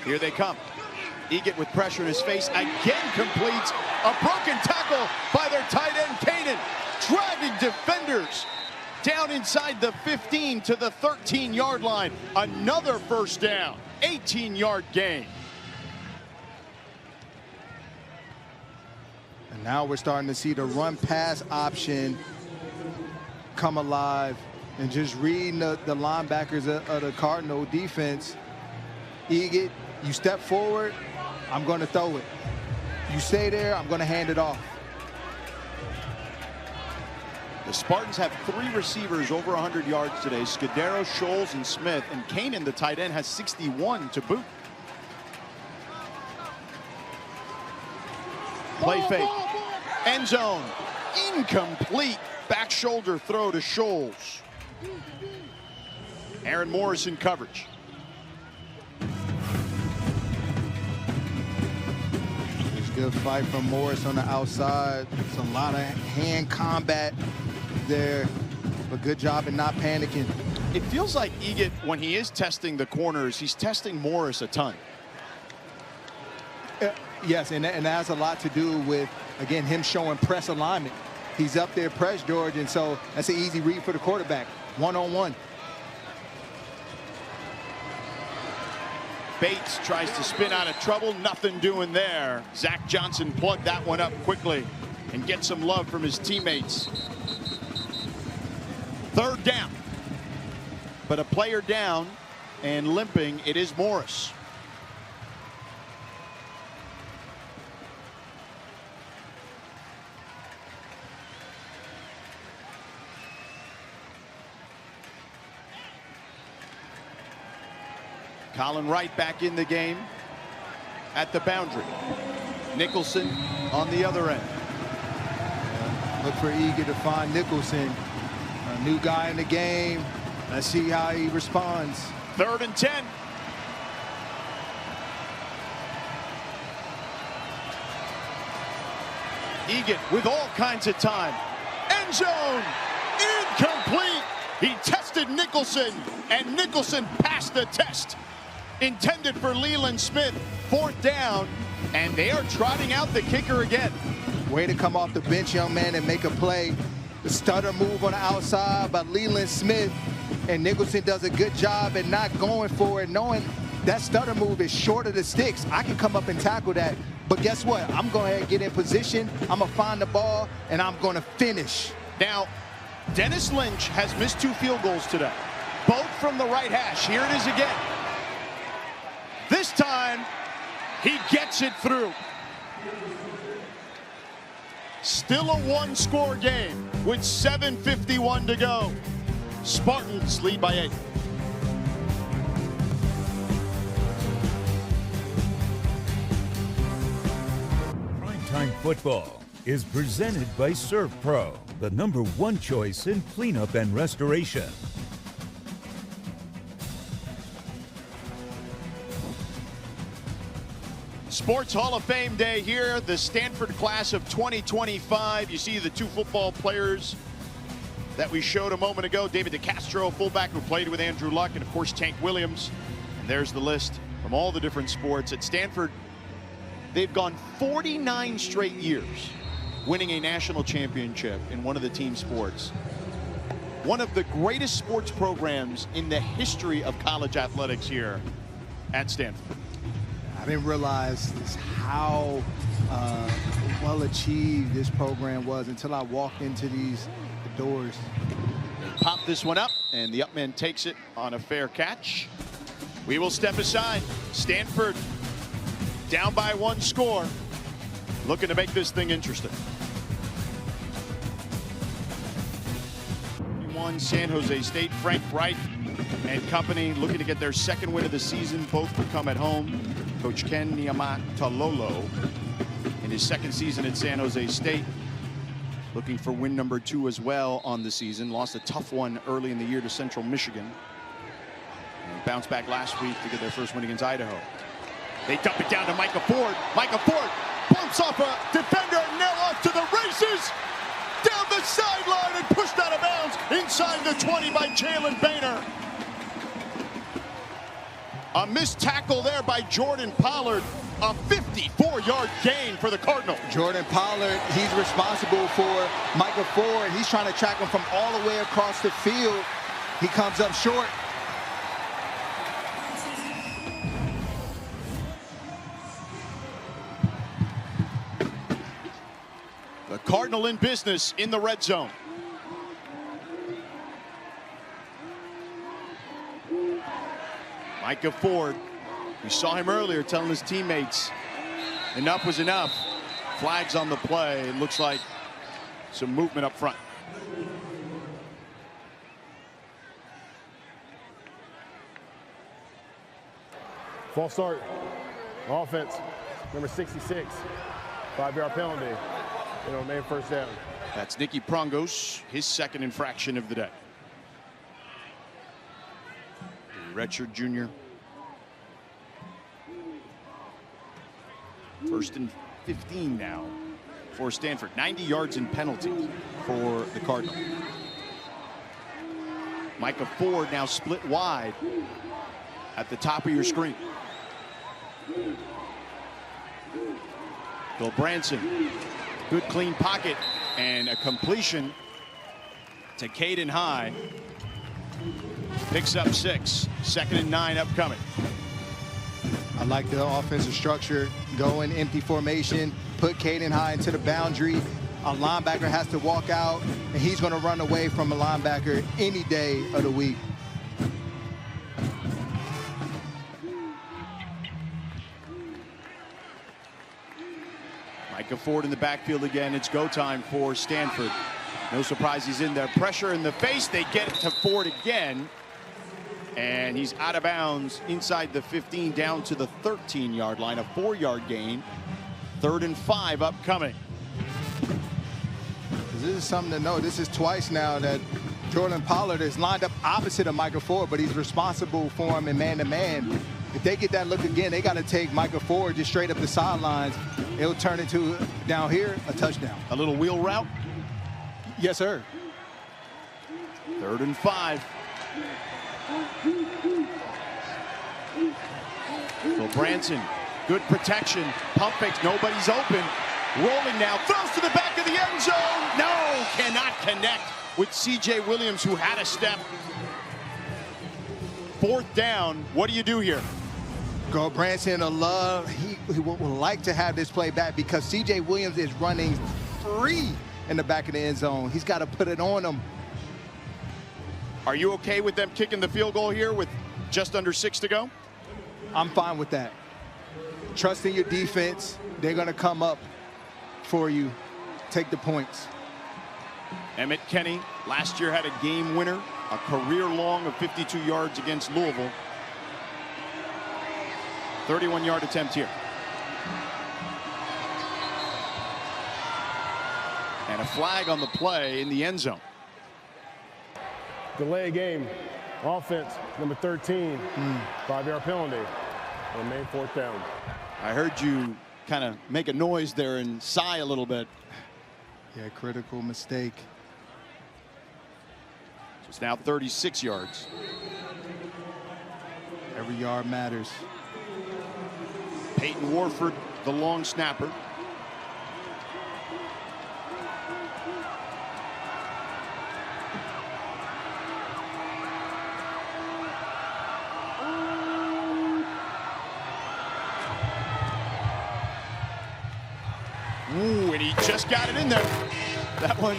Here they come. Egit with pressure in his face again completes a broken tackle by their tight end Kaden, dragging defenders down inside the 15 to the 13-yard line. Another first down, 18-yard gain. And now we're starting to see the run-pass option come alive, and just reading the linebackers of the Cardinal defense. Egit, you step forward, I'm going to throw it. You stay there, I'm going to hand it off. The Spartans have 3 receivers over 100 yards today. Scudero, Scholes, and Smith. And Kanan, the tight end, has 61 to boot. Play fake. End zone. Incomplete. Back shoulder throw to Scholes. Aaron Morris in coverage. It's a good fight from Morris on the outside. It's a lot of hand combat there. but good job in not panicking. It feels like Egan, when he is testing the corners, he's testing Morris a ton. Yes, and that has a lot to do with, again, him showing press alignment. He's up there, press George, and so that's an easy read for the quarterback. One-on-one. Bates tries to spin out of trouble. Nothing doing there. Zach Johnson plugged that one up quickly and gets some love from his teammates. Third down. But a player down and limping, it is Morris. Colin Wright back in the game at the boundary. Nicholson on the other end. Look for Egan to find Nicholson, a new guy in the game. Let's see how he responds. 3rd and 10. Egan with all kinds of time. End zone. Incomplete. He tested Nicholson, and Nicholson passed the test. Intended for Leland Smith. 4th down, and they are trotting out the kicker again. Way to come off the bench, young man, and make a play. The stutter move on the outside by Leland Smith, and Nicholson does a good job at not going for it, knowing that stutter move is short of the sticks. I can come up and tackle that, but guess what? I'm going to get in position, I'm going to find the ball, and I'm going to finish. Now, Dennis Lynch has missed 2 field goals today, both from the right hash. Here it is again. This time, he gets it through. Still a 1-score game with 7:51 to go. Spartans lead by 8. Primetime Football is presented by ServPro, the #1 choice in cleanup and restoration. Sports Hall of Fame Day here, the Stanford class of 2025. You see the 2 football players that we showed a moment ago. David DeCastro, fullback, who played with Andrew Luck, and of course Tank Williams. And there's the list from all the different sports. At Stanford, they've gone 49 straight years winning a national championship in one of the team sports. One of the greatest sports programs in the history of college athletics here at Stanford. I didn't realize how well achieved this program was until I walked into the doors. Pop this one up, and the up man takes it on a fair catch. We will step aside. Stanford down by 1 score, looking to make this thing interesting. San Jose State. Frank Wright and company looking to get their 2nd win of the season. Both will come at home. Coach Ken Niumatalolo in his 2nd season at San Jose State, looking for win number 2 as well on the season. Lost a tough one early in the year to Central Michigan, and bounced back last week to get their 1st win against Idaho. They dump it down to Micah Ford. Micah Ford bumps off a defender, and now off to the races. Down the sideline and pushed out of bounds inside the 20 by Jalen Boehner. A missed tackle there by Jordan Pollard. A 54-yard gain for the Cardinal. Jordan Pollard, he's responsible for Micah Ford. He's trying to track him from all the way across the field. He comes up short. The Cardinal in business in the red zone. Micah Ford, we saw him earlier telling his teammates enough was enough. Flags on the play. It looks like some movement up front. False start. Offense, number 66. 5-yard penalty. Main 1st down. That's Nicky Prongos, his 2nd infraction of the day. Redshirt junior. 1st and 15 now for Stanford. 90 yards in penalty for the Cardinal. Micah Ford now split wide at the top of your screen. Bill Branson, good clean pocket and a completion to Caden High. Picks up 6, 2nd and 9 upcoming. I like the offensive structure. Go in empty formation, put Caden High into the boundary. A linebacker has to walk out, and he's going to run away from a linebacker any day of the week. Micah Ford in the backfield again. It's go time for Stanford. No surprise he's in there. Pressure in the face. They get it to Ford again. And he's out of bounds inside the 15 down to the 13-yard line. A 4-yard gain. 3rd and 5 upcoming. This is something to know. This is twice now that Jordan Pollard is lined up opposite of Micah Ford, but he's responsible for him in man-to-man. If they get that look again, they got to take Micah Ford just straight up the sidelines. It'll turn into, down here, a touchdown. A little wheel route? Yes, sir. 3rd and 5. So Branson, good protection. Pump fakes, nobody's open. Rolling now, throws to the back of the end zone. No, cannot connect with C.J. Williams, who had a step. 4th down, what do you do here? Go Branson, he would like to have this play back because C.J. Williams is running free in the back of the end zone. He's got to put it on him. Are you okay with them kicking the field goal here with just under 6 to go? I'm fine with that. Trust in your defense. They're going to come up for you. Take the points. Emmett Kenny last year had a game winner, a career long of 52 yards against Louisville. 31-yard attempt here. And a flag on the play in the end zone. Delay game. Offense, number 13. 5-yard penalty on main 4th down. I heard you kind of make a noise there and sigh a little bit. Yeah, critical mistake. So it's now 36 yards. Every yard matters. Peyton Warford, the long snapper. Ooh, and he just got it in there. That one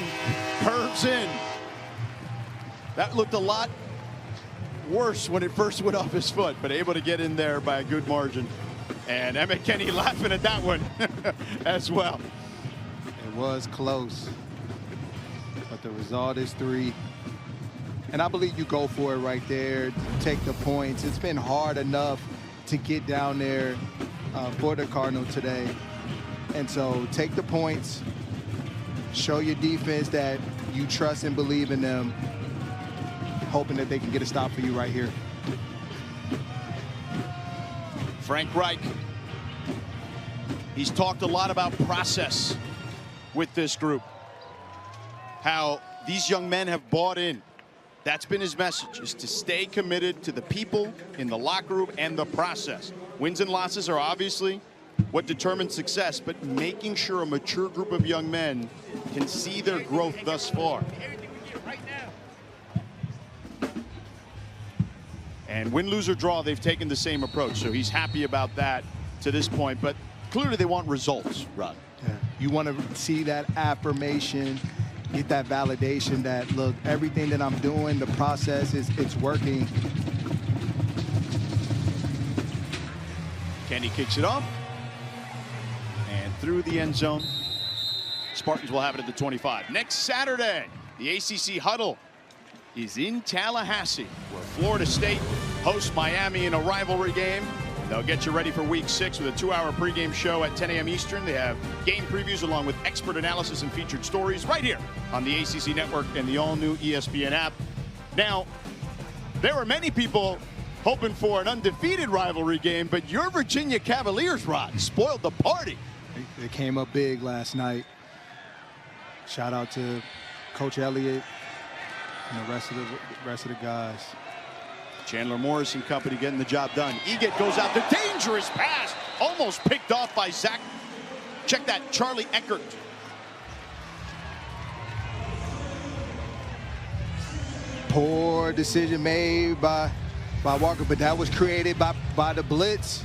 curves in. That looked a lot worse when it first went off his foot, but able to get in there by a good margin. And Emmett Kenny laughing at that one as well. It was close, but the result is 3. And I believe you go for it right there, take the points. It's been hard enough to get down there for the Cardinal today. And so take the points, show your defense that you trust and believe in them, hoping that they can get a stop for you right here. Frank Reich, he's talked a lot about process with this group, how these young men have bought in. That's been his message, is to stay committed to the people in the locker room and the process. Wins and losses are obviously what determines success, but making sure a mature group of young men can see their growth thus far. And win, lose, or draw, they've taken the same approach, so he's happy about that to this point, but clearly they want results, Rod. Yeah. You want to see that affirmation, get that validation that, look, everything that I'm doing, the process, it's working. Kenny kicks it off. And through the end zone. Spartans will have it at the 25. Next Saturday, the ACC Huddle is in Tallahassee, where Florida State hosts Miami in a rivalry game. They'll get you ready for week 6 with a 2-hour pregame show at 10 a.m. Eastern. They have game previews along with expert analysis and featured stories right here on the ACC Network and the all-new ESPN app. Now, there were many people hoping for an undefeated rivalry game, but your Virginia Cavaliers, Rod, spoiled the party. They came up big last night. Shout out to Coach Elliott. And the rest of the guys. Chandler Morris and company getting the job done. Egett goes out. The dangerous pass. Almost picked off by Zach. Check that, Charlie Eckert. Poor decision made by Walker, but that was created by the blitz.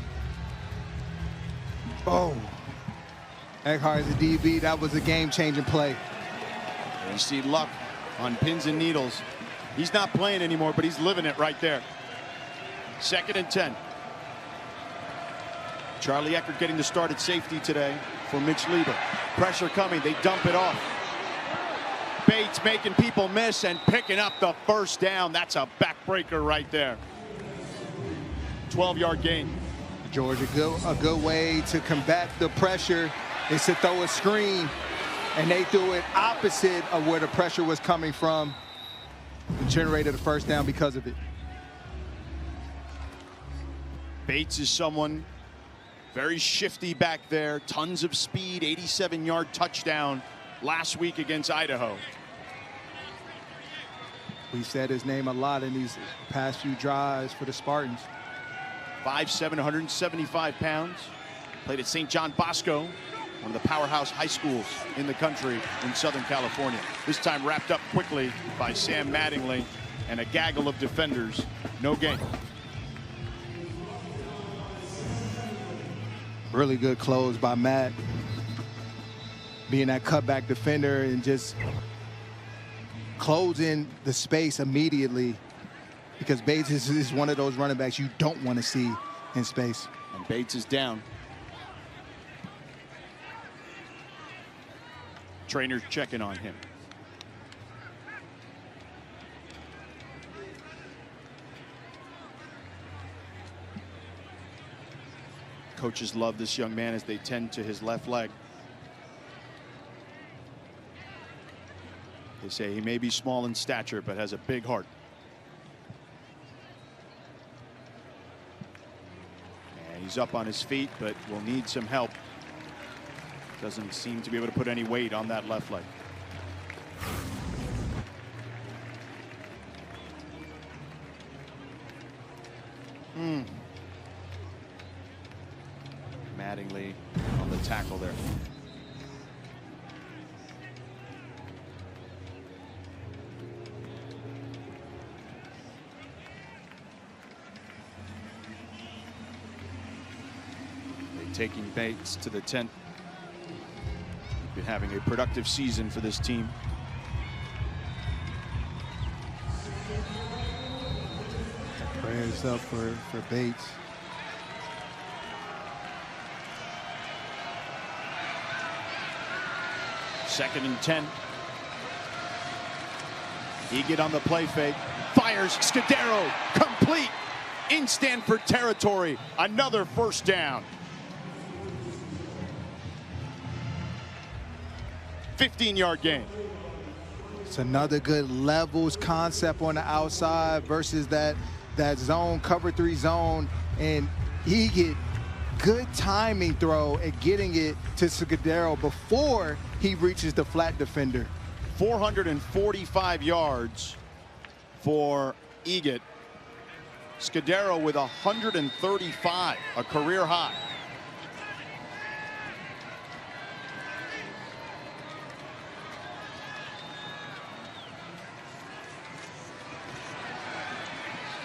Oh, Eckhart's a DB. That was a game-changing play. And you see Luck on pins and needles. He's not playing anymore, but he's living it right there. 2nd and 10. Charlie Eckert getting the start at safety today for Mitch Lieber. Pressure coming. They dump it off. Bates making people miss and picking up the first down. That's a backbreaker right there. 12-yard gain. George, a good way to combat the pressure is to throw a screen, and they threw it opposite of where the pressure was coming from and generated a first down because of it. Bates is someone very shifty back there. Tons of speed. 87-yard touchdown last week against Idaho. We said his name a lot in these past few drives for the Spartans. 5'7", 175 pounds. Played at St. John Bosco, one of the powerhouse high schools in the country in Southern California. This time wrapped up quickly by Sam Mattingly and a gaggle of defenders. No gain. Really good close by Matt. Being that cutback defender and just closing the space immediately, because Bates is one of those running backs you don't want to see in space. And Bates is down. Trainer's checking on him. Coaches love this young man as they tend to his left leg. They say he may be small in stature, but has a big heart. And he's up on his feet, but will need some help. Doesn't seem to be able to put any weight on that left leg. Mattingly on the tackle there. Taking Bates to the tent. Been having a productive season for this team. Prayers up for Bates. Second and 10. Egett on the play fake. Fires. Scudero complete in Stanford territory. Another first down. 15-yard gain. It's another good levels concept on the outside versus that zone, cover 3 zone, and Egett, good timing throw at getting it to Scudero before he reaches the flat defender. 445 yards for Egett. Scudero with 135, a career high.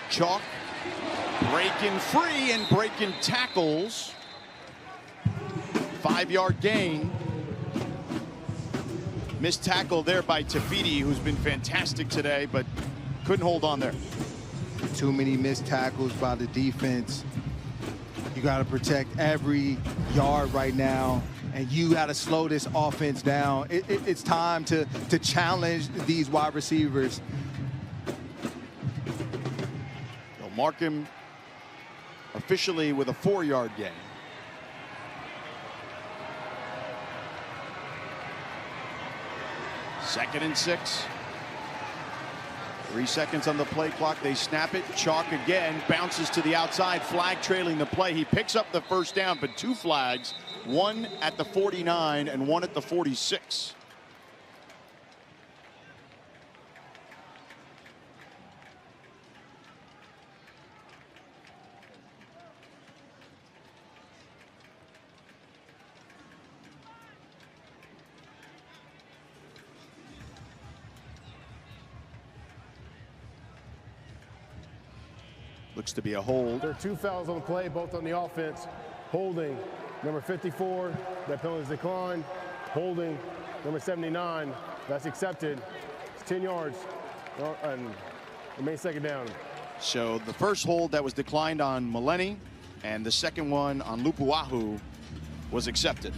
Chalk breaking free and breaking tackles. 5-yard gain. Missed tackle there by Tafiti, who's been fantastic today, but couldn't hold on there. Too many missed tackles by the defense. You got to protect every yard right now, and you got to slow this offense down. It's time to challenge these wide receivers. Mark him officially with a 4-yard gain. Second and 6. 3 seconds on the play clock. They snap it. Chalk again. Bounces to the outside. Flag trailing the play. He picks up the first down, but 2 flags. One at the 49 and 1 at the 46. Looks to be a hold. There are 2 fouls on the play, both on the offense. Holding, number 54, that penalty is declined. Holding, number 79, that's accepted. It's 10 yards, and remain second down. So the first hold that was declined on Maleni, and the second one on Lupuahu was accepted.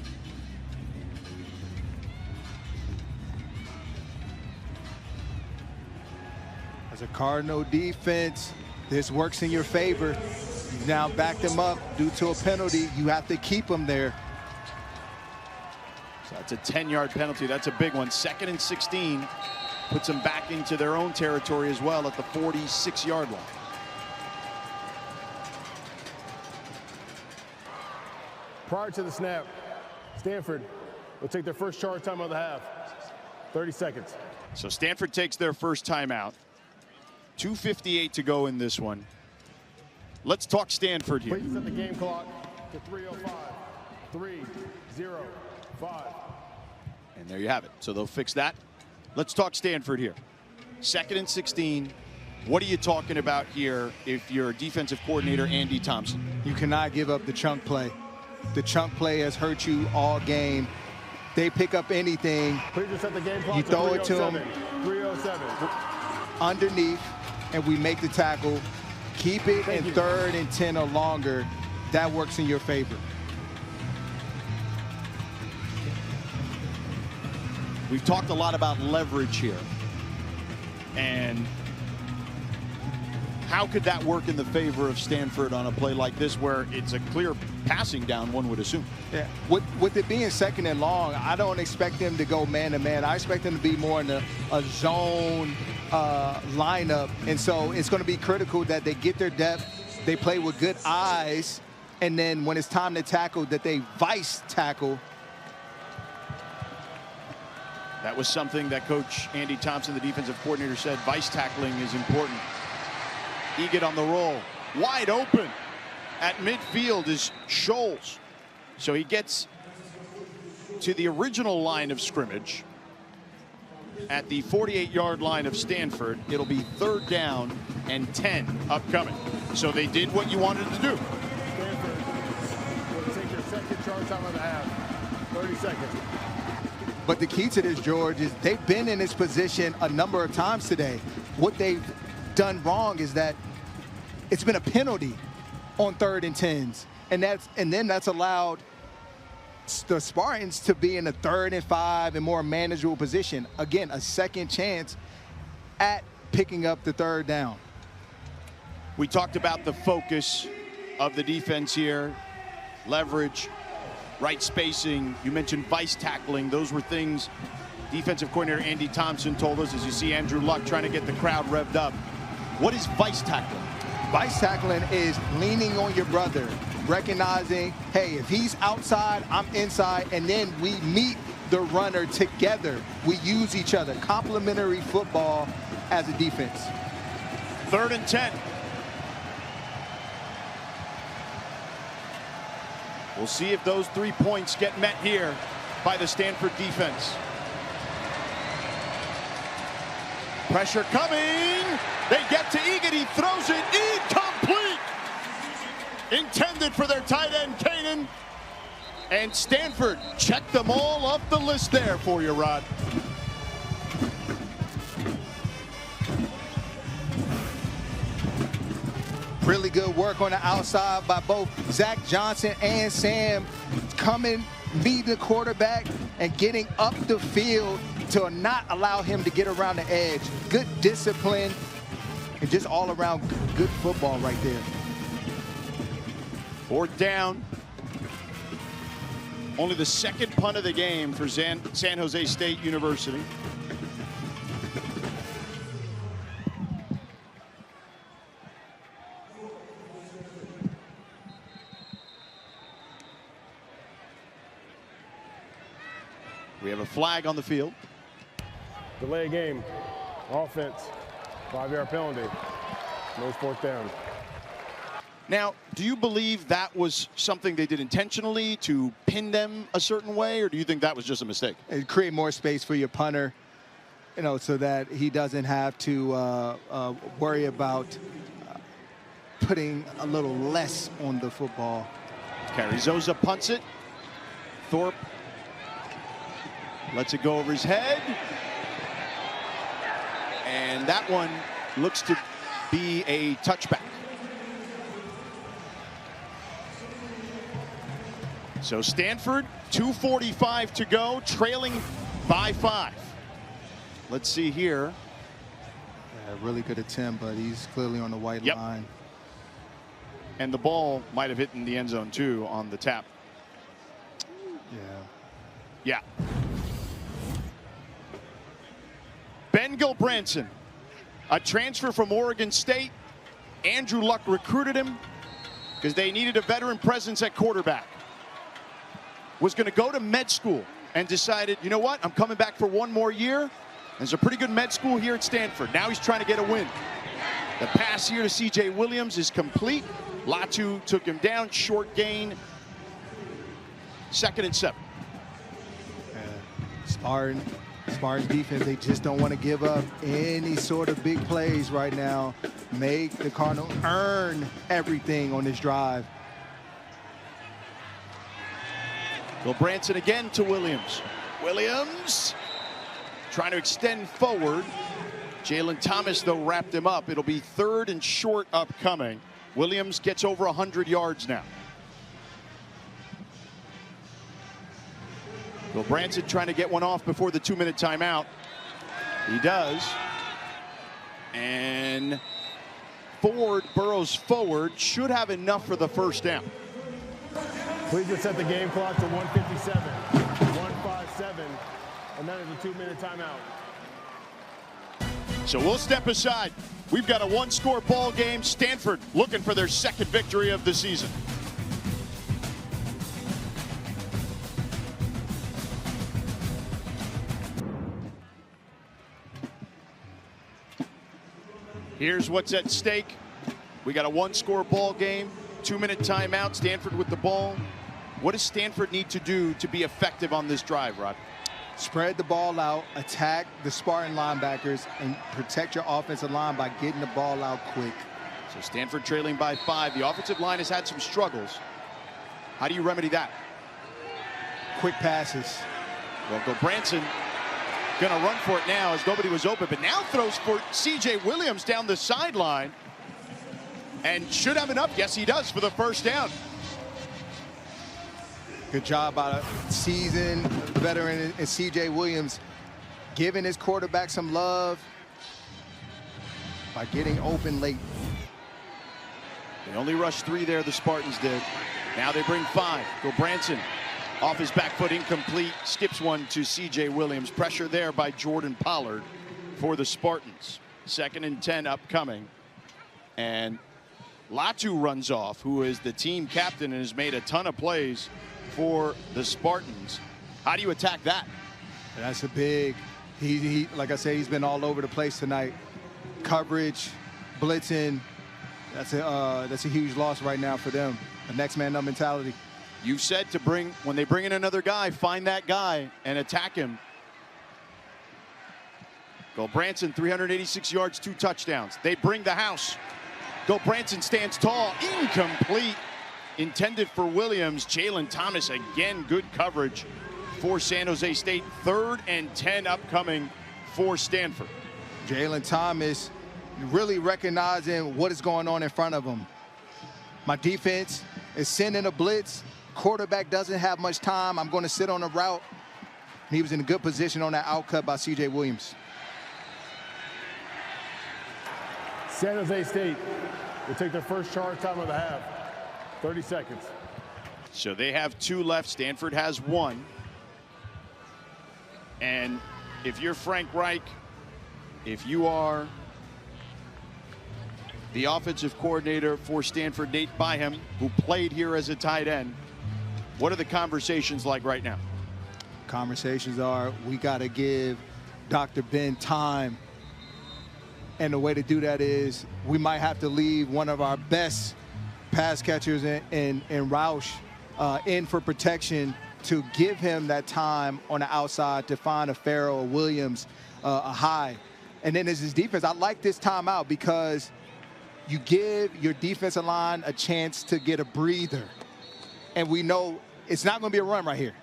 As a Cardinal defense, this works in your favor. You've now backed them up due to a penalty. You have to keep them there. So that's a 10-yard penalty. That's a big one. 2nd and 16 puts them back into their own territory as well at the 46-yard line. Prior to the snap, Stanford will take their first charge time of the half. 30 seconds. So Stanford takes their first timeout. 2:58 to go in this one. Let's talk Stanford here. Please set the game clock to 3:05. 3:05. And there you have it. So they'll fix that. Let's talk Stanford here. 2nd and 16. What are you talking about here if you're defensive coordinator Andy Thompson? You cannot give up the chunk play. The chunk play has hurt you all game. They pick up anything. Please just set the game clock You to throw it to them 3:07. underneath, and we make the tackle. Keep it in 3rd and 10 or longer. That works in your favor. We've talked a lot about leverage here. And how could that work in the favor of Stanford on a play like this where it's a clear passing down, one would assume? Yeah. With it being 2nd and long, I don't expect them to go man-to-man. I expect them to be more in a zone lineup. And so it's going to be critical that they get their depth, they play with good eyes, and then when it's time to tackle, that they vice tackle. That was something that Coach Andy Thompson, the defensive coordinator, said vice tackling is important. Egan on the roll, wide open at midfield is Scholes. So he gets to the original line of scrimmage at the 48-yard line of Stanford. It'll be 3rd down and 10 upcoming. So they did what you wanted to do. Stanford will take their second charge time of the half. 30 seconds. But the key to this, George, is they've been in this position a number of times today. What they've done wrong is that it's been a penalty on 3rd and 10s. And then that's allowed the Spartans to be in a 3rd and 5 and more manageable position. Again, a second chance at picking up the 3rd down. We talked about the focus of the defense here, leverage, right spacing. You mentioned vice tackling. Those were things defensive coordinator Andy Thompson told us as you see Andrew Luck trying to get the crowd revved up. What is vice tackling? Vice tackling is leaning on your brother, recognizing, hey, if he's outside, I'm inside, and then we meet the runner together. We use each other. Complementary football as a defense. 3rd and 10. We'll see if those 3 points get met here by the Stanford defense. Pressure coming. They get to Egan. He throws it incomplete. Intended for their tight end, Kanan. And Stanford checked them all off the list there for you, Rod. Really good work on the outside by both Zach Johnson and Sam, coming, meeting the quarterback, and getting up the field to not allow him to get around the edge. Good discipline and just all around good football right there. 4th down. Only the 2nd punt of the game for San Jose State University. We have a flag on the field. Delay game. Offense. 5-yard penalty. No 4th down. Now, do you believe that was something they did intentionally to pin them a certain way, or do you think that was just a mistake? And create more space for your punter, you know, so that he doesn't have to worry about putting a little less on the football. Carrizosa punts it. Thorpe lets it go over his head. And that one looks to be a touchback. So Stanford, 2:45 to go, trailing by 5. Let's see here. Yeah, really good attempt, but he's clearly on the white line. And the ball might have hit in the end zone too on the tap. Yeah. Ben Gilbranson, a transfer from Oregon State. Andrew Luck recruited him because they needed a veteran presence at quarterback. Was going to go to med school and decided, you know what, I'm coming back for one more year. There's a pretty good med school here at Stanford. Now he's trying to get a win. The pass here to C.J. Williams is complete. Latu took him down, short gain. 2nd and 7. Spartans defense, they just don't want to give up any sort of big plays right now. Make the Cardinal earn everything on this drive. Gilbranson again to Williams. Williams trying to extend forward. Jalen Thomas, though, wrapped him up. It'll be 3rd and short upcoming. Williams gets over 100 yards now. Gilbranson trying to get one off before the 2-minute timeout. He does. And Ford burrows forward. Should have enough for the first down. Please just set the game clock to 1:57. 1:57. And that is a 2-minute timeout. So we'll step aside. We've got a 1-score ball game. Stanford looking for their 2nd victory of the season. Here's what's at stake. We got a 1-score ball game, 2-minute timeout. Stanford with the ball. What does Stanford need to do to be effective on this drive, Rod? Spread the ball out, attack the Spartan linebackers, and protect your offensive line by getting the ball out quick. So Stanford trailing by 5. The offensive line has had some struggles. How do you remedy that? Quick passes. Well, Gilbranson gonna run for it now as nobody was open, but now throws for C.J. Williams down the sideline and should have enough. Yes, he does for the first down. Good job by a seasoned veteran in C.J. Williams, giving his quarterback some love by getting open late. They only rushed 3 there, the Spartans did. Now they bring 5. Gilbranson off his back foot, incomplete. Skips one to C.J. Williams. Pressure there by Jordan Pollard for the Spartans. 2nd and 10 upcoming. And Latu runs off, who is the team captain and has made a ton of plays for the Spartans. How do you attack that? That's a big, he like I said, he's been all over the place tonight. Coverage, blitzing, that's a huge loss right now for them. The next man up mentality. You've said to when they bring in another guy, find that guy and attack him. Gilbranson, 386 yards, 2 touchdowns. They bring the house. Gilbranson stands tall, incomplete. Intended for Williams. Jalen Thomas again, good coverage for San Jose State. 3rd and 10 upcoming for Stanford. Jalen Thomas really recognizing what is going on in front of him. My defense is sending a blitz. Quarterback doesn't have much time. I'm going to sit on a route. He was in a good position on that outcut by C.J. Williams. San Jose State will take their first charge time of the half. 30 seconds. So they have 2 left. Stanford has 1. And if you're Frank Reich, if you are the offensive coordinator for Stanford, Nate Byham, who played here as a tight end, what are the conversations like right now? Conversations are, we got to give Dr. Ben time. And the way to do that is we might have to leave one of our best pass catchers in Roush in for protection to give him that time on the outside to find a Farrell or Williams, a high. And then as his defense, I like this timeout because you give your defensive line a chance to get a breather. And we know it's not going to be a run right here.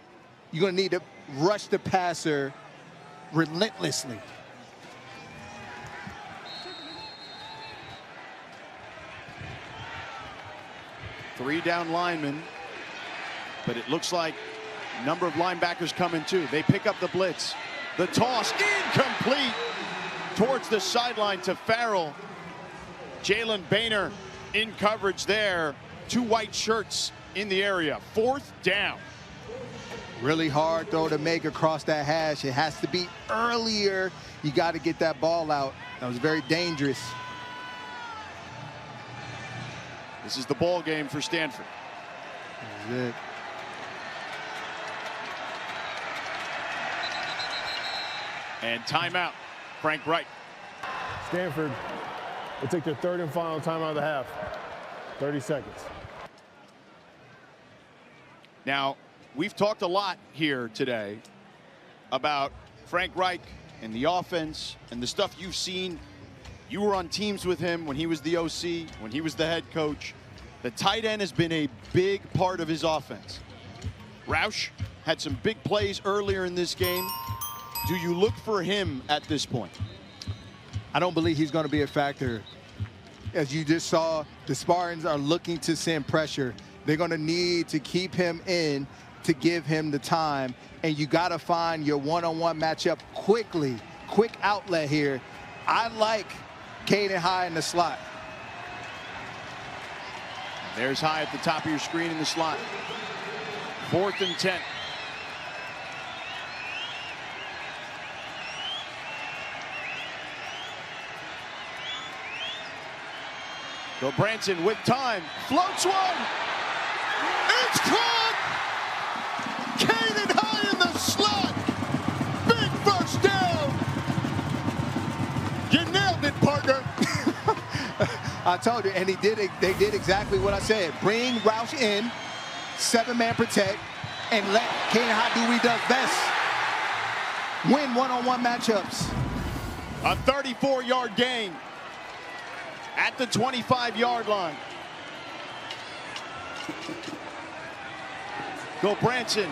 You're going to need to rush the passer relentlessly. Three down linemen, but it looks like a number of linebackers coming too. They pick up the blitz. The toss incomplete towards the sideline to Farrell. Jalen Boehner in coverage there. Two white shirts in the area. Fourth down. Really hard throw to make across that hash. It has to be earlier. You got to get that ball out. That was very dangerous. This is the ball game for Stanford. That's it. And timeout, Frank Wright. Stanford will take their third and final timeout of the half. 30 seconds. Now, we've talked a lot here today about Frank Reich and the offense and the stuff you've seen. You were on teams with him when he was the OC, when he was the head coach. The tight end has been a big part of his offense. Roush had some big plays earlier in this game. Do you look for him at this point? I don't believe he's going to be a factor. As you just saw, the Spartans are looking to send pressure. They're going to need to keep him in to give him the time. And you got to find your one-on-one matchup quickly. Quick outlet here. I like Caden High in the slot. There's High at the top of your screen in the slot. 4th and 10. So Branson with time, floats one. It's caught! Caden High in the slot. Big first down. You nailed it, partner. I told you, and they did exactly what I said. Bring Roush in, 7-man protect, and let Caden High do what he does best. Win one-on-one matchups. A 34-yard gain at the 25-yard line. Go Branson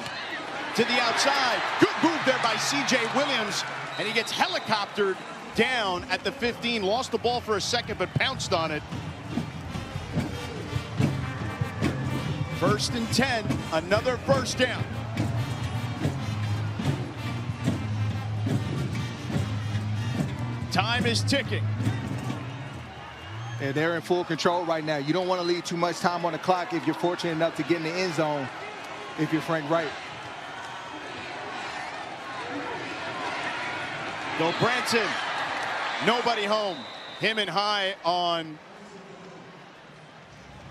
to the outside. Good move there by C.J. Williams, and he gets helicoptered down at the 15. Lost the ball for a second, but pounced on it. 1st and 10, another first down. Time is ticking. And they're in full control right now. You don't want to leave too much time on the clock if you're fortunate enough to get in the end zone if you're Frank Wright. Go Branson. Nobody home. Him and High on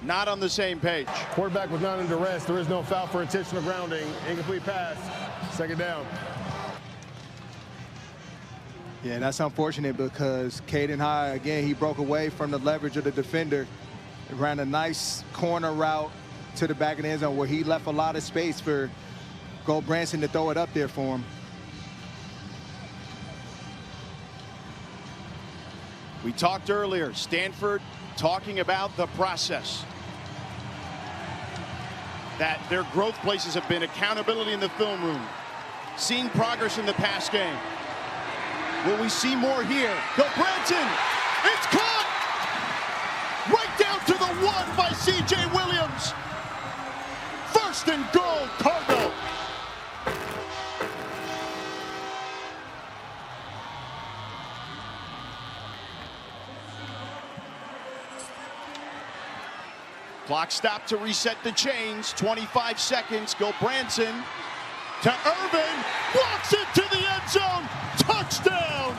not on the same page. Quarterback was not under duress. There is no foul for intentional grounding. Incomplete pass. 2nd down. Yeah, that's unfortunate because Caden High, again, he broke away from the leverage of the defender. Ran a nice corner route to the back of the end zone where he left a lot of space for Go Branson to throw it up there for him. We talked earlier, Stanford talking about the process. That their growth places have been accountability in the film room. Seeing progress in the pass game. Will we see more here? Go Branson! It's caught! Right down to the 1 by C.J. Williams. 1st and goal, Cardinal. Clock stopped to reset the chains. 25 seconds. Go Branson to Irvin. Walks into the end zone. Touchdown.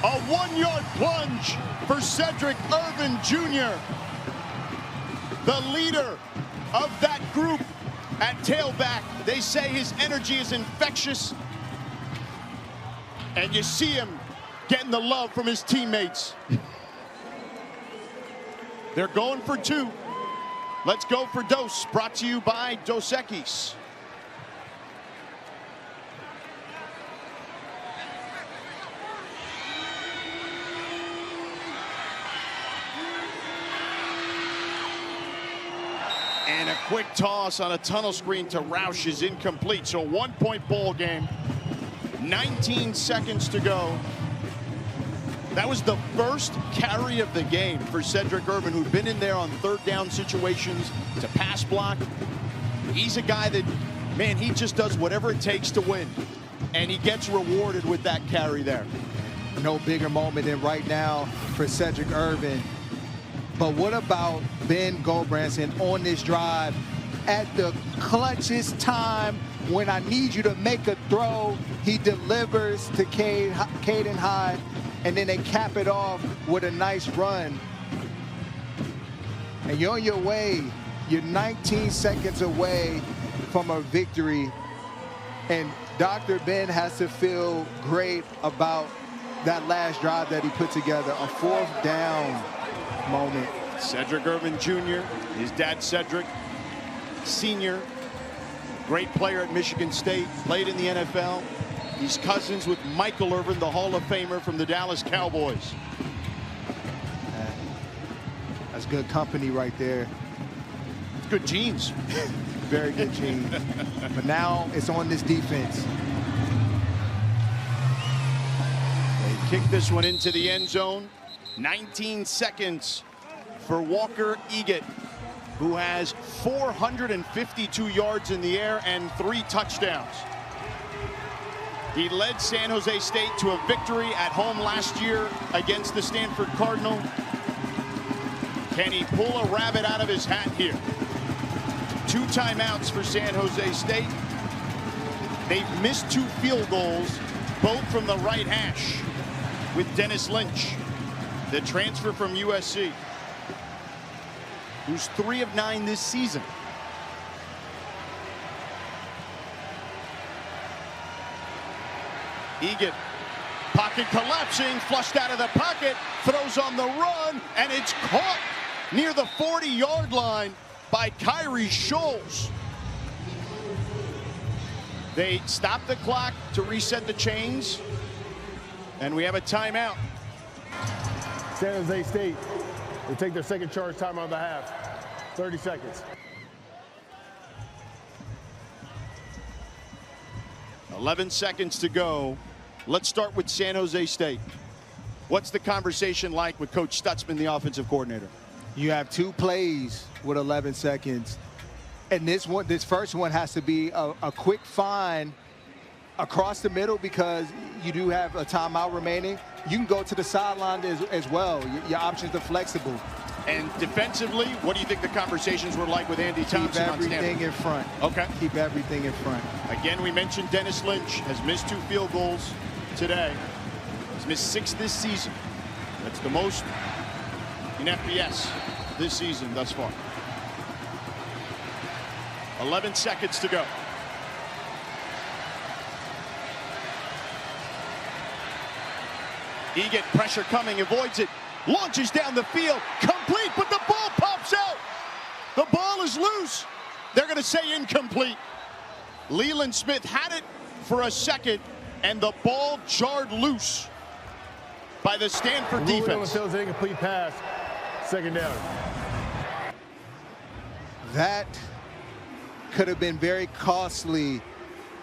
A 1-yard plunge for Cedric Irvin Jr. The leader of that group at tailback. They say his energy is infectious. And you see him getting the love from his teammates. They're going for 2. Let's go for Dos. Brought to you by Dos Equis. a quick toss on a tunnel screen to Roush is incomplete. So 1-point ball game. 19 seconds to go. That was the first carry of the game for Cedric Irvin, who'd been in there on third down situations to pass block. He's a guy that, man, he just does whatever it takes to win. And he gets rewarded with that carry there. No bigger moment than right now for Cedric Irvin. But what about Ben Goldbranson on this drive at the clutchest time when I need you to make a throw? He delivers to Caden Hyde, and then they cap it off with a nice run. And you're on your way. You're 19 seconds away from a victory. And Dr. Ben has to feel great about that last drive that he put together, a 4th down moment. Cedric Irvin Jr., his dad Cedric, senior, great player at Michigan State, played in the NFL. He's cousins with Michael Irvin, the Hall of Famer from the Dallas Cowboys. That's good company right there. Good genes. Very good genes. But now it's on this defense. They kick this one into the end zone. 19 seconds for Walker Egan, who has 452 yards in the air and 3 touchdowns. He led San Jose State to a victory at home last year against the Stanford Cardinal. Can he pull a rabbit out of his hat here? 2 timeouts for San Jose State. They've missed 2 field goals, both from the right hash, with Dennis Lynch, the transfer from USC, who's 3 of 9 this season. Egan, pocket collapsing, flushed out of the pocket, throws on the run, and it's caught near the 40-yard line by Kyrie Scholes. They stop the clock to reset the chains, and we have a timeout. San Jose State will take their second charge timeout of the half. 30 seconds. 11 seconds to go. Let's start with San Jose State. What's the conversation like with Coach Stutzman, the offensive coordinator? You have 2 plays with 11 seconds. And this first one has to be a quick find across the middle because you do have a timeout remaining. You can go to the sideline as well. Your options are flexible. And defensively, what do you think the conversations were like with Andy Thompson on Stanford? Keep everything in front. Okay. Keep everything in front. Again, we mentioned Dennis Lynch has missed 2 field goals today. He's missed 6 this season. That's the most in FBS this season thus far. 11 seconds to go. Egan, pressure coming, avoids it, launches down the field, complete, but the ball pops out. The ball is loose. They're going to say incomplete. Leland Smith had it for a second, and the ball jarred loose by the Stanford defense. An incomplete pass, second down. That could have been very costly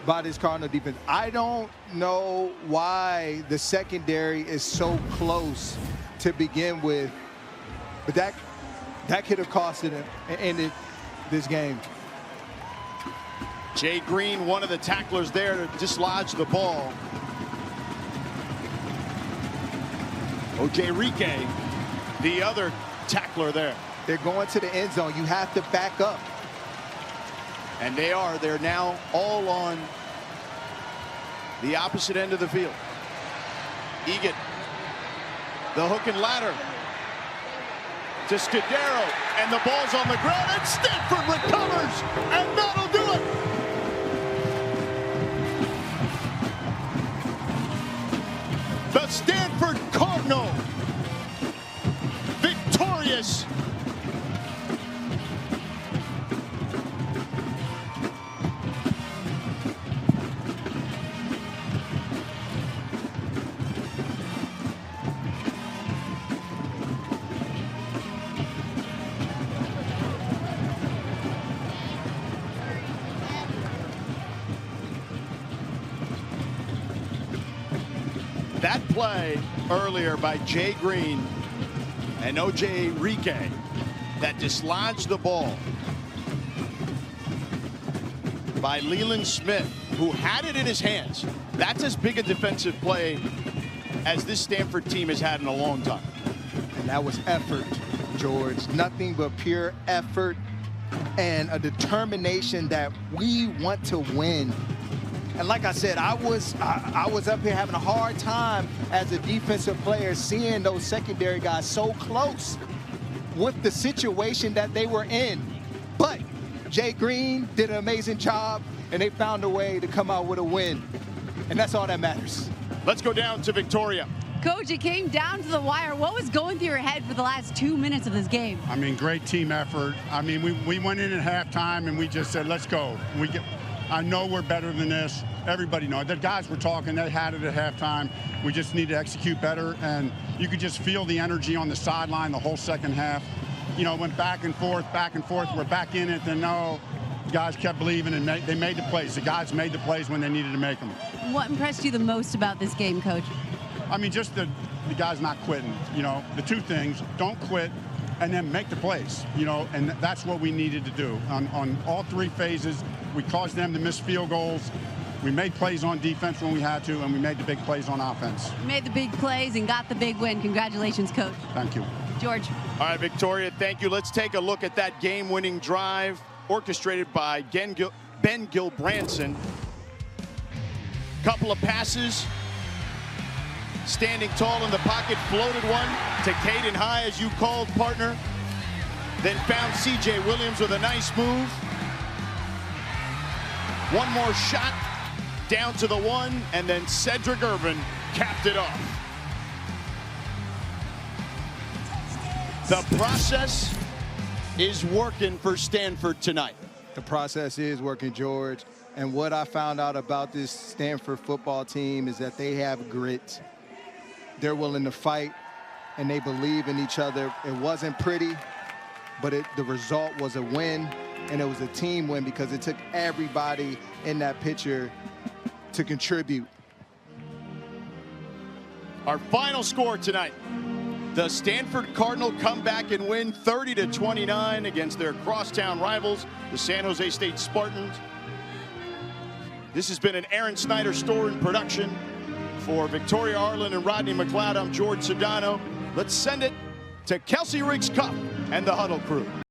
by this Cardinal defense. I don't know why the secondary is so close to begin with, but that could have costed him and ended this game. Jay Green, one of the tacklers there to dislodge the ball. O.J. Rique, the other tackler there. They're going to the end zone. You have to back up. And they are. They're now all on the opposite end of the field. Egan, the hook and ladder to Scudero, and the ball's on the ground, and Stanford recovers, and that'll do it. The Stanford Cardinal victorious. That play earlier by Jay Green and O.J. Rique that dislodged the ball by Leland Smith, who had it in his hands. That's as big a defensive play as this Stanford team has had in a long time. And that was effort, George. Nothing but pure effort and a determination that we want to win. And like I said, I was up here having a hard time as a defensive player seeing those secondary guys so close with the situation that they were in. But Jay Green did an amazing job, and they found a way to come out with a win. And that's all that matters. Let's go down to Victoria. Coach, it came down to the wire. What was going through your head for the last 2 minutes of this game? I mean, great team effort. I mean, we went in at halftime, and we just said, let's go. I know we're better than this. Everybody knows. The guys were talking. They had it at halftime. We just need to execute better. And you could just feel the energy on the sideline the whole second half. You know, went back and forth, back and forth. We're back in it. Then no, guys kept believing, and they made the plays. The guys made the plays when they needed to make them. What impressed you the most about this game, Coach? I mean, just the guys not quitting. You know, the two things: don't quit, and then make the plays. You know, and that's what we needed to do on all three phases. We caused them to miss field goals. We made plays on defense when we had to, and we made the big plays on offense. You made the big plays and got the big win. Congratulations, Coach. Thank you. George. All right, Victoria, thank you. Let's take a look at that game-winning drive orchestrated by Ben Gilbranson. Couple of passes. Standing tall in the pocket, floated one to Caden High, as you called, partner. Then found C.J. Williams with a nice move. One more shot down to the one, and then Cedric Irvin capped it off. The process is working for Stanford tonight. The process is working, George. And what I found out about this Stanford football team is that they have grit. They're willing to fight, and they believe in each other. It wasn't pretty, but the result was a win, and it was a team win because it took everybody in that picture to contribute. Our final score tonight. The Stanford Cardinal come back and win 30-29 against their crosstown rivals, the San Jose State Spartans. This has been an Aaron Snyder Store in production. For Victoria Arlen and Rodney McLeod, I'm George Sedano. Let's send it to Kelsey Riggs Cup and the Huddle crew.